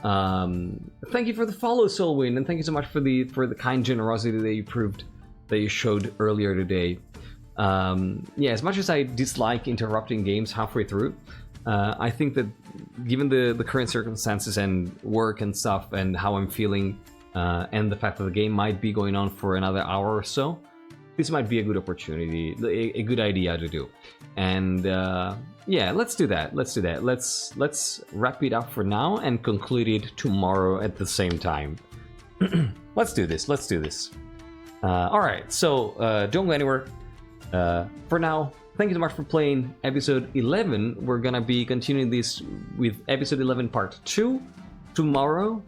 Thank you for the follow, Solwyn, and thank you so much for the kind generosity that you showed earlier today. Yeah, as much as I dislike interrupting games halfway through, I think that given the current circumstances and work and stuff and how I'm feeling and the fact that the game might be going on for another hour or so, this might be a good opportunity, a good idea to do. And yeah, let's do that. Let's wrap it up for now and conclude it tomorrow at the same time. Let's do this. All right, so don't go anywhere. For now, thank you so much for playing episode 11. We're gonna be continuing this with episode 11 part 2 tomorrow.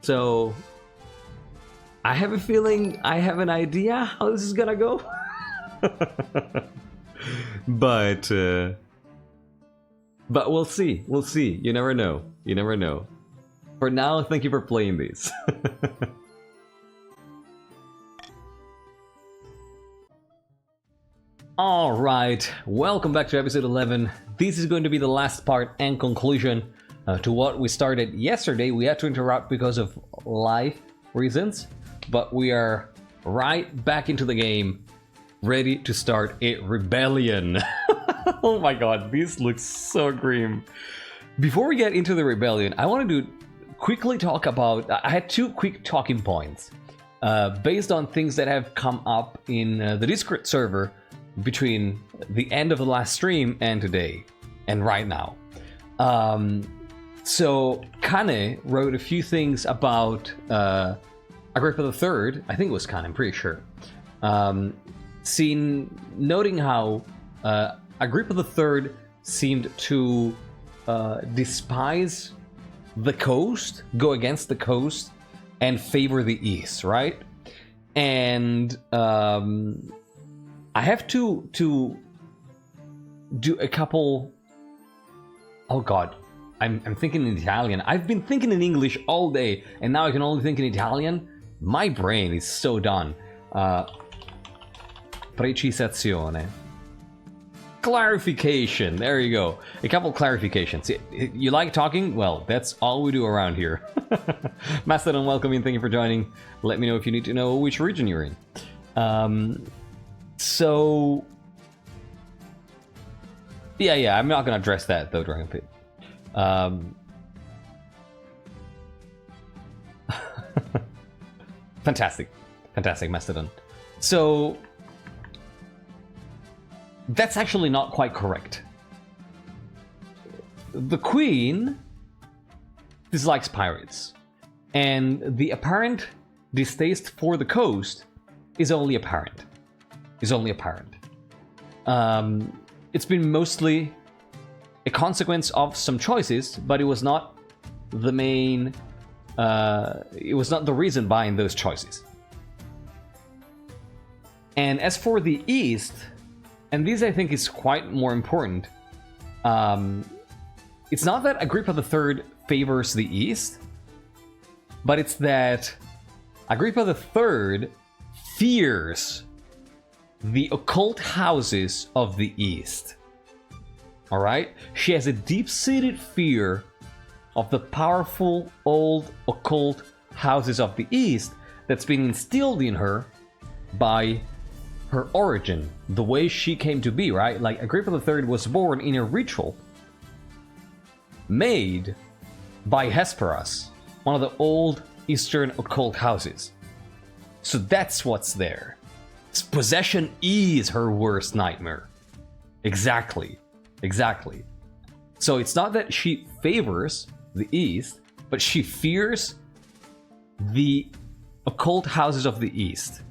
So I have a feeling I have an idea how this is gonna go. But we'll see. You never know. For now, thank you for playing this. Alright, welcome back to episode 11. This is going to be the last part and conclusion to what we started yesterday. We had to interrupt because of life reasons, but we are right back into the game, ready to start a rebellion. Oh my god, this looks so grim. Before we get into the rebellion, I wanted to quickly talk about... I had 2 quick talking points based on things that have come up in the Discord server between the end of the last stream and today, and right now. So Kane wrote a few things about Agrippa III. I think it was Kane, I'm pretty sure. Noting how Agrippa III seemed to despise the coast, go against the coast, and favor the east, right? And I have to do a couple... Oh god, I'm thinking in Italian. I've been thinking in English all day, and now I can only think in Italian. My brain is so done. Precisazione. Clarification, there you go. A couple clarifications. You like talking? Well, that's all we do around here. Mastodon, welcome in, thank you for joining. Let me know if you need to know which region you're in. So... Yeah, I'm not gonna address that though, Dragon Pit. Fantastic, Mastodon. So... that's actually not quite correct. The Queen dislikes pirates, and the apparent distaste for the coast is only apparent. It's been mostly a consequence of some choices, but it was not the main... it was not the reason behind those choices. And as for the East... and this, I think, is quite more important. It's not that Agrippa III favors the East, but it's that Agrippa III fears the occult houses of the East. Alright? She has a deep-seated fear of the powerful, old, occult houses of the East that's been instilled in her by her origin, the way she came to be, right? Like, Agrippa III was born in a ritual made by Hesperus, one of the old Eastern occult houses. So that's what's there. Possession is her worst nightmare. Exactly. So it's not that she favors the East, but she fears the occult houses of the East.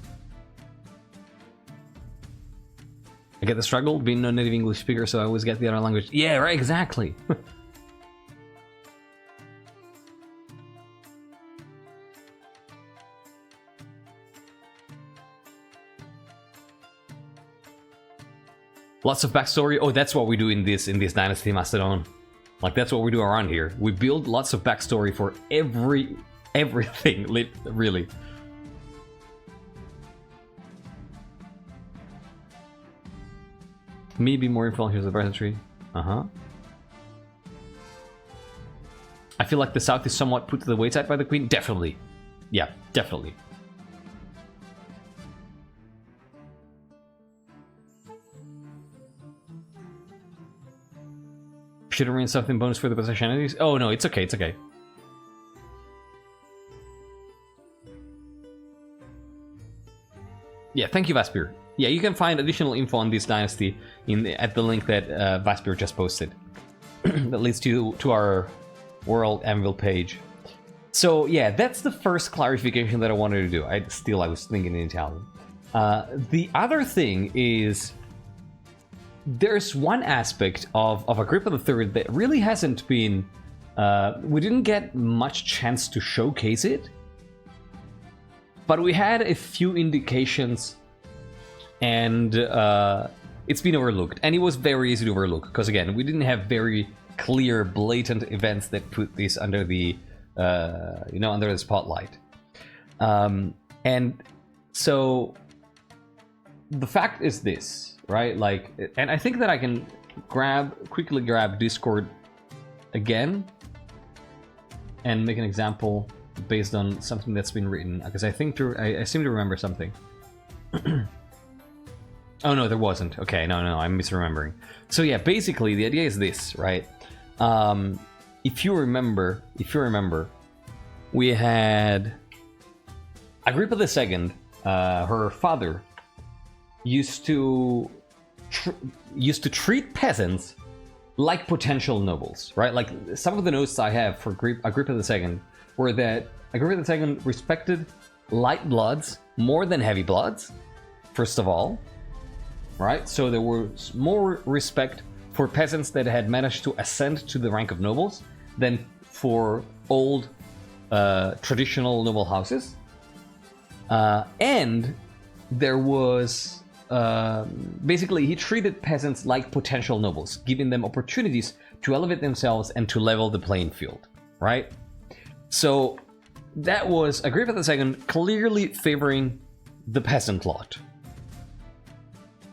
I get the struggle, being no native English speaker, so I always get the other language. Yeah, right, exactly. Lots of backstory. Oh, that's what we do in this Dynasty, Mastodon. Like, that's what we do around here. We build lots of backstory for everything, really. Maybe more influential here's the peasantry. I feel like the South is somewhat put to the wayside by the Queen. Definitely. Yeah, definitely. Should have written something bonus for the possession entities? Oh no, it's okay, it's okay. Yeah, thank you, Vaspir. Yeah, you can find additional info on this dynasty at the link that Vaspir just posted. That leads to our World Anvil page. So yeah, that's the first clarification that I wanted to do. I was thinking in Italian. The other thing is, there's one aspect of Agrippa III that really hasn't been... we didn't get much chance to showcase it, but we had a few indications, and it's been overlooked. And it was very easy to overlook, because again, we didn't have very clear, blatant events that put this under the, under the spotlight. And so the fact is this, right? Like, and I think that I can quickly grab Discord again and make an example based on something that's been written, because I seem to remember something. Oh no, there wasn't. Okay, no, I'm misremembering. So yeah, basically the idea is this, right? If you remember, we had Agrippa II. Her father used to treat peasants like potential nobles, right? Like, some of the notes I have for Agrippa II were that Agrippa II respected light bloods more than heavy bloods, first of all, right? So there was more respect for peasants that had managed to ascend to the rank of nobles than for old traditional noble houses. And there was... basically, he treated peasants like potential nobles, giving them opportunities to elevate themselves and to level the playing field, right? So that was Agrippa II clearly favoring the peasant lot.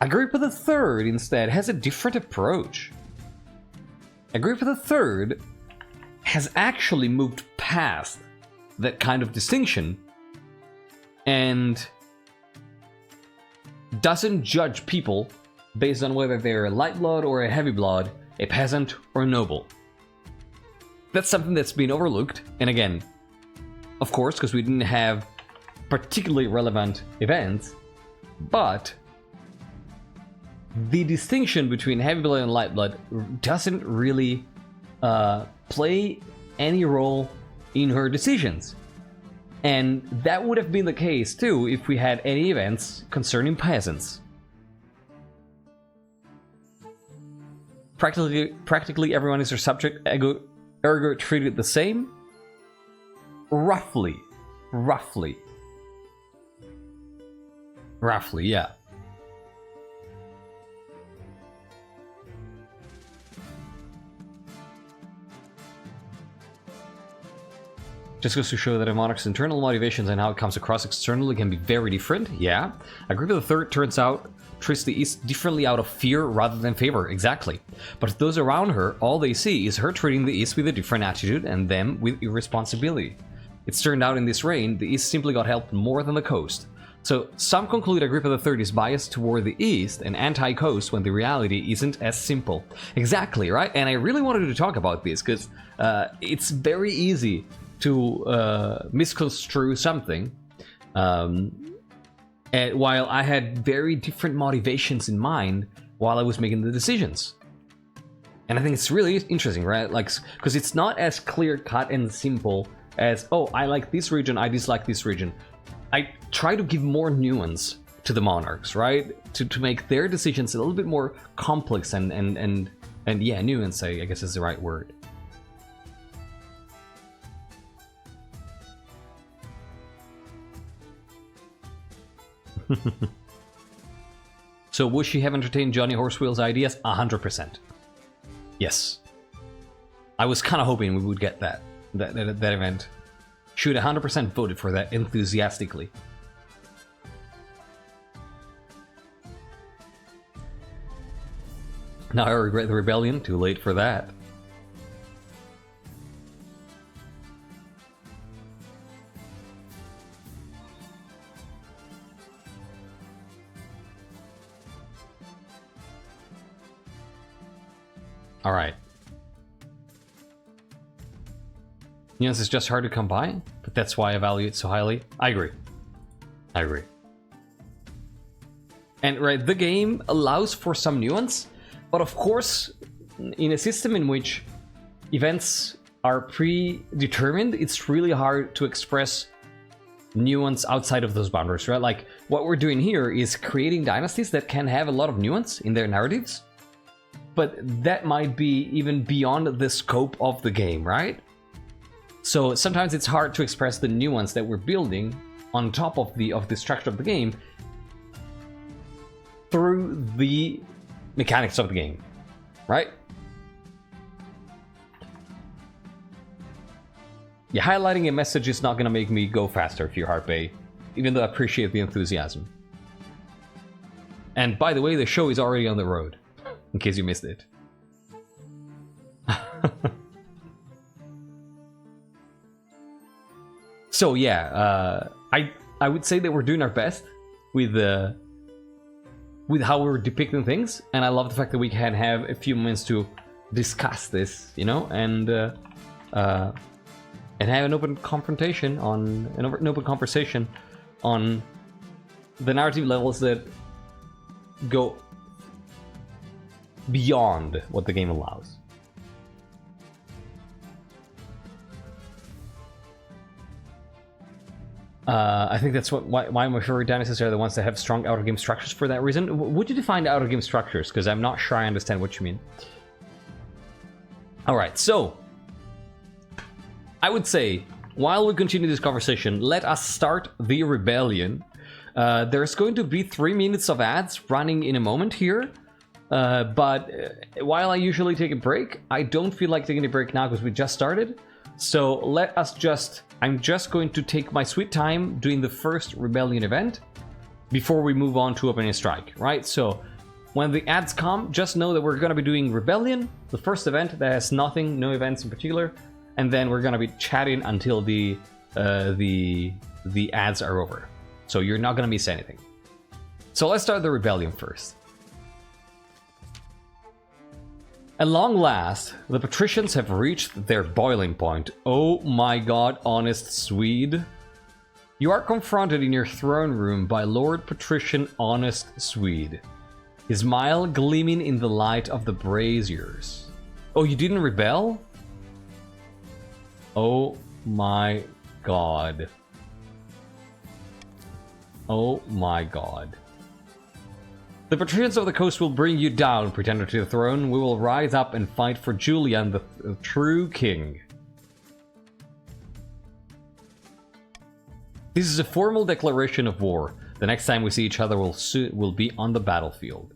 Agrippa III, instead, has a different approach. Agrippa III has actually moved past that kind of distinction and doesn't judge people based on whether they're a light blood or a heavy blood, a peasant or a noble. That's something that's been overlooked, and again, of course, because we didn't have particularly relevant events, but the distinction between heavy blood and light blood doesn't really play any role in her decisions. And that would have been the case too if we had any events concerning peasants. Practically everyone is her subject, ergo treated the same. Roughly, yeah. Just goes to show that a monarch's internal motivations and how it comes across externally can be very different. Yeah. Agrippa III turns out treats the East differently out of fear rather than favor. Exactly. But those around her, all they see is her treating the East with a different attitude and them with irresponsibility. It's turned out in this reign, the East simply got helped more than the coast. So some conclude Agrippa III is biased toward the East and anti-coast when the reality isn't as simple. Exactly, right? And I really wanted to talk about this because it's very easy to misconstrue something, and while I had very different motivations in mind while I was making the decisions. And I think it's really interesting, right? Like, because it's not as clear-cut and simple as, oh, I like this region, I dislike this region. I try to give more nuance to the monarchs, right? To make their decisions a little bit more complex and yeah, nuance, I guess is the right word. So would she have entertained Johnny Horsewheel's ideas? 100%. Yes. I was kind of hoping we would get that event. She would 100% voted for that enthusiastically. Now I regret the rebellion. Too late for that. Alright. Nuance is just hard to come by, but that's why I value it so highly. I agree. And right, the game allows for some nuance, but of course, in a system in which events are predetermined, it's really hard to express nuance outside of those boundaries, right? Like, what we're doing here is creating dynasties that can have a lot of nuance in their narratives, but that might be even beyond the scope of the game, right? So sometimes it's hard to express the nuance that we're building on top of the structure of the game through the mechanics of the game, right? Yeah, highlighting a message is not gonna make me go faster if you're Heart Bay, even though I appreciate the enthusiasm. And by the way, the show is already on the road, in case you missed it. So yeah, I would say that we're doing our best with how we're depicting things, and I love the fact that we can have a few moments to discuss this, you know, and have an open confrontation on an open conversation on the narrative levels that go beyond what the game allows. I think that's why my favorite dynasties are the ones that have strong outer game structures for that reason. Would you define outer game structures? Because I'm not sure I understand what you mean. Alright, so I would say, while we continue this conversation, let us start the rebellion. There's going to be 3 minutes of ads running in a moment here. But while I usually take a break, I don't feel like taking a break now because we just started. So let us I'm just going to take my sweet time doing the first rebellion event before we move on to opening a strike, right? So when the ads come, just know that we're going to be doing rebellion, the first event that has nothing, no events in particular, and then we're going to be chatting until the ads are over. So you're not going to miss anything. So let's start the rebellion first. At long last, the patricians have reached their boiling point. Oh my god, honest Swede. You are confronted in your throne room by Lord Patrician Honest Swede, his smile gleaming in the light of the braziers. Oh, you didn't rebel? Oh my god. Oh my god. The patricians of the coast will bring you down, pretender to the throne. We will rise up and fight for Julian, the true king. This is a formal declaration of war. The next time we see each other will be on the battlefield.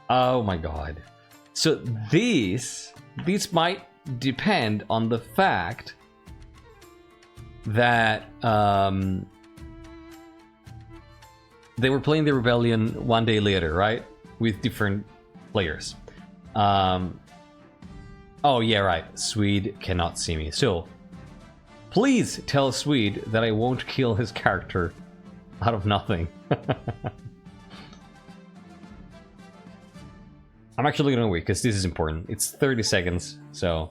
Oh my god. So these might depend on the fact that they were playing the rebellion one day later, right? With different players. Oh yeah, right. Swede cannot see me. So please tell Swede that I won't kill his character out of nothing. I'm actually gonna wait, because this is important. It's 30 seconds, so...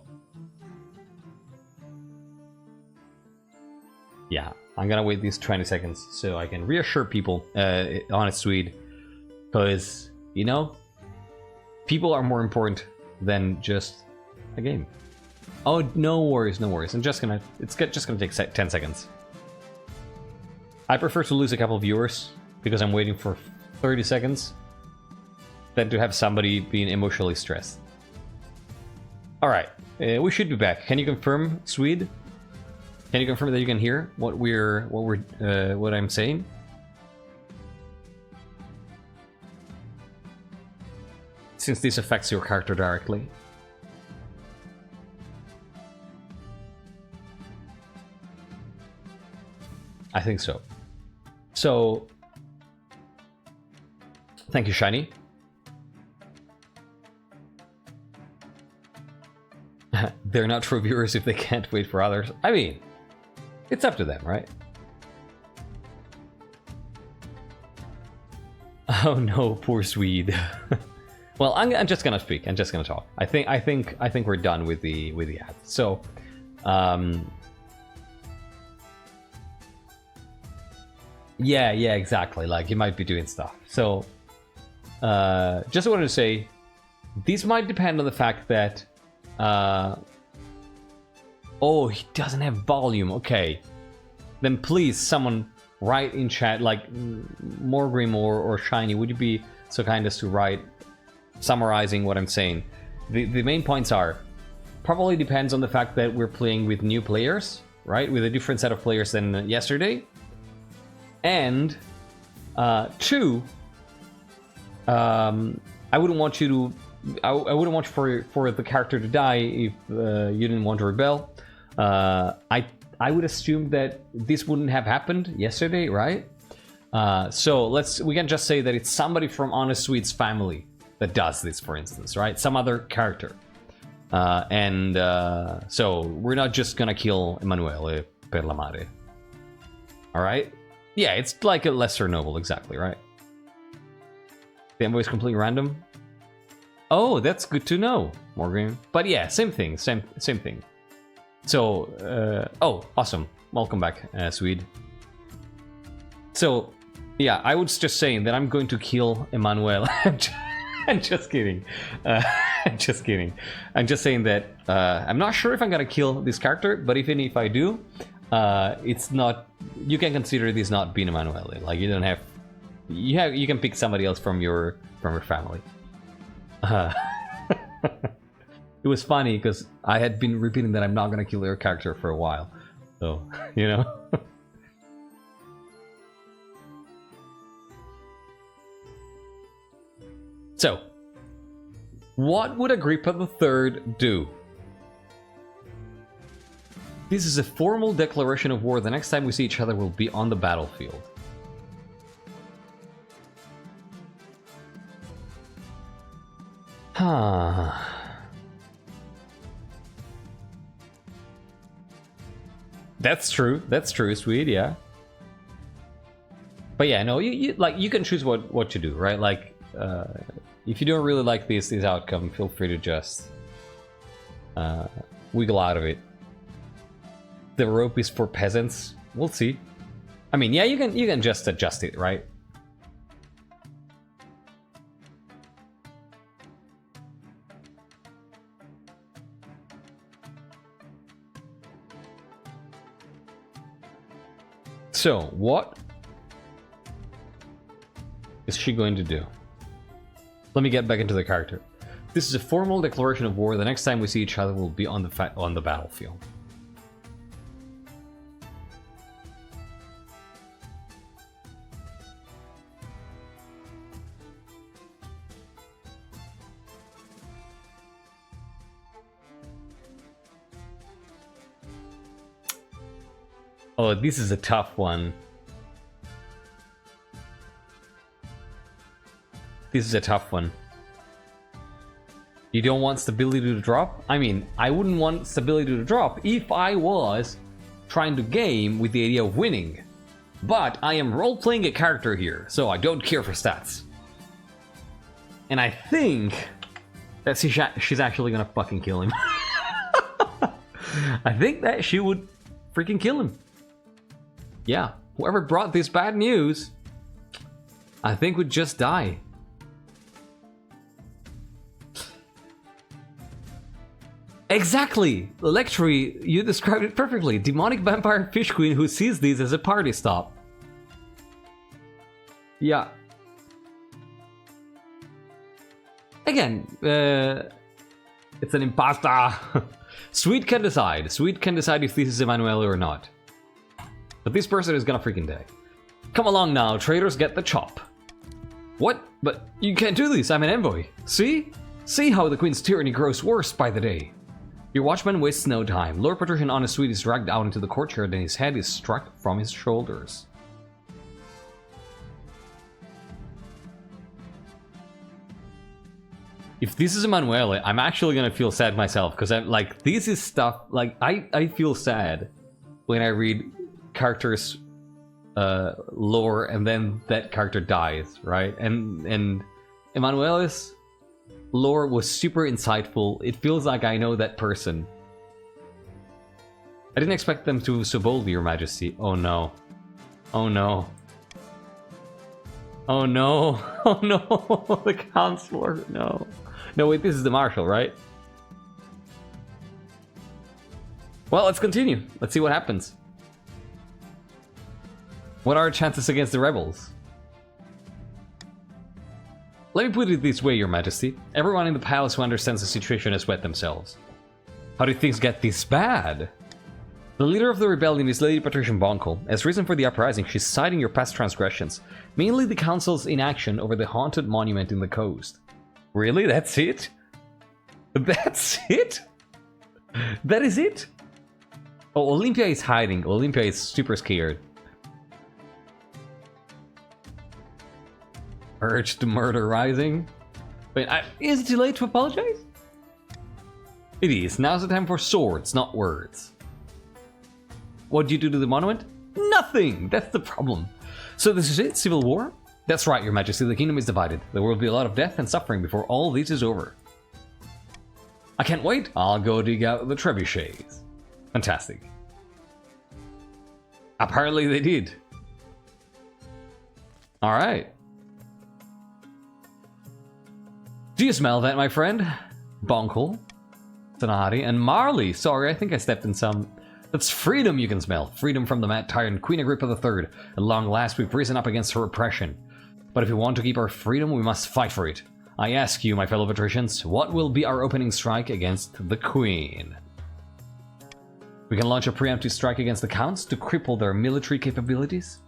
yeah, I'm gonna wait these 20 seconds so I can reassure people, honest Swede, because, you know, people are more important than just a game. Oh, no worries, no worries. It's just gonna take 10 seconds. I prefer to lose a couple of viewers, because I'm waiting for 30 seconds, than to have somebody being emotionally stressed. Alright, we should be back. Can you confirm, Swede? Can you confirm that you can hear what I'm saying? Since this affects your character directly. I think so. So, thank you, Shiny. They're not true viewers if they can't wait for others. I mean, it's up to them, right? Oh no, poor Swede. Well, I'm just gonna speak. I'm just gonna talk. I think we're done with the ad. So, yeah, exactly. Like, you might be doing stuff. So, just wanted to say, this might depend on the fact that, oh, he doesn't have volume. Okay, then please, someone write in chat, like Morgrim or Shiny. Would you be so kind as to write, summarizing what I'm saying? The main points are, probably depends on the fact that we're playing with new players, right? With a different set of players than yesterday. And two, I wouldn't want you to. I wouldn't want for the character to die if you didn't want to rebel. I would assume that this wouldn't have happened yesterday, right? So we can just say that it's somebody from Honest Sweet's family that does this, for instance, right? Some other character. So we're not just gonna kill Emanuele per la mare. Alright? Yeah, it's like a lesser noble, exactly, right? The envoy is completely random. Oh, that's good to know, Morgan. But yeah, same thing, same thing. So, oh, awesome. Welcome back, Swede. So, yeah, I was just saying that I'm going to kill Emanuele. I'm just kidding. I'm just kidding. I'm just saying that I'm not sure if I'm gonna kill this character, but even if I do, it's not. You can consider this not being Emanuele. Like, you don't have. You can pick somebody else from your family. It was funny because I had been repeating that I'm not gonna kill your character for a while, so you know. So, what would Agrippa III do? This is a formal declaration of war. The next time we see each other, we'll be on the battlefield. Huh. That's true, Swede, yeah. But yeah, no, you can choose what to do, right? Like, if you don't really like this outcome, feel free to just wiggle out of it. The rope is for peasants. We'll see. I mean, yeah, you can just adjust it, right? So, what is she going to do? Let me get back into the character. This is a formal declaration of war. The next time we see each other, we'll be on the battlefield. Oh, this is a tough one. This is a tough one. You don't want stability to drop? I mean, I wouldn't want stability to drop if I was trying to game with the idea of winning. But I am role-playing a character here, so I don't care for stats. And I think that she's actually gonna fucking kill him. I think that she would freaking kill him. Yeah, whoever brought this bad news, I think would just die. Exactly! Electri, you described it perfectly. Demonic vampire fish queen who sees these as a party stop. Yeah. Again, it's an imposter. Sweet can decide. Sweet can decide if this is Emanuele or not. But this person is gonna freaking die. Come along now, traitors get the chop. What? But you can't do this, I'm an envoy. See? See how the queen's tyranny grows worse by the day. Your watchman wastes no time. Lord Patrician Honest Sweet is dragged out into the courtyard and his head is struck from his shoulders. If this is Emanuele, I'm actually gonna feel sad myself, because I'm like, this is stuff, like, I feel sad when I read characters lore, and then that character dies, right? And Emanuele's lore was super insightful. It feels like I know that person. I didn't expect them to so boldly, Your Majesty. Oh no. Oh no. Oh no. Oh no. The Counselor. No. No, wait, this is the Marshal, right? Well, let's continue. Let's see what happens. What are our chances against the rebels? Let me put it this way, Your Majesty. Everyone in the palace who understands the situation has wet themselves. How did things get this bad? The leader of the rebellion is Lady Patrician Bonkel. As reason for the uprising, she's citing your past transgressions, mainly the council's inaction over the haunted monument in the coast. Really? That's it? That's it? That is it? Oh, Olympia is hiding. Olympia is super scared. Urge to murder rising? Wait, is it too late to apologize? It is. Now's the time for swords, not words. What do you do to the monument? Nothing! That's the problem. So this is it? Civil war? That's right, Your Majesty. The kingdom is divided. There will be a lot of death and suffering before all this is over. I can't wait. I'll go dig out the trebuchets. Fantastic. Apparently they did. Alright. Do you smell that, my friend? Bonkel, Tanahari, and Marley. Sorry, I think I stepped in some... That's freedom you can smell. Freedom from the mad tyrant Queen Agrippa III. At long last, we've risen up against her oppression. But if we want to keep our freedom, we must fight for it. I ask you, my fellow patricians, what will be our opening strike against the Queen? We can launch a preemptive strike against the Counts to cripple their military capabilities.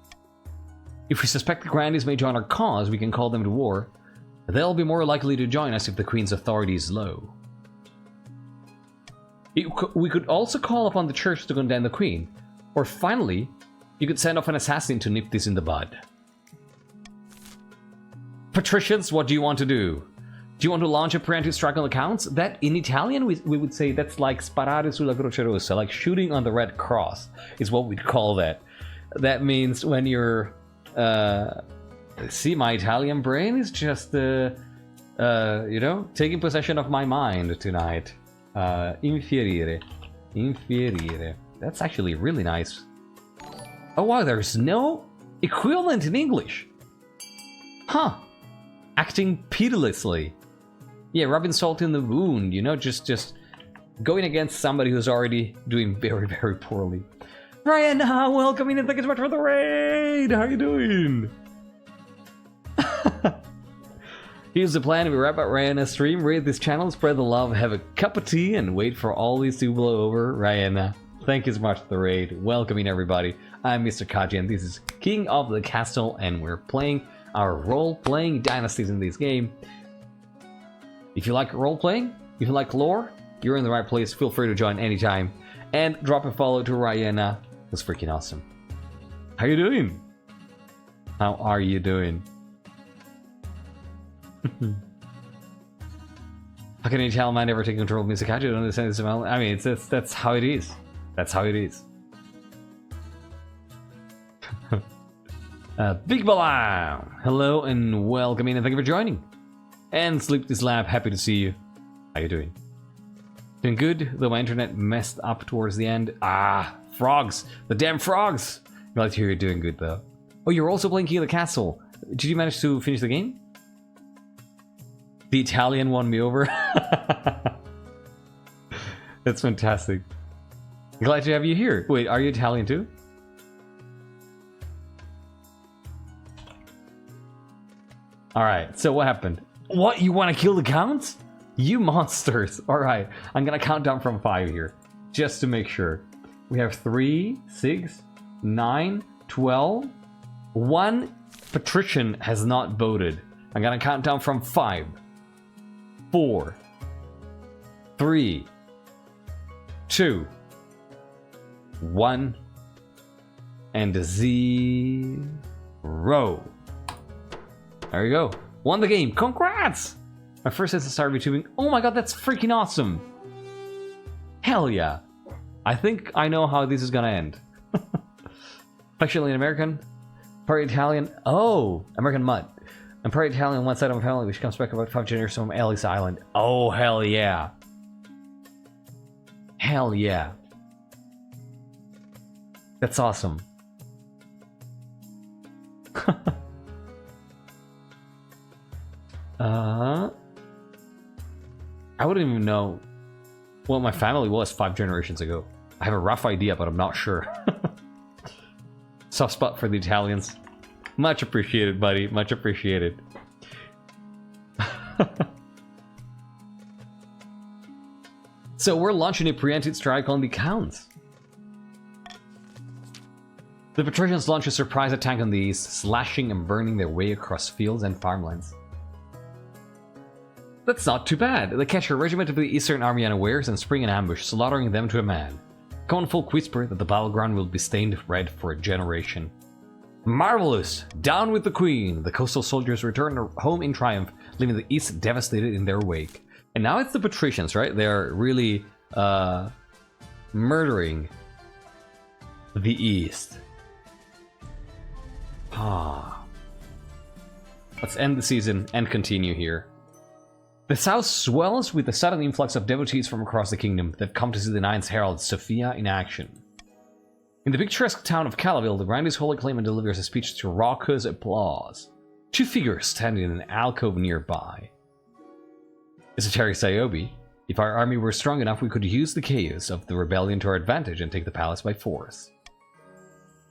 If we suspect the Grandees may join our cause, we can call them to war. They'll be more likely to join us if the Queen's authority is low. We could also call upon the Church to condemn the Queen. Or finally, you could send off an assassin to nip this in the bud. Patricians, what do you want to do? Do you want to launch a preemptive strike on the Counts? That, in Italian, we would say that's like sparare sulla croce rossa, like shooting on the Red Cross, is what we'd call that. That means when you're... see, my Italian brain is just, you know, taking possession of my mind tonight. Infierire. Infierire. That's actually really nice. Oh wow, there's no equivalent in English. Huh. Acting pitilessly. Yeah, rubbing salt in the wound, you know, just going against somebody who's already doing very, very poorly. Ryan, welcome in and thank you so much for the raid! How you doing? Here's the plan. We wrap up Ryan's stream, raid this channel, spread the love, have a cup of tea, and wait for all these to blow over. Ryan, thank you so much for the raid. Welcoming everybody. I'm MrKaji, and this is King of the Castle, and we're playing our role-playing dynasties in this game. If you like role-playing, if you like lore, you're in the right place. Feel free to join anytime. And drop a follow to Ryan. That's freaking awesome. How you doing? How are you doing? How can an Italian man ever take control of MrKaji? I don't understand this. I mean, that's how it is. That's how it is. Big Balam! Hello and welcome in and thank you for joining. And Sleep This Lab, happy to see you. How you doing? Doing good, though my internet messed up towards the end. Ah, frogs! The damn frogs! Glad to hear you're doing good though. Oh, you're also playing King of the Castle. Did you manage to finish the game? The Italian won me over. That's fantastic. Glad to have you here. Wait, are you Italian too? Alright, so what happened? What, you want to kill the Counts? You monsters! Alright, I'm gonna count down from 5 here. Just to make sure. We have 3, 6, 9, 12. 1 patrician has not voted. I'm gonna count down from 5. 4, 3, 2, 1, and 0. There you go. Won the game. Congrats! My first since I started YouTubing. Oh my god, that's freaking awesome. Hell yeah. I think I know how this is gonna end. Affectionately an American. Part Italian. Oh, American Mud. I'm part Italian on one side of my family, which comes back about 5 generations from Ellis Island. Oh, hell yeah. Hell yeah. That's awesome. I wouldn't even know what my family was 5 generations ago. I have a rough idea, but I'm not sure. Soft spot for the Italians. Much appreciated, buddy. Much appreciated. So we're launching a preemptive strike on the Counts. The patricians launch a surprise attack on the east, slashing and burning their way across fields and farmlands. That's not too bad. They catch a regiment of the Eastern Army unawares and spring an ambush, slaughtering them to a man. Common folk whisper that the battleground will be stained red for a generation. Marvelous! Down with the Queen! The coastal soldiers return home in triumph, leaving the East devastated in their wake. And now it's the patricians, right? They're really murdering the East. Ah. Let's end the season and continue here. The south swells with the sudden influx of devotees from across the kingdom that come to see the Ninth Herald, Sophia, in action. In the picturesque town of Calaville, the Grandee's holy claimant delivers a speech to raucous applause. 2 figures stand in an alcove nearby. Esoteric Sayobi, if our army were strong enough, we could use the chaos of the rebellion to our advantage and take the palace by force.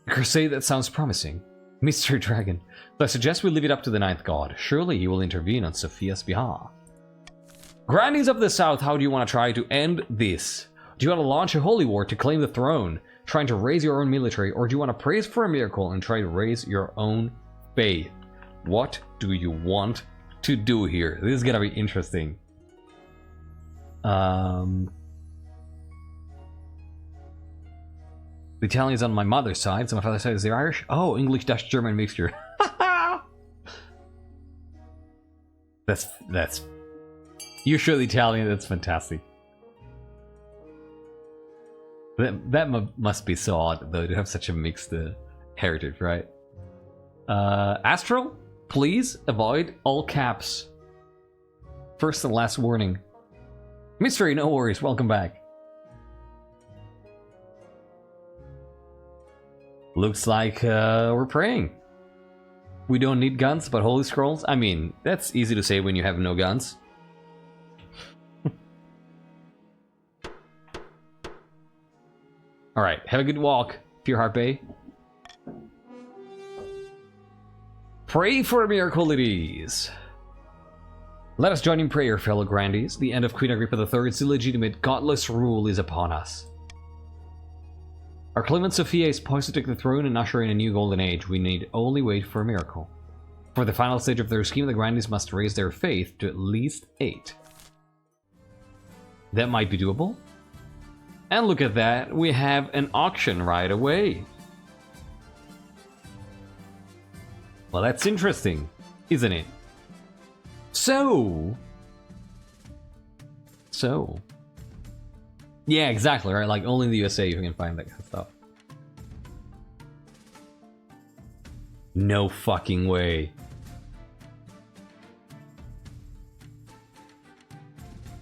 A crusade that sounds promising. Mystery Dragon, but I suggest we leave it up to the Ninth God. Surely he will intervene on Sophia's behalf. Grandees of the South, how do you want to try to end this? Do you want to launch a holy war to claim the throne, trying to raise your own military, or do you want to praise for a miracle and try to raise your own faith? What do you want to do here? This is gonna be interesting. The Italian is on my mother's side, so my father's side is the Irish. Oh, English-Dutch-German mixture. That's. You're sure the Italian? That's fantastic. That must be so odd, though, to have such a mixed heritage, right? Astral, please avoid all caps. First and last warning. Mystery, no worries. Welcome back. Looks like we're praying. We don't need guns, but holy scrolls? I mean, that's easy to say when you have no guns. Alright, have a good walk, Pure Bay. Pray for a miracle it is. Let us join in prayer, fellow Grandees. The end of Queen Agrippa III's illegitimate, godless rule is upon us. Our claimant Sophia is poised to take the throne and usher in a new golden age. We need only wait for a miracle. For the final stage of their scheme, the Grandees must raise their faith to at least 8. That might be doable. And look at that, we have an auction right away. Well, that's interesting, isn't it? So... Yeah, exactly, right? Like, only in the USA you can find that kind of stuff. No fucking way.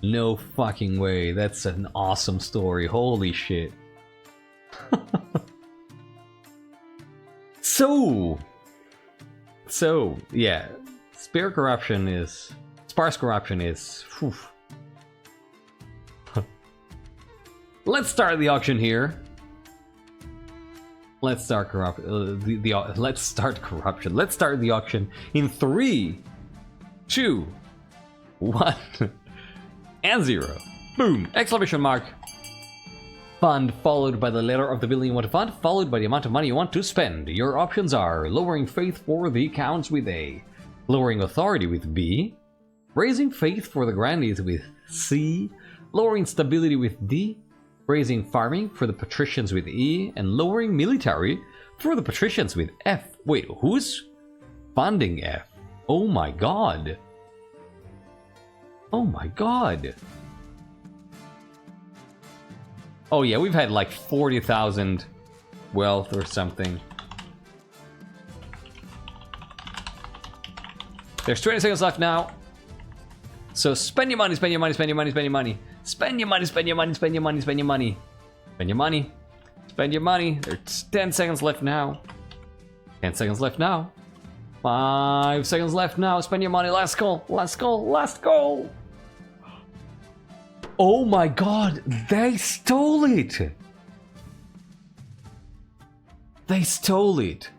No fucking way. That's an awesome story. Holy shit. So, yeah. Sparse corruption is... Whew. Let's start the auction here. Let's start corruption. Let's start corruption. Let's start the auction in 3, 2, 1, and 0. Boom! Exclamation mark. Fund followed by the letter of the building you want to fund, followed by the amount of money you want to spend. Your options are lowering faith for the counts with A, lowering authority with B, raising faith for the Grandees with C, lowering stability with D, raising farming for the patricians with E, and lowering military for the patricians with F. Wait, who's funding F? Oh my god. Oh my god. Oh yeah, we've had like 40,000 wealth or something. There's 20 seconds left now. So spend your money, spend your money, spend your money, spend your money. Spend your money, spend your money, spend your money, spend your money. Spend your money. Spend your money. There's 10 seconds left now. 10 seconds left now. 5 seconds left now. Spend your money. Last goal. Last goal. Last goal. Oh my god. They stole it. They stole it.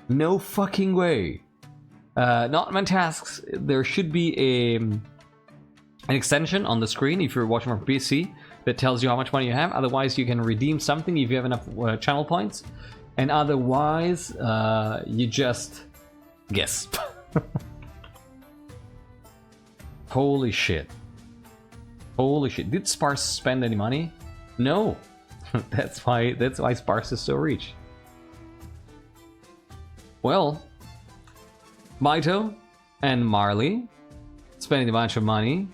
No fucking way. Not my tasks. There should be an extension on the screen if you're watching from PC that tells you how much money you have. Otherwise, you can redeem something if you have enough channel points. And otherwise, you just guess. Holy shit. Holy shit. Did Sparse spend any money? No. That's why Sparse is so rich. Well, Maito and Marley spending a bunch of money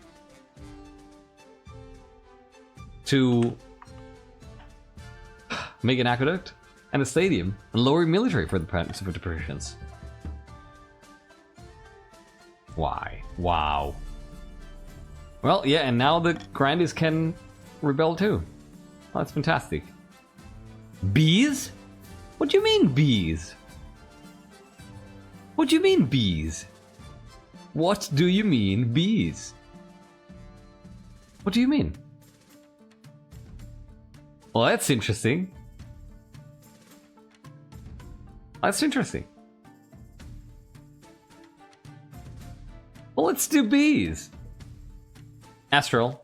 to make an aqueduct and a stadium and lower military for the Persians. Why? Wow. Well, yeah, and now the Grandis can rebel too. Oh, that's fantastic. Bees? What do you mean bees? What do you mean bees? What do you mean bees? What do you mean? Well, that's interesting. That's interesting. Well, let's do bees. Astral.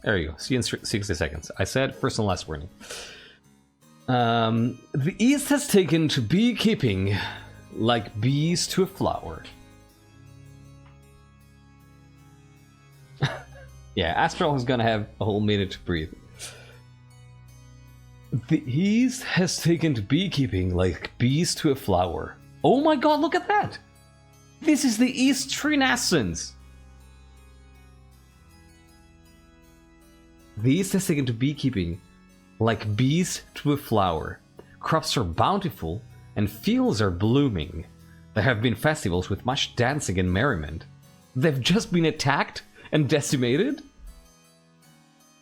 There you go. See you in 60 seconds. I said first and last warning. The East has taken to beekeeping like bees to a flower. Yeah, Astral is gonna have a whole minute to breathe. The East has taken to beekeeping like bees to a flower. Oh my god, look at that! This is the East Renaissance! The East has taken to beekeeping like bees to a flower. Crops are bountiful and fields are blooming. There have been festivals with much dancing and merriment. They've just been attacked and decimated?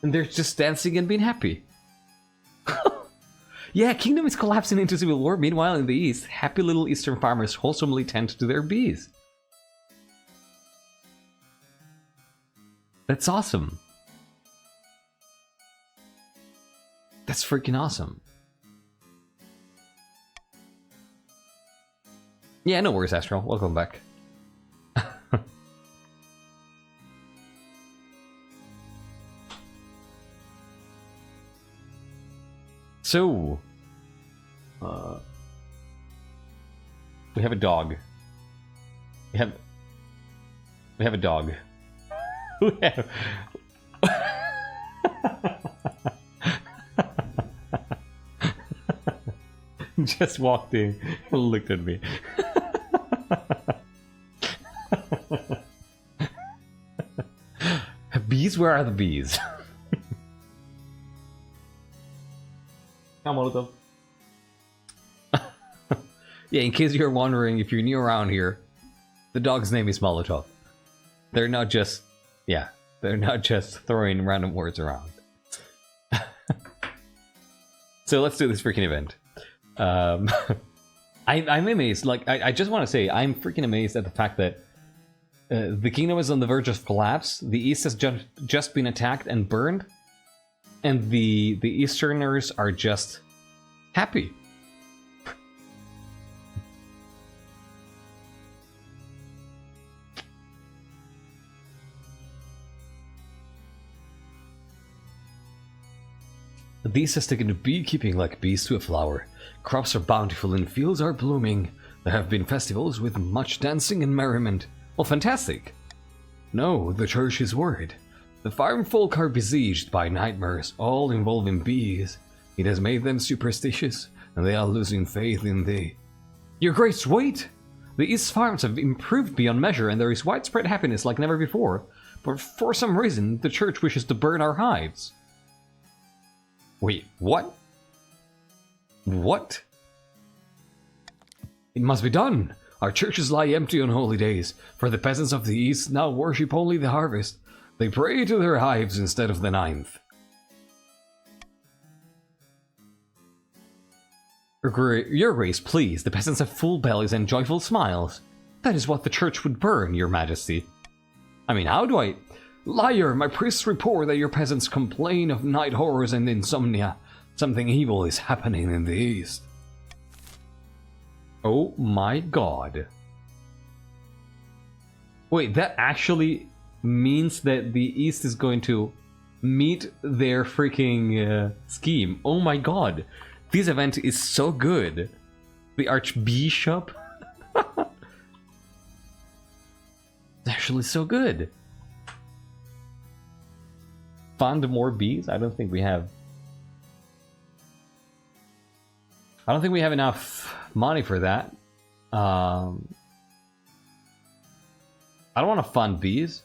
And they're just dancing and being happy. Yeah, Kingdom is collapsing into civil war. Meanwhile, in the East, happy little Eastern farmers wholesomely tend to their bees. That's awesome. That's freaking awesome. Yeah, no worries, Astral. Welcome back. So, we have a dog. We have a dog. We have... Just walked in and looked at me. Bees? Where are the bees? I'm one of them. Yeah, in case you're wondering, if you're new around here, the dog's name is Molotov. They're not just... Yeah, they're not just throwing random words around. So let's do this freaking event. I'm amazed. Like, I just want to say, I'm freaking amazed at the fact that the kingdom is on the verge of collapse. The East has just been attacked and burned, and the Easterners are just happy. The East has taken to beekeeping like bees to a flower. Crops are bountiful and fields are blooming. There have been festivals with much dancing and merriment. Well, fantastic. No, the church is worried. The farm folk are besieged by nightmares, all involving bees. It has made them superstitious, and they are losing faith in thee. Your Grace, wait! The East's farms have improved beyond measure and there is widespread happiness like never before, but for some reason the church wishes to burn our hives. Wait, what? What? It must be done! Our churches lie empty on holy days, for the peasants of the East now worship only the harvest. They pray to their hives instead of the 9th. Your Grace, please, the peasants have full bellies and joyful smiles. That is what the church would burn, Your Majesty. I mean, how do I... Liar, my priests report that your peasants complain of night horrors and insomnia. Something evil is happening in the East. Oh my god. Wait, that actually means that the East is going to meet their freaking scheme. Oh my god. This event is so good. The Archbishop. It's actually so good. Fund more bees? I don't think we have... I don't think we have enough money for that. I don't want to fund bees.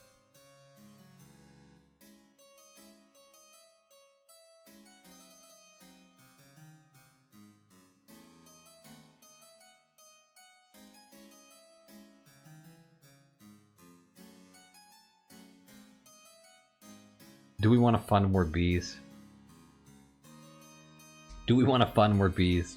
Do we want to fund more bees? Do we want to fund more bees?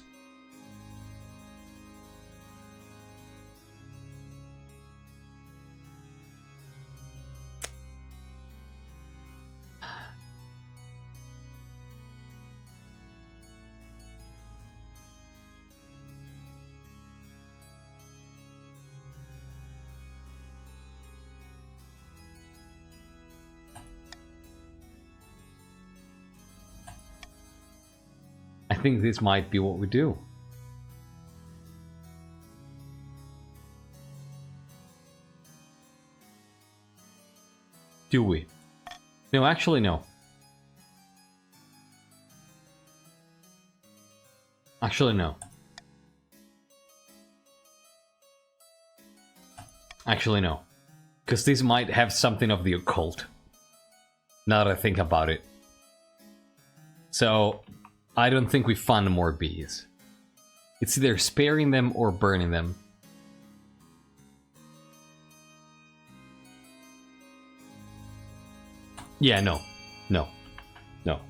I think this might be what we do. Do we? No, actually no. Actually no. Actually no. Because this might have something of the occult. Now that I think about it. So... I don't think we fund more bees. It's either sparing them or burning them. Yeah, no. No. No.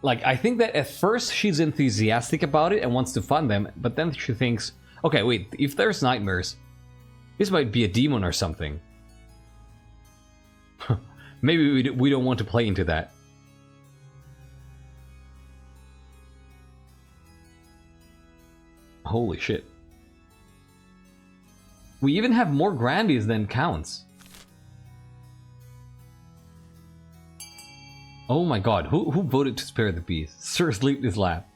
Like, I think that at first she's enthusiastic about it and wants to fund them, but then she thinks, okay, wait, if there's nightmares, this might be a demon or something. Maybe we don't want to play into that. Holy shit. We even have more grandees than counts. Oh my god, who voted to spare the bees? Sir Sleepless Lap.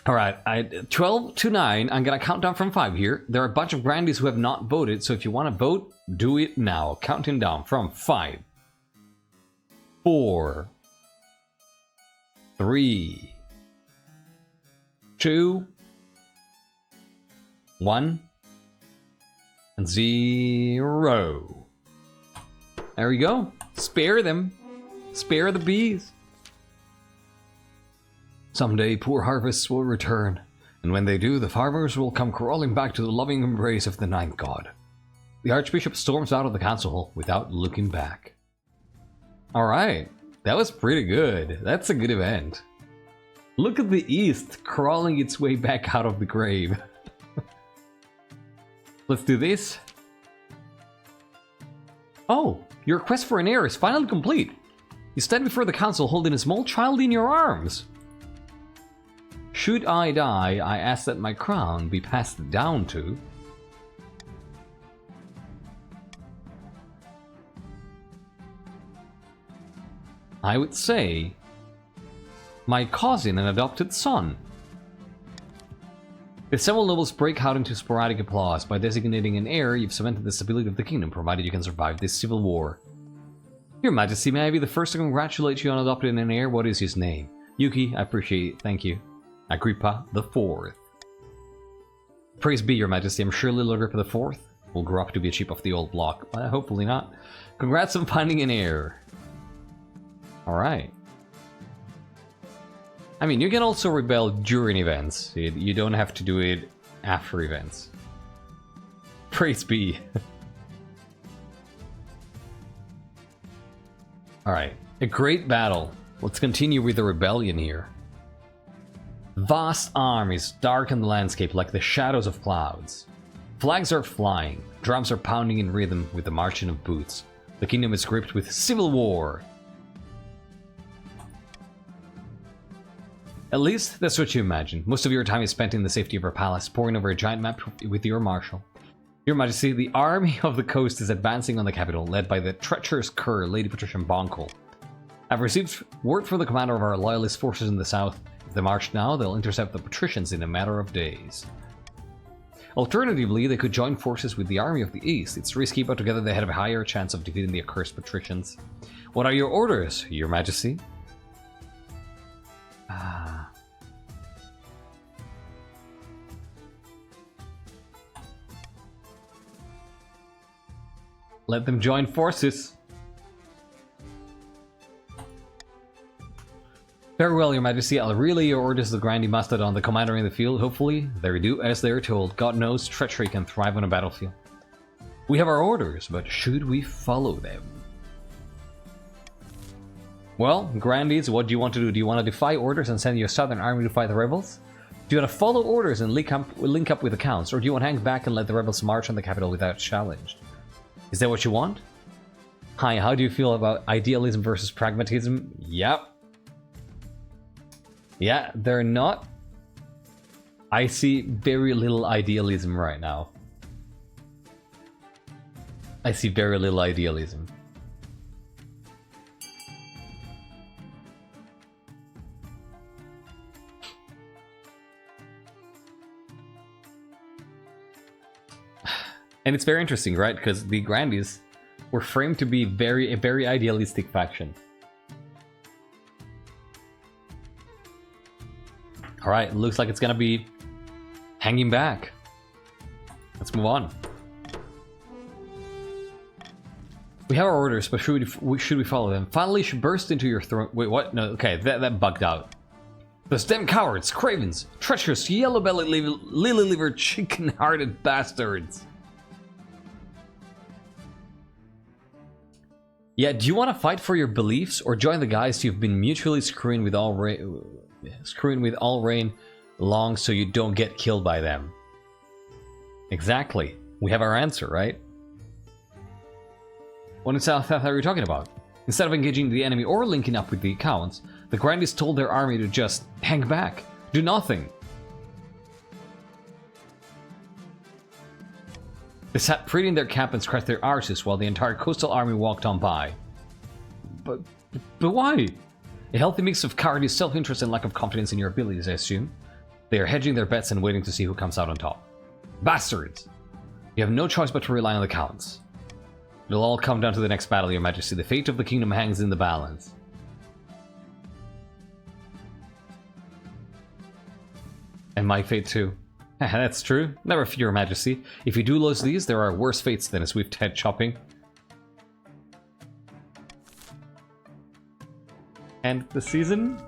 Alright, 12 to 9, I'm gonna count down from 5 here. There are a bunch of grandees who have not voted, so if you want to vote, do it now. Counting down from 5, 4, 3, 2, 1, and 0. There we go. Spare them. Spare the bees. Someday poor harvests will return, and when they do, the farmers will come crawling back to the loving embrace of the 9th god. The Archbishop storms out of the council hall without looking back. Alright. That was pretty good. That's a good event. Look at the East crawling its way back out of the grave. Let's do this. Oh, your quest for an heir is finally complete. You stand before the council holding a small child in your arms. Should I die, I ask that my crown be passed down to... I would say, my cousin and adopted son. The several nobles break out into sporadic applause. By designating an heir, you've cemented the stability of the kingdom, provided you can survive this civil war. Your Majesty, may I be the first to congratulate you on adopting an heir? What is his name? Yuki, I appreciate it. Thank you. Agrippa the Fourth. Praise be, Your Majesty. I'm sure little Agrippa the Fourth will grow up to be a chief of the old block. Hopefully not. Congrats on finding an heir. Alright. I mean, you can also rebel during events. You don't have to do it after events. Praise be. Alright. A great battle. Let's continue with the rebellion here. Vast armies darken the landscape like the shadows of clouds. Flags are flying, drums are pounding in rhythm with the marching of boots. The kingdom is gripped with civil war. At least that's what you imagine. Most of your time is spent in the safety of your palace, poring over a giant map with your marshal. Your Majesty, the army of the coast is advancing on the capital, led by the treacherous cur, Lady Patricia Bonkel. I've received word from the commander of our loyalist forces in the south. If they march now, they'll intercept the patricians in a matter of days. Alternatively, they could join forces with the army of the east. It's risky, but together they have a higher chance of defeating the accursed patricians. What are your orders, Your Majesty? Let them join forces. Very well, Your Majesty. I'll relay your orders to the Grandi Mastodon, the commander in the field. Hopefully, they do as they are told. God knows, treachery can thrive on a battlefield. We have our orders, but should we follow them? Well, Grandies, what do you want to do? Do you want to defy orders and send your southern army to fight the rebels? Do you want to follow orders and link up with the counts? Or do you want to hang back and let the rebels march on the capital without challenge? Is that what you want? Hi, how do you feel about idealism versus pragmatism? Yep. Yeah, they're not. I see very little idealism right now. I see very little idealism. And it's very interesting, right? Because the Grandies were framed to be a very idealistic faction. Alright, looks like it's gonna be hanging back. Let's move on. We have our orders, but should we follow them? Finally, she burst into your throne. Wait, what? No, okay, that bugged out. Those damn cowards, cravens, treacherous, yellow-bellied, lily-livered, chicken-hearted bastards. Yeah, do you want to fight for your beliefs or join the guys you've been mutually screwing with all reign long so you don't get killed by them? Exactly. We have our answer, right? What in South are you talking about? Instead of engaging the enemy or linking up with the accounts, the Grandies told their army to just hang back, do nothing. They sat pretty in their camp and scratched their arses while the entire coastal army walked on by. But why? A healthy mix of cowardice, self-interest, and lack of confidence in your abilities, I assume. They are hedging their bets and waiting to see who comes out on top. Bastards! You have no choice but to rely on the counts. It'll all come down to the next battle, Your Majesty. The fate of the kingdom hangs in the balance. And my fate too. That's true. Never fear, Your Majesty. If you do lose these, there are worse fates than a swift head chopping. And the season?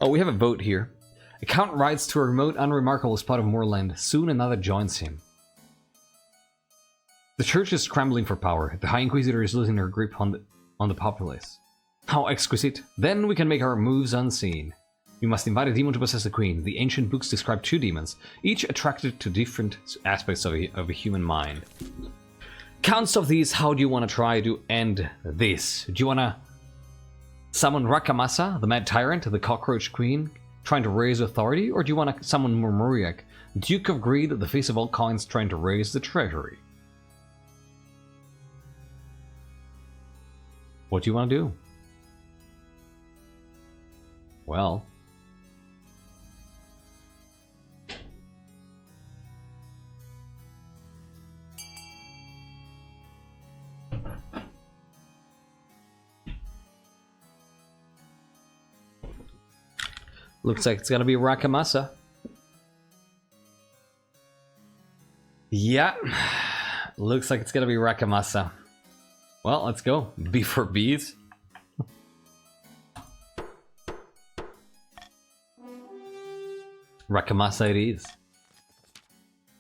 Oh, we have a vote here. A count rides to a remote, unremarkable spot of moorland. Soon another joins him. The church is scrambling for power. The High Inquisitor is losing her grip on the populace. How exquisite. Then we can make our moves unseen. We must invite a demon to possess the queen. The ancient books describe two demons, each attracted to different aspects of a human mind. Counts of these, how do you want to try to end this? Do you want to summon Rakamasa, the mad tyrant, the cockroach queen, trying to raise authority? Or do you want to summon Murmuriak, Duke of Greed, the face of all coins, trying to raise the treasury? What do you want to do? Well... Looks like it's gonna be Rakamasa. Yeah. Looks like it's gonna be Rakamasa. Well, let's go. B for bees. Rakamasa it is.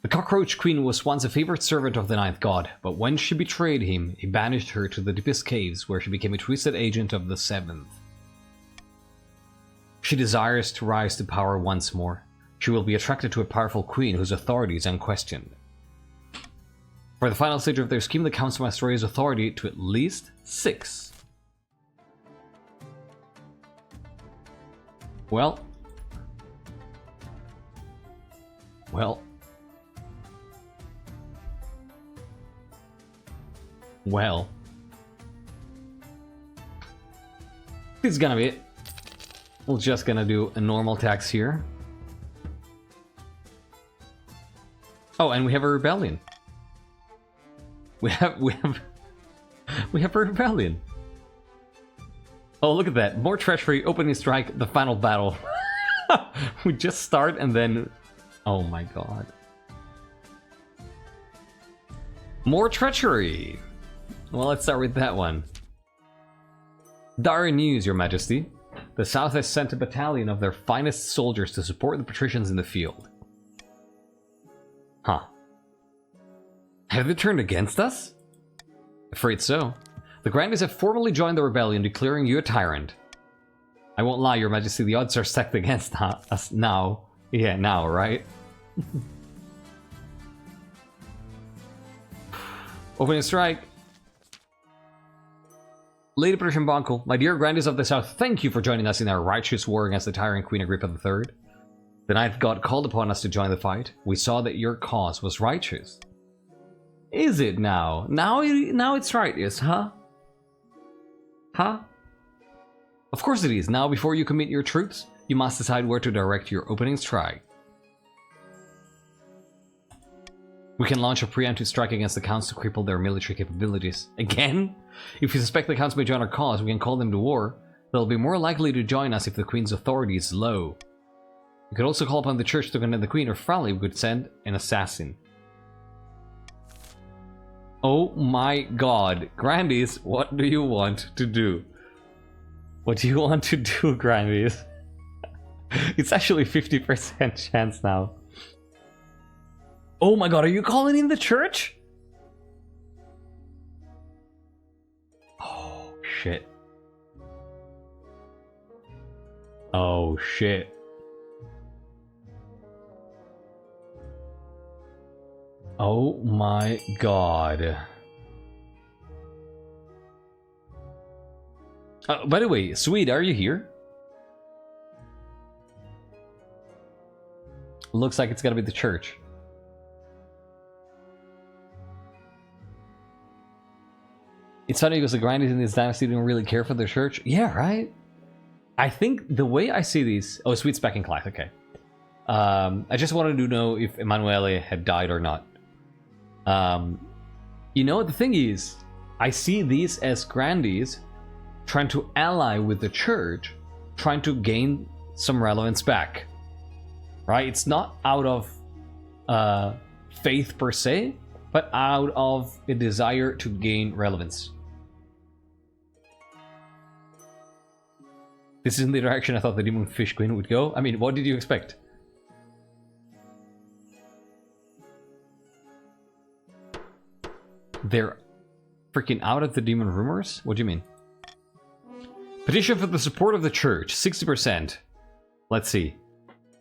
The Cockroach Queen was once a favorite servant of the Ninth God, but when she betrayed him, he banished her to the deepest caves, where she became a twisted agent of the Seventh. She desires to rise to power once more. She will be attracted to a powerful queen whose authority is unquestioned. For the final stage of their scheme, the Council must raise authority to at least 6. Well. This is gonna be it. We're just gonna do a normal tax here. Oh, and we have a rebellion. We have a rebellion. Oh, look at that. More treachery, opening strike, the final battle. We just start and then... Oh my god. More treachery. Well, let's start with that one. Dire news, Your Majesty. The South has sent a battalion of their finest soldiers to support the patricians in the field. Huh. Have they turned against us? Afraid so. The Grandees have formally joined the rebellion, declaring you a tyrant. I won't lie, Your Majesty, the odds are stacked against us now. Yeah, now, right? Opening strike. Lady Patrician Bonkel, my dear Grandees of the South, thank you for joining us in our righteous war against the tyrant Queen Agrippa III. The Ninth God called upon us to join the fight. We saw that your cause was righteous. Is it now? Now it's righteous, huh? Huh? Of course it is. Now, before you commit your troops, you must decide where to direct your opening strike. We can launch a preemptive strike against the Counts to cripple their military capabilities. Again? If we suspect the Counts may join our cause, we can call them to war. They'll be more likely to join us if the Queen's authority is low. We could also call upon the Church to condemn the Queen, or finally we could send an assassin. Oh my god. Grandees, what do you want to do? What do you want to do, Grandees? It's actually 50% chance now. Oh my god, are you calling in the Church? Oh shit. Oh shit. Oh my god. By the way, Swede, are you here? Looks like it's gonna be the Church. It's funny because the Grandees in this dynasty don't really care for the Church. Yeah, right? I think the way I see these... Oh, Swede's back in class, okay. I just wanted to know if Emanuele had died or not. You know, the thing is, I see these as Grandees trying to ally with the Church, trying to gain some relevance back. Right? It's not out of faith per se, but out of a desire to gain relevance. This isn't the direction I thought the Demon Fish Queen would go. I mean, what did you expect? They're freaking out at the demon rumors? What do you mean? Petition for the support of the Church, 60%. Let's see.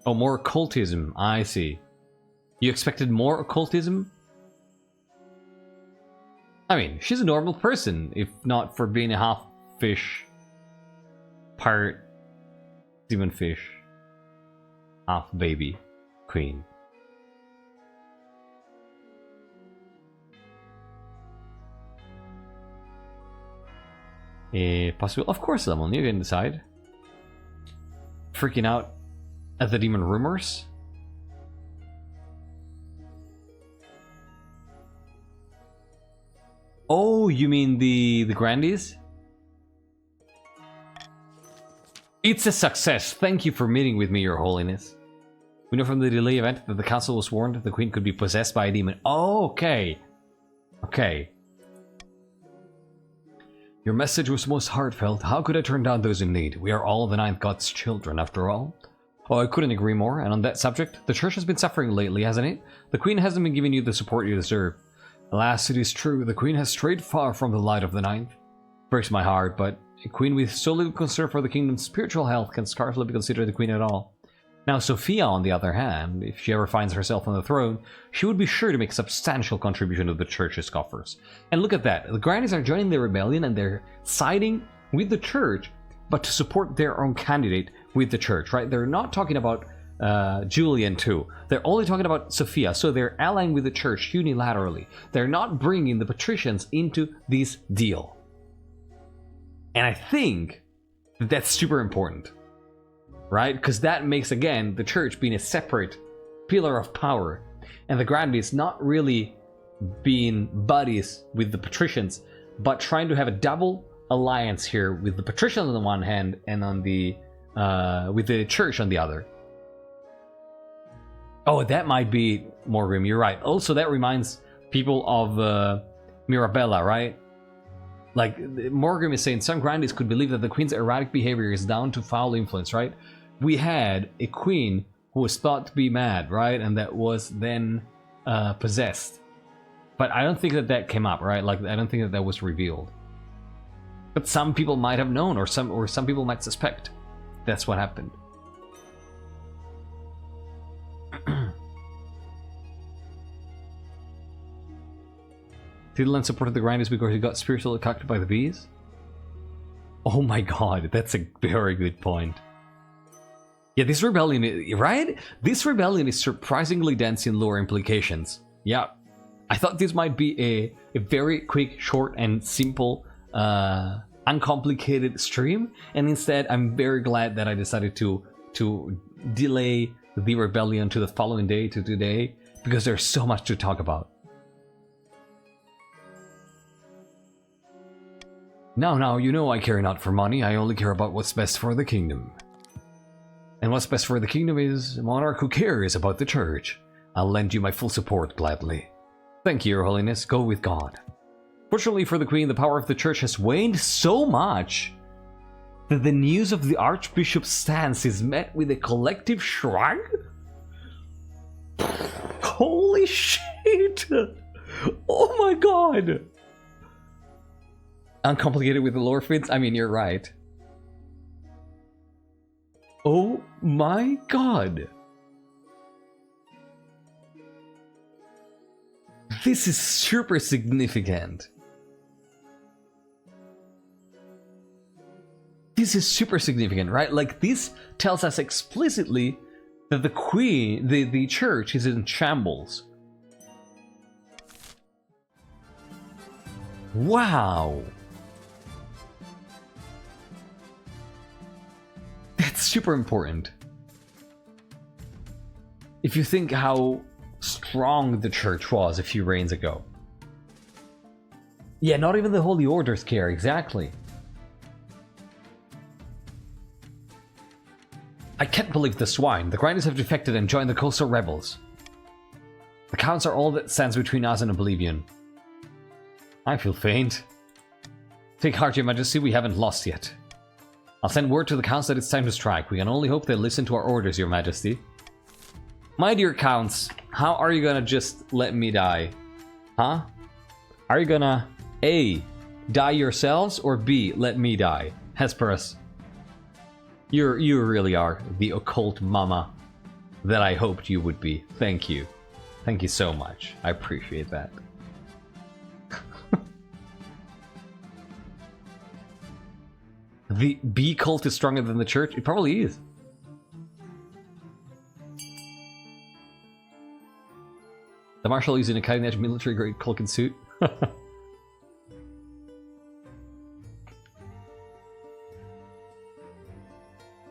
Oh, more occultism. I see. You expected more occultism? I mean, she's a normal person, if not for being a half fish, part demon fish, half baby queen. Possible? Of course, Lemon, you can decide. Freaking out at the demon rumors? Oh, you mean the Grandees? It's a success. Thank you for meeting with me, Your Holiness. We know from the delay event that the council was warned that the queen could be possessed by a demon. Oh, okay. Okay. Your message was most heartfelt. How could I turn down those in need? We are all the Ninth God's children, after all. Oh, I couldn't agree more. And on that subject, the church has been suffering lately, hasn't it? The queen hasn't been giving you the support you deserve. Alas, it is true. The queen has strayed far from the light of the Ninth. Breaks my heart, but a queen with so little concern for the kingdom's spiritual health can scarcely be considered the queen at all. Now, Sophia, on the other hand, if she ever finds herself on the throne, she would be sure to make a substantial contribution to the church's coffers. And look at that, the Grannies are joining the rebellion and they're siding with the church, but to support their own candidate with the church, right? They're not talking about Julian too. They're only talking about Sophia, so they're allying with the church unilaterally. They're not bringing the patricians into this deal. And I think that that's super important. Right? Because that makes, again, the church being a separate pillar of power. And the Grandies not really being buddies with the patricians, but trying to have a double alliance here with the patricians on the one hand and on the with the church on the other. Oh, that might be Morgrim, you're right. Also, that reminds people of Mirabella, right? Like, Morgrim is saying some Grandies could believe that the queen's erratic behavior is down to foul influence, right? We had a queen who was thought to be mad, right? And that was then possessed. But I don't think that that came up, right? Like, I don't think that that was revealed. But some people might have known, or some people might suspect that's what happened. Tidland supported the Grinders because he got spiritually attacked by the bees? Oh my god, that's a very good point. Yeah, this rebellion, right? This rebellion is surprisingly dense in lore implications. Yeah, I thought this might be a very quick, short, and simple, uncomplicated stream, and instead I'm very glad that I decided to delay the rebellion to the following day, to today, because there's so much to talk about. Now, you know I care not for money, I only care about what's best for the kingdom. And what's best for the kingdom is a monarch who cares about the church. I'll lend you my full support gladly. Thank you, Your Holiness, go with God. Fortunately for the Queen, the power of the church has waned so much that the news of the Archbishop's stance is met with a collective shrug? Holy shit! Oh my god! Uncomplicated with the lore feeds? I mean, you're right. Oh my god! This is super significant. This is super significant, right? Like, this tells us explicitly that the Queen, the church is in shambles. Wow! That's super important. If you think how strong the church was a few reigns ago. Yeah, not even the Holy Orders care, exactly. I can't believe the swine. The Grinders have defected and joined the coastal rebels. The counts are all that stands between us and oblivion. I feel faint. Take heart, Your Majesty, we haven't lost yet. I'll send word to the counts that it's time to strike. We can only hope they listen to our orders, Your Majesty. My dear counts, how are you gonna just let me die? Huh? Are you gonna A, die yourselves, or B, let me die? Hesperus, you really are the occult mama that I hoped you would be. Thank you. Thank you so much. I appreciate that. The B cult is stronger than the church? It probably is. The Marshal using a cutting-edge military-grade Culkin suit.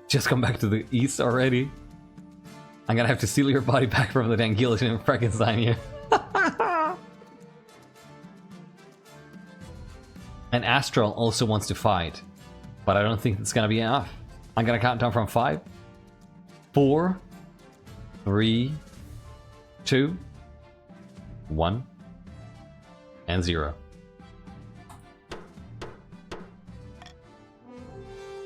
Just come back to the east already? I'm gonna have to steal your body back from the dang guillotine and Frankenstein you. And Astral also wants to fight, but I don't think it's gonna be enough. I'm gonna count down from 5, 4, 3, 2, 1, and 0.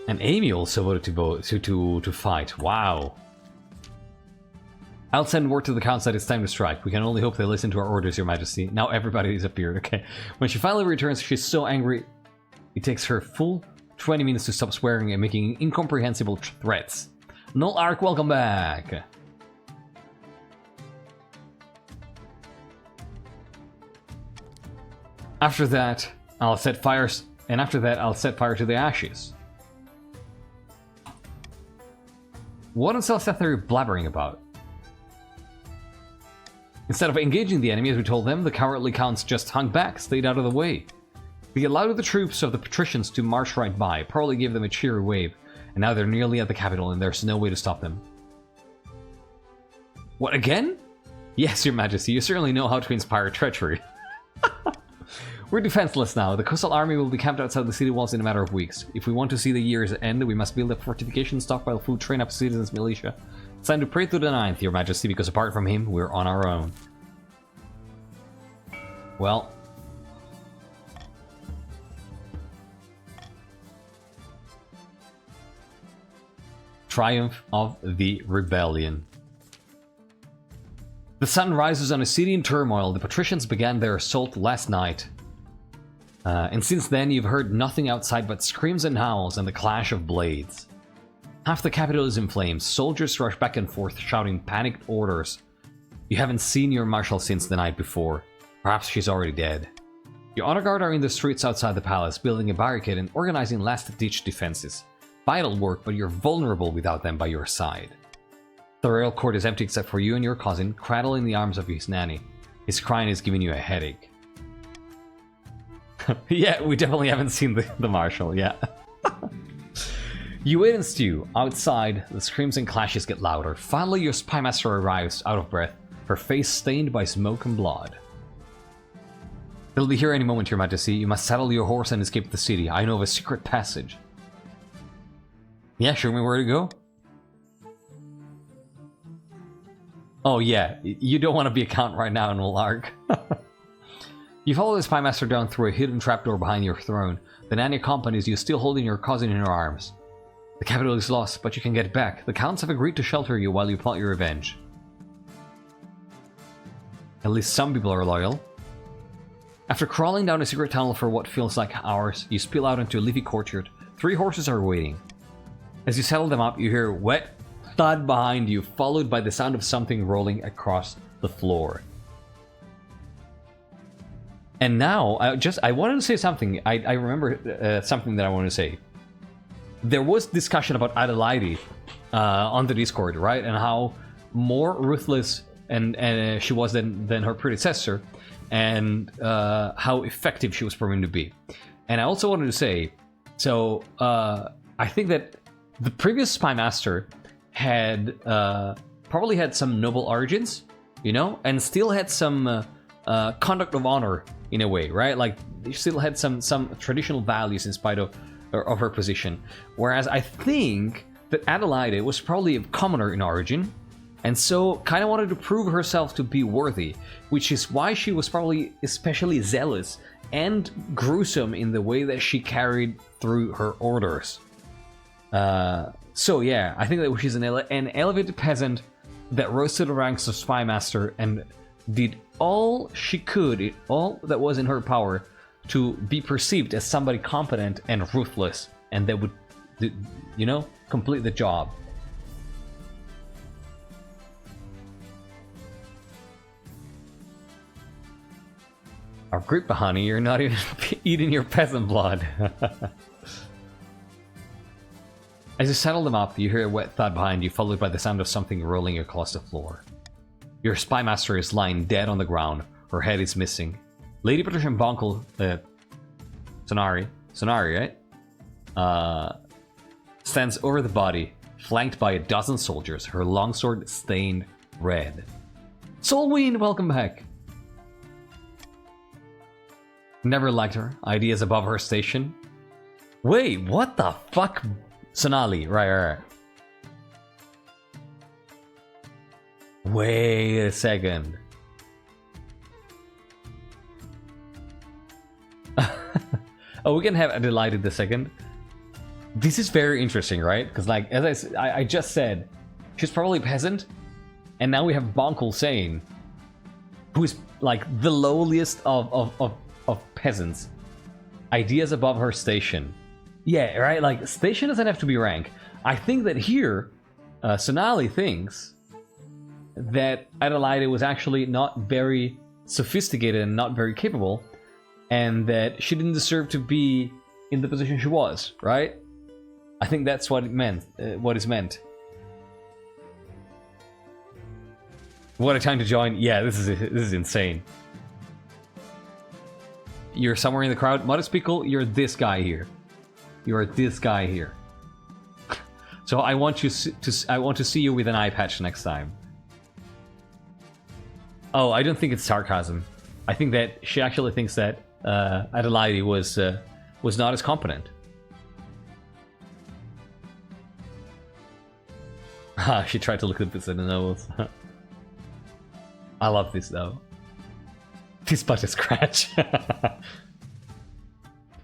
And Amy also voted to fight. Wow. I'll send word to the council that it's time to strike. We can only hope they listen to our orders, Your Majesty. Now everybody disappeared, okay? When she finally returns, she's so angry. It takes her full 20 minutes to stop swearing and making incomprehensible threats. Null Arc, welcome back! After that, I'll set fires, and after that, I'll set fire to the ashes. What on Celestia are you blabbering about? Instead of engaging the enemy as we told them, the cowardly counts just hung back, stayed out of the way. We allowed the troops of the patricians to march right by, probably gave them a cheery wave, and now they're nearly at the capital and there's no way to stop them. What, again? Yes, Your Majesty, you certainly know how to inspire treachery. We're defenseless now. The coastal army will be camped outside the city walls in a matter of weeks. If we want to see the years end, we must build a fortification, stockpile food, train up citizens' militia. It's time to pray to the Ninth, Your Majesty, because apart from him, we're on our own. Well... Triumph of the Rebellion. The sun rises on a city in turmoil. The patricians began their assault last night. And since then, you've heard nothing outside but screams and howls and the clash of blades. Half the capital is in flames. Soldiers rush back and forth, shouting panicked orders. You haven't seen your marshal since the night before. Perhaps she's already dead. Your honor guard are in the streets outside the palace, building a barricade and organizing last-ditch defenses. Vital work, but you're vulnerable without them by your side. The royal court is empty except for you and your cousin, cradled in the arms of his nanny. His crying is giving you a headache. Yeah, we definitely haven't seen the marshal, yeah. You wait and stew. Outside, the screams and clashes get louder. Finally, your spymaster arrives, out of breath, her face stained by smoke and blood. He'll be here any moment, Your Majesty. You must saddle your horse and escape the city. I know of a secret passage. Yeah, show me where to go. Oh yeah, you don't want to be a count right now in Lark. You follow the spymaster down through a hidden trapdoor behind your throne. The nanny accompanies you, still holding your cousin in her arms. The capital is lost, but you can get back. The counts have agreed to shelter you while you plot your revenge. At least some people are loyal. After crawling down a secret tunnel for what feels like hours, you spill out into a leafy courtyard. 3 horses are waiting. As you saddle them up, you hear a wet thud behind you, followed by the sound of something rolling across the floor. And now, I wanted to say something. I remember something that I wanted to say. There was discussion about Adelaide on the Discord, right? And how more ruthless and she was than her predecessor, and how effective she was proven to be. And I also wanted to say, so I think that the previous spymaster had probably had some noble origins, you know, and still had some conduct of honor in a way, right? Like, she still had some traditional values in spite of her position. Whereas I think that Adelaide was probably a commoner in origin, and so kind of wanted to prove herself to be worthy, which is why she was probably especially zealous and gruesome in the way that she carried through her orders. So yeah, I think that she's an elevated peasant that rose to the ranks of spymaster and did all she could, all that was in her power, to be perceived as somebody competent and ruthless, and that would, you know, complete the job. Agrippa, honey, you're not even eating your peasant blood. As you settle them up, you hear a wet thud behind you, followed by the sound of something rolling across the floor. Your spymaster is lying dead on the ground. Her head is missing. Lady Patrician Bonkel, Sonari, right? Stands over the body, flanked by a dozen soldiers, her longsword stained red. Solween, welcome back! Never liked her. Ideas above her station. Wait, what the fuck? Sonali, right. Wait a second. Oh, we can have Adelaide the second. This is very interesting, right? Because, like, as I just said, she's probably peasant, and now we have Bonkel saying, who is like the lowliest of peasants. Ideas above her station. Yeah, right. Like, station doesn't have to be rank. I think that here, Sonali thinks that Adelaide was actually not very sophisticated and not very capable, and that she didn't deserve to be in the position she was, right? I think that's what it meant. What is meant. What a time to join! Yeah, this is insane. You're somewhere in the crowd, Modest Pickle. You're this guy here. You are this guy here. So I want you to see you with an eye patch next time. Oh, I don't think it's sarcasm. I think that she actually thinks that Adelaide was not as competent. She tried to look at this in the nose. I love this though. This butt is scratch.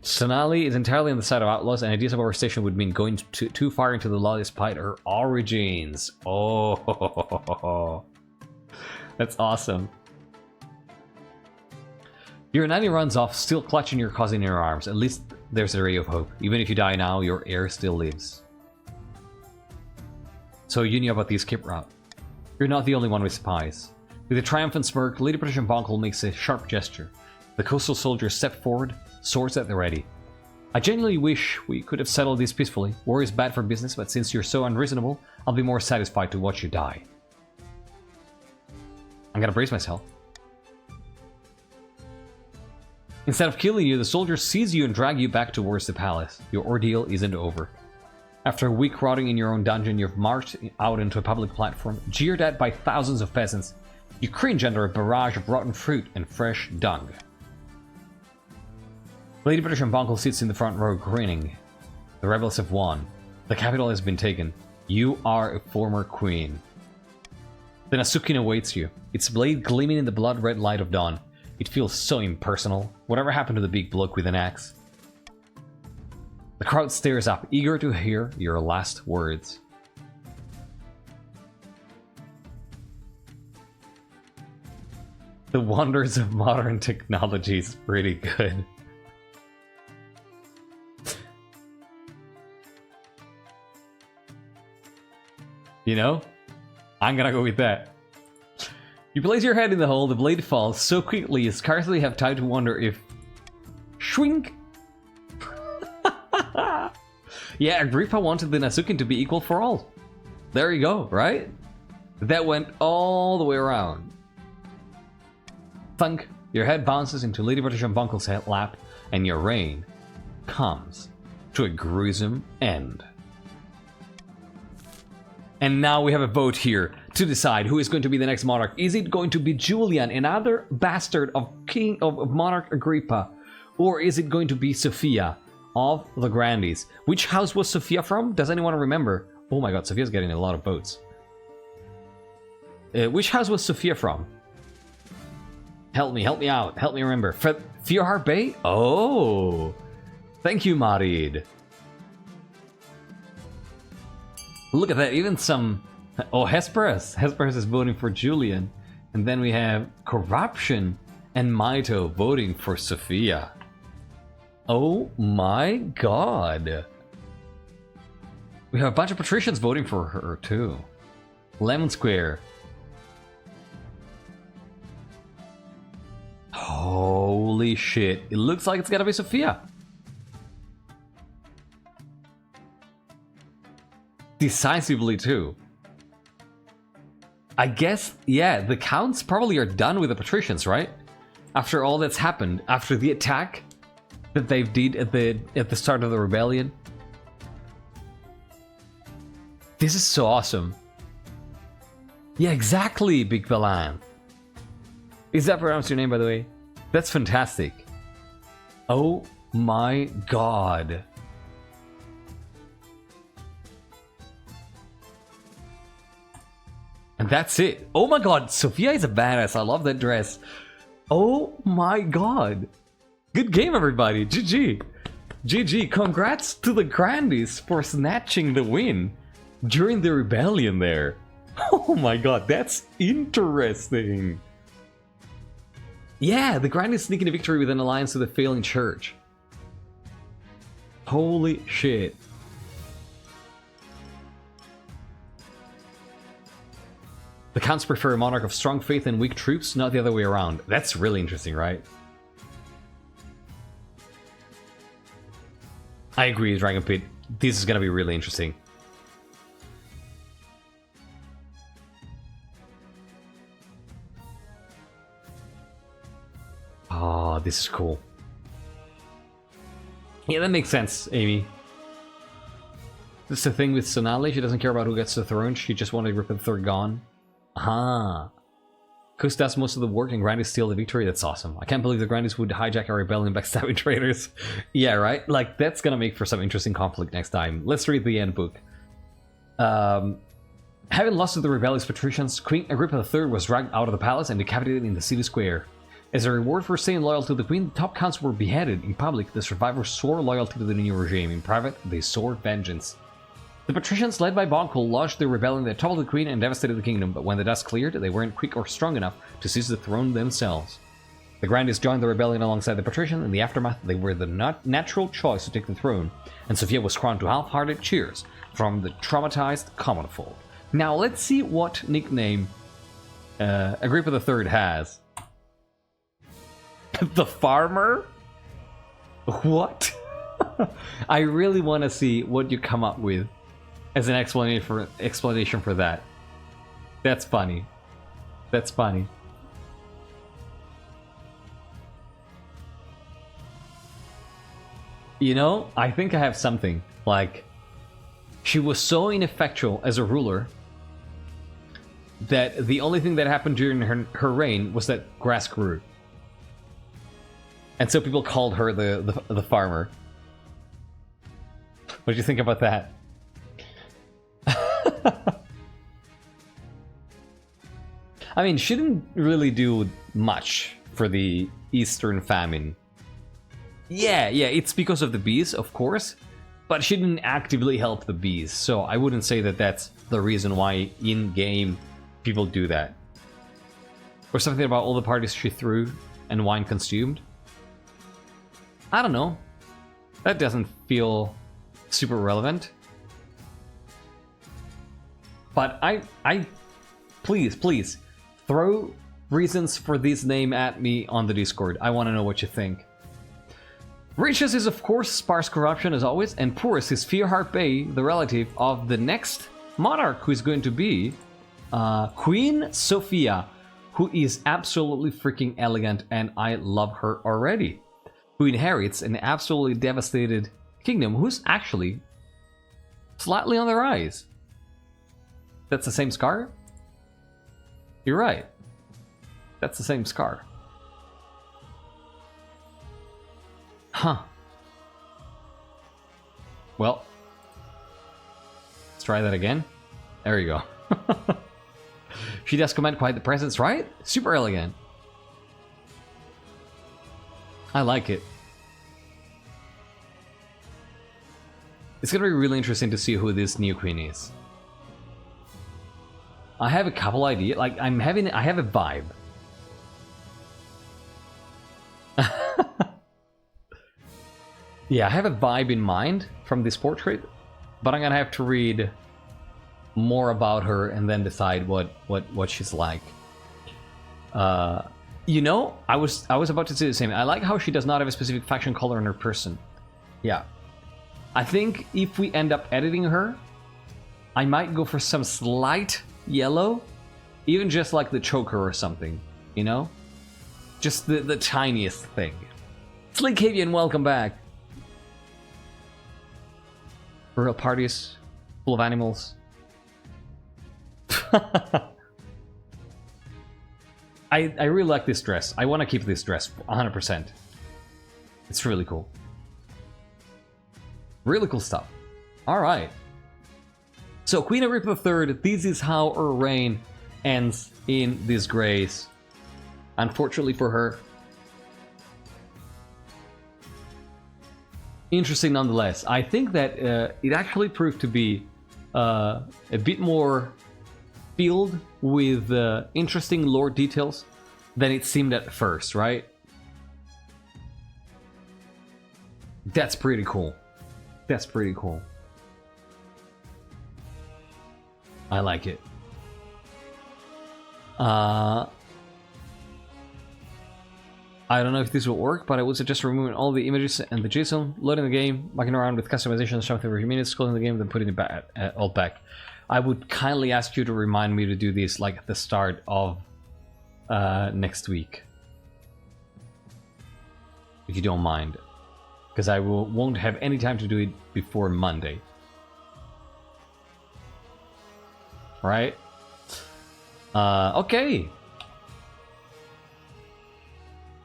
Sonali is entirely on the side of outlaws, and ideas of our station would mean going too far into the law despite her origins. Oh, that's awesome. Your nanny runs off, still clutching your cousin in your arms. At least there's a ray of hope. Even if you die now, your heir still lives. So you knew about the escape route. You're not the only one with spies. With a triumphant smirk, Lady Patricia Bonkel makes a sharp gesture. The coastal soldiers step forward, swords at the ready. I genuinely wish we could have settled this peacefully. War is bad for business, but since you're so unreasonable, I'll be more satisfied to watch you die. I'm gonna brace myself. Instead of killing you, the soldiers seize you and drag you back towards the palace. Your ordeal isn't over. After a week rotting in your own dungeon, you've marched out into a public platform, jeered at by thousands of peasants. You cringe under a barrage of rotten fruit and fresh dung. Lady Patricia Bonkel sits in the front row, grinning. The rebels have won. The capital has been taken. You are a former queen. The Nasukin awaits you, its blade gleaming in the blood-red light of dawn. It feels so impersonal. Whatever happened to the big bloke with an axe? The crowd stares up, eager to hear your last words. The wonders of modern technology is pretty good. You know? I'm gonna go with that. You place your head in the hole, the blade falls so quickly you scarcely have time to wonder if... Shwink! Yeah, Agrippa wanted the Nasukin to be equal for all. There you go, right? That went all the way around. Thunk! Your head bounces into Lady Patricia Bonkel's lap, and your reign comes to a gruesome end. And now we have a vote here to decide who is going to be the next monarch. Is it going to be Julian, another bastard of Monarch Agrippa? Or is it going to be Sophia of the Grandees? Which house was Sophia from? Does anyone remember? Oh my god, Sophia's getting a lot of votes. Which house was Sophia from? Help me out, help me remember. Fiohar Bay? Oh! Thank you, Marid. Look at that, even some... Oh, Hesperus! Hesperus is voting for Julian. And then we have Corruption and Maito voting for Sophia. Oh my god. We have a bunch of patricians voting for her, too. Lemon Square. Holy shit. It looks like it's gotta be Sophia. Decisively, too. I guess, yeah, the counts probably are done with the patricians, right? After all that's happened, after the attack that they did at the start of the rebellion. This is so awesome. Yeah, exactly, Big Balan. Is that pronounced your name, by the way? That's fantastic. Oh my god. And that's it. Oh my god, Sophia is a badass. I love that dress. Oh my god. Good game, everybody. GG. GG. Congrats to the Grandies for snatching the win during the rebellion there. Oh my god, that's interesting. Yeah, the Grandies sneaking a victory with an alliance with a failing church. Holy shit. The Counts prefer a monarch of strong faith and weak troops, not the other way around. That's really interesting, right? I agree, Dragon Pit. This is gonna be really interesting. Oh, this is cool. Yeah, that makes sense, Amy. This is the thing with Sonali. She doesn't care about who gets the throne. She just wanted Agrippa III gone. Ah. Kus does most of the work and Grandies steal the victory. That's awesome. I can't believe the Grandies would hijack a rebellion backstabbing traitors. Yeah, right? Like, that's gonna make for some interesting conflict next time. Let's read the end book. Having lost to the rebellious patricians, Queen Agrippa III was dragged out of the palace and decapitated in the city square. As a reward for staying loyal to the Queen, the top counts were beheaded. In public, the survivors swore loyalty to the new regime. In private, they swore vengeance. The patricians, led by Bonkel, launched their rebellion that toppled the Queen and devastated the kingdom, but when the dust cleared, they weren't quick or strong enough to seize the throne themselves. The Grandies joined the rebellion alongside the patrician. In the aftermath, they were the natural choice to take the throne, and Sophia was crowned to half-hearted cheers from the traumatized common folk. Now, let's see what nickname Agrippa III has. The Farmer? What? I really want to see what you come up with as an explanation for that. That's funny. That's funny. You know, I think I have something. Like, she was so ineffectual as a ruler that the only thing that happened during her reign was that grass grew. And so people called her the farmer. What do you think about that? I mean, she didn't really do much for the Eastern famine. Yeah, it's because of the bees, of course. But she didn't actively help the bees. So I wouldn't say that that's the reason why in-game people do that. Or something about all the parties she threw and wine consumed. I don't know. That doesn't feel super relevant. But I please throw reasons for this name at me on the Discord. I want to know what you think. Richest is of course sparse corruption as always, and poorest is Fearheart Bey, the relative of the next monarch who is going to be Queen Sophia, who is absolutely freaking elegant and I love her already. Who inherits an absolutely devastated kingdom, who's actually slightly on the rise. That's the same scar? You're right. That's the same scar. Huh. Well, let's try that again. There you go. She does command quite the presence, right? Super elegant. I like it. It's gonna be really interesting to see who this new queen is. I have a couple ideas. Like I have a vibe. Yeah, I have a vibe in mind from this portrait, but I'm gonna have to read more about her and then decide what she's like. You know, I was about to say the same. I like how she does not have a specific faction color on her person. Yeah. I think if we end up editing her, I might go for some slight yellow, even just like the choker or something, you know? Just the tiniest thing. Sleek Havian, welcome back. Rural parties full of animals. I really like this dress. I want to keep this dress 100%. It's really cool. Really cool stuff. Alright. So Queen Agrippa III, this is how her reign ends in disgrace. Unfortunately for her. Interesting nonetheless. I think that it actually proved to be a bit more filled with interesting lore details than it seemed at first, right? That's pretty cool. That's pretty cool. I like it. I don't know if this will work, but I would suggest removing all the images and the JSON, loading the game, mucking around with customization something every minute, closing the game, then putting it back, all back. I would kindly ask you to remind me to do this like at the start of next week, if you don't mind, because I won't have any time to do it before Monday. Right? Okay.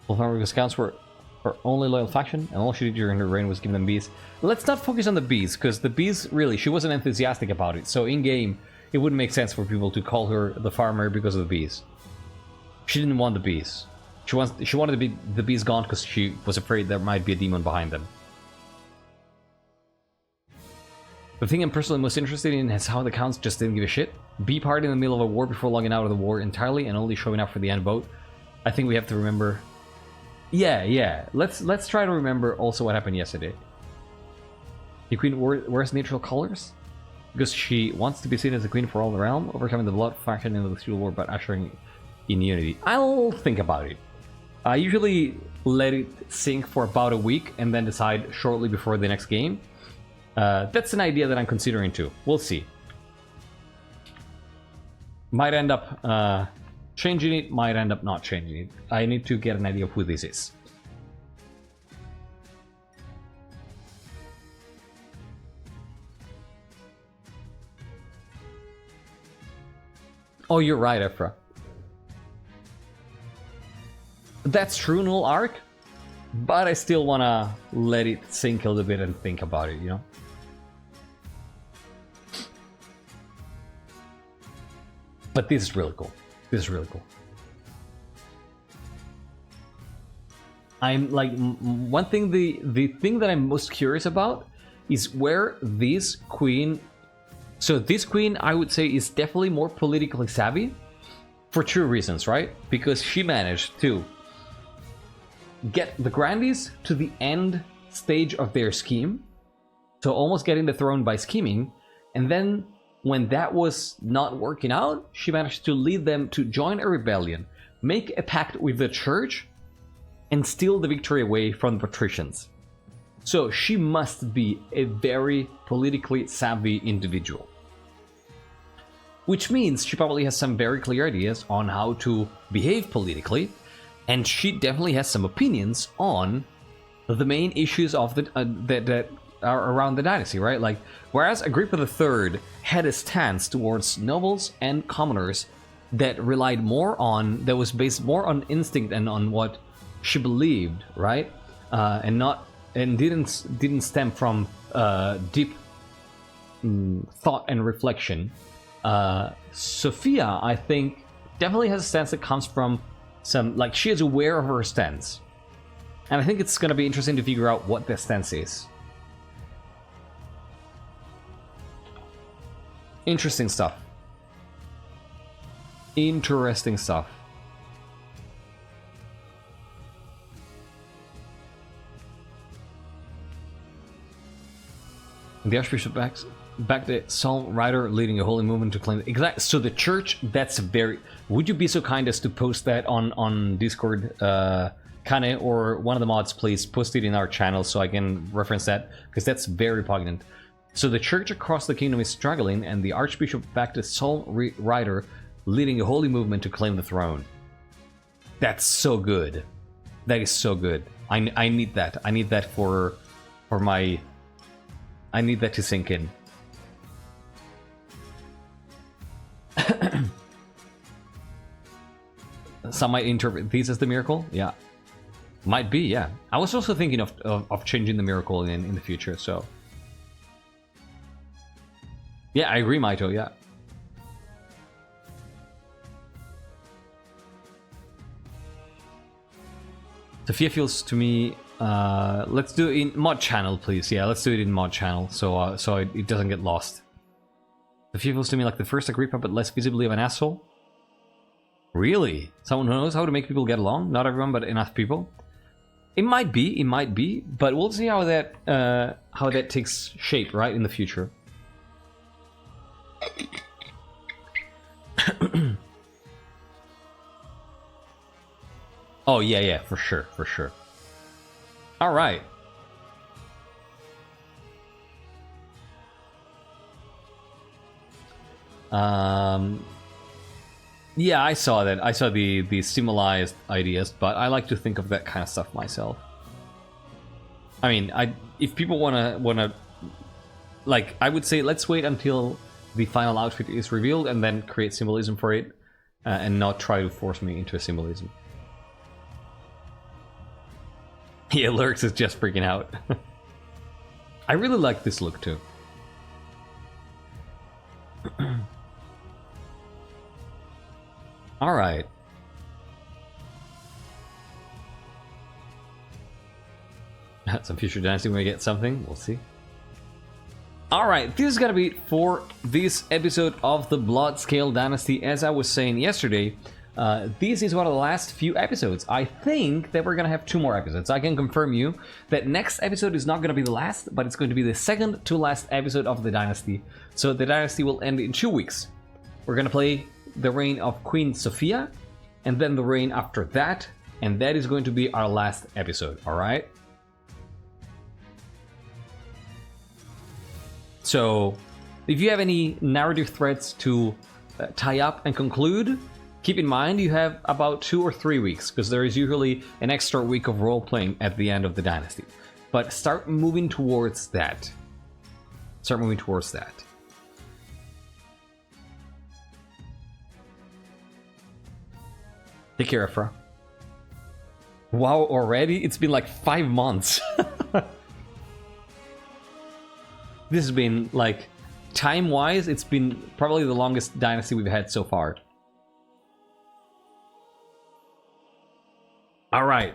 Well, because scouts were our only loyal faction, and all she did during her reign was give them bees. Let's not focus on the bees, because the bees, really, she wasn't enthusiastic about it. So in-game, it wouldn't make sense for people to call her the farmer because of the bees. She didn't want the bees. She wanted the bees gone because she was afraid there might be a demon behind them. The thing I'm personally most interested in is how the counts just didn't give a shit. Be part in the middle of a war before logging out of the war entirely and only showing up for the end vote. I think we have to remember... Yeah. Let's try to remember also what happened yesterday. The queen wears neutral colors because she wants to be seen as a queen for all the realm, overcoming the blood faction in the civil war but ushering in unity. I'll think about it. I usually let it sink for about a week and then decide shortly before the next game. That's an idea that I'm considering too. We'll see. Might end up changing it, might end up not changing it. I need to get an idea of who this is. Oh, you're right, Ephra. That's true, Null Arc, but I still wanna let it sink a little bit and think about it, you know? But this is really cool. This is really cool. I'm like, one thing, the thing that I'm most curious about is where this queen... So this queen, I would say, is definitely more politically savvy for two reasons, right? Because she managed to get the Grandies to the end stage of their scheme, so almost getting the throne by scheming, and then when that was not working out, she managed to lead them to join a rebellion, make a pact with the church, and steal the victory away from the patricians. So she must be a very politically savvy individual. Which means she probably has some very clear ideas on how to behave politically, and she definitely has some opinions on the main issues of the that are around the dynasty, right? Like, whereas Agrippa III had a stance towards nobles and commoners that relied more on, that was based more on instinct and on what she believed, right? And didn't stem from deep thought and reflection. Sophia, I think, definitely has a stance that comes from some, like, she is aware of her stance, and I think it's going to be interesting to figure out what that stance is. Interesting stuff. Interesting stuff. The Archbishop back the Psalm writer leading a holy movement to claim exactly. So the church, that's very... Would you be so kind as to post that on Discord, Kane, or one of the mods, please post it in our channel so I can reference that, because that's very poignant. So the church across the kingdom is struggling, and the Archbishop backed a Psalm writer leading a holy movement to claim the throne. That's so good. That is so good. I need that. I need that for my... I need that to sink in. Some might interpret these as the miracle. Yeah. Might be, yeah. I was also thinking of changing the miracle in the future, so... Yeah, I agree, Maito, yeah. Sophia feels to me, let's do it in mod channel, please. Yeah, let's do it in mod channel, so it doesn't get lost. Sophia feels to me like the first Agrippa, but less visibly of an asshole. Really? Someone who knows how to make people get along? Not everyone, but enough people. It might be, but we'll see how that takes shape, right, in the future. Oh yeah, for sure. All right. Yeah, I saw that. I saw the symbolized ideas, but I like to think of that kind of stuff myself. I mean, if people wanna, like, I would say let's wait until the final outfit is revealed and then create symbolism for it, and not try to force me into a symbolism. Yeah, Lurks is just freaking out. I really like this look too. All right. Some future dynasty when we get something. We'll see. All right, this is gonna be it for this episode of the Bloodscale Dynasty. As I was saying yesterday, this is one of the last few episodes. I think that we're gonna have 2 more episodes. I can confirm you that next episode is not gonna be the last, but it's going to be the second to last episode of the Dynasty. So the Dynasty will end in 2 weeks. We're gonna play the reign of Queen Sophia, and then the reign after that, and that is going to be our last episode, alright? So, if you have any narrative threads to tie up and conclude, keep in mind you have about 2 or 3 weeks, because there is usually an extra week of role-playing at the end of the Dynasty. But start moving towards that. Start moving towards that. Take care, Afra. Wow, already? It's been like 5 months. This has been, like, time-wise, it's been probably the longest Dynasty we've had so far. Alright.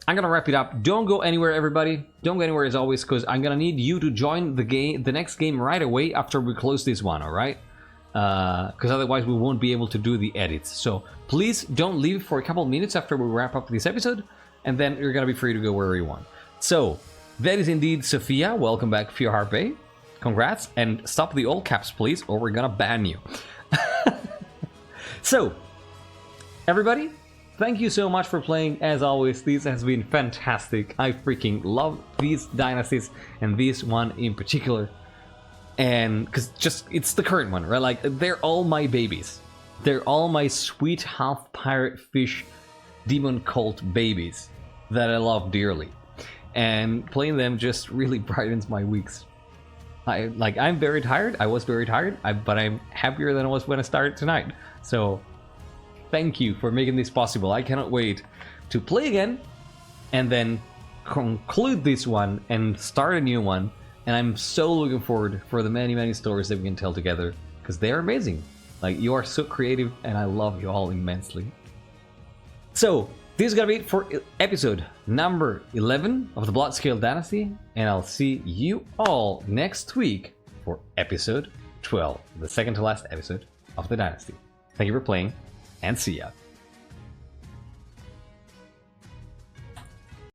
I'm gonna wrap it up. Don't go anywhere, everybody. Don't go anywhere as always, because I'm gonna need you to join the next game right away after we close this one, alright? Because otherwise we won't be able to do the edits. So please don't leave for a couple minutes after we wrap up this episode, and then you're gonna be free to go wherever you want. So that is indeed Sophia. Welcome back, Fiorharpe. Congrats, and stop the all caps, please, or we're gonna ban you. So, everybody, thank you so much for playing. As always, this has been fantastic. I freaking love these dynasties, and this one in particular. And because just it's the current one, right? Like, they're all my babies. They're all my sweet half pirate fish demon cult babies that I love dearly. And playing them just really brightens my weeks. I'm very tired. I was very tired, but I'm happier than I was when I started tonight. So thank you for making this possible. I cannot wait to play again and then conclude this one and start a new one. And I'm so looking forward for the many stories that we can tell together, because they are amazing. Like, you are so creative, and I love you all immensely. So this is gonna be it for episode number 11 of the Bloodscale Dynasty, and I'll see you all next week for episode 12, the second to last episode of the Dynasty. Thank you for playing, and see ya.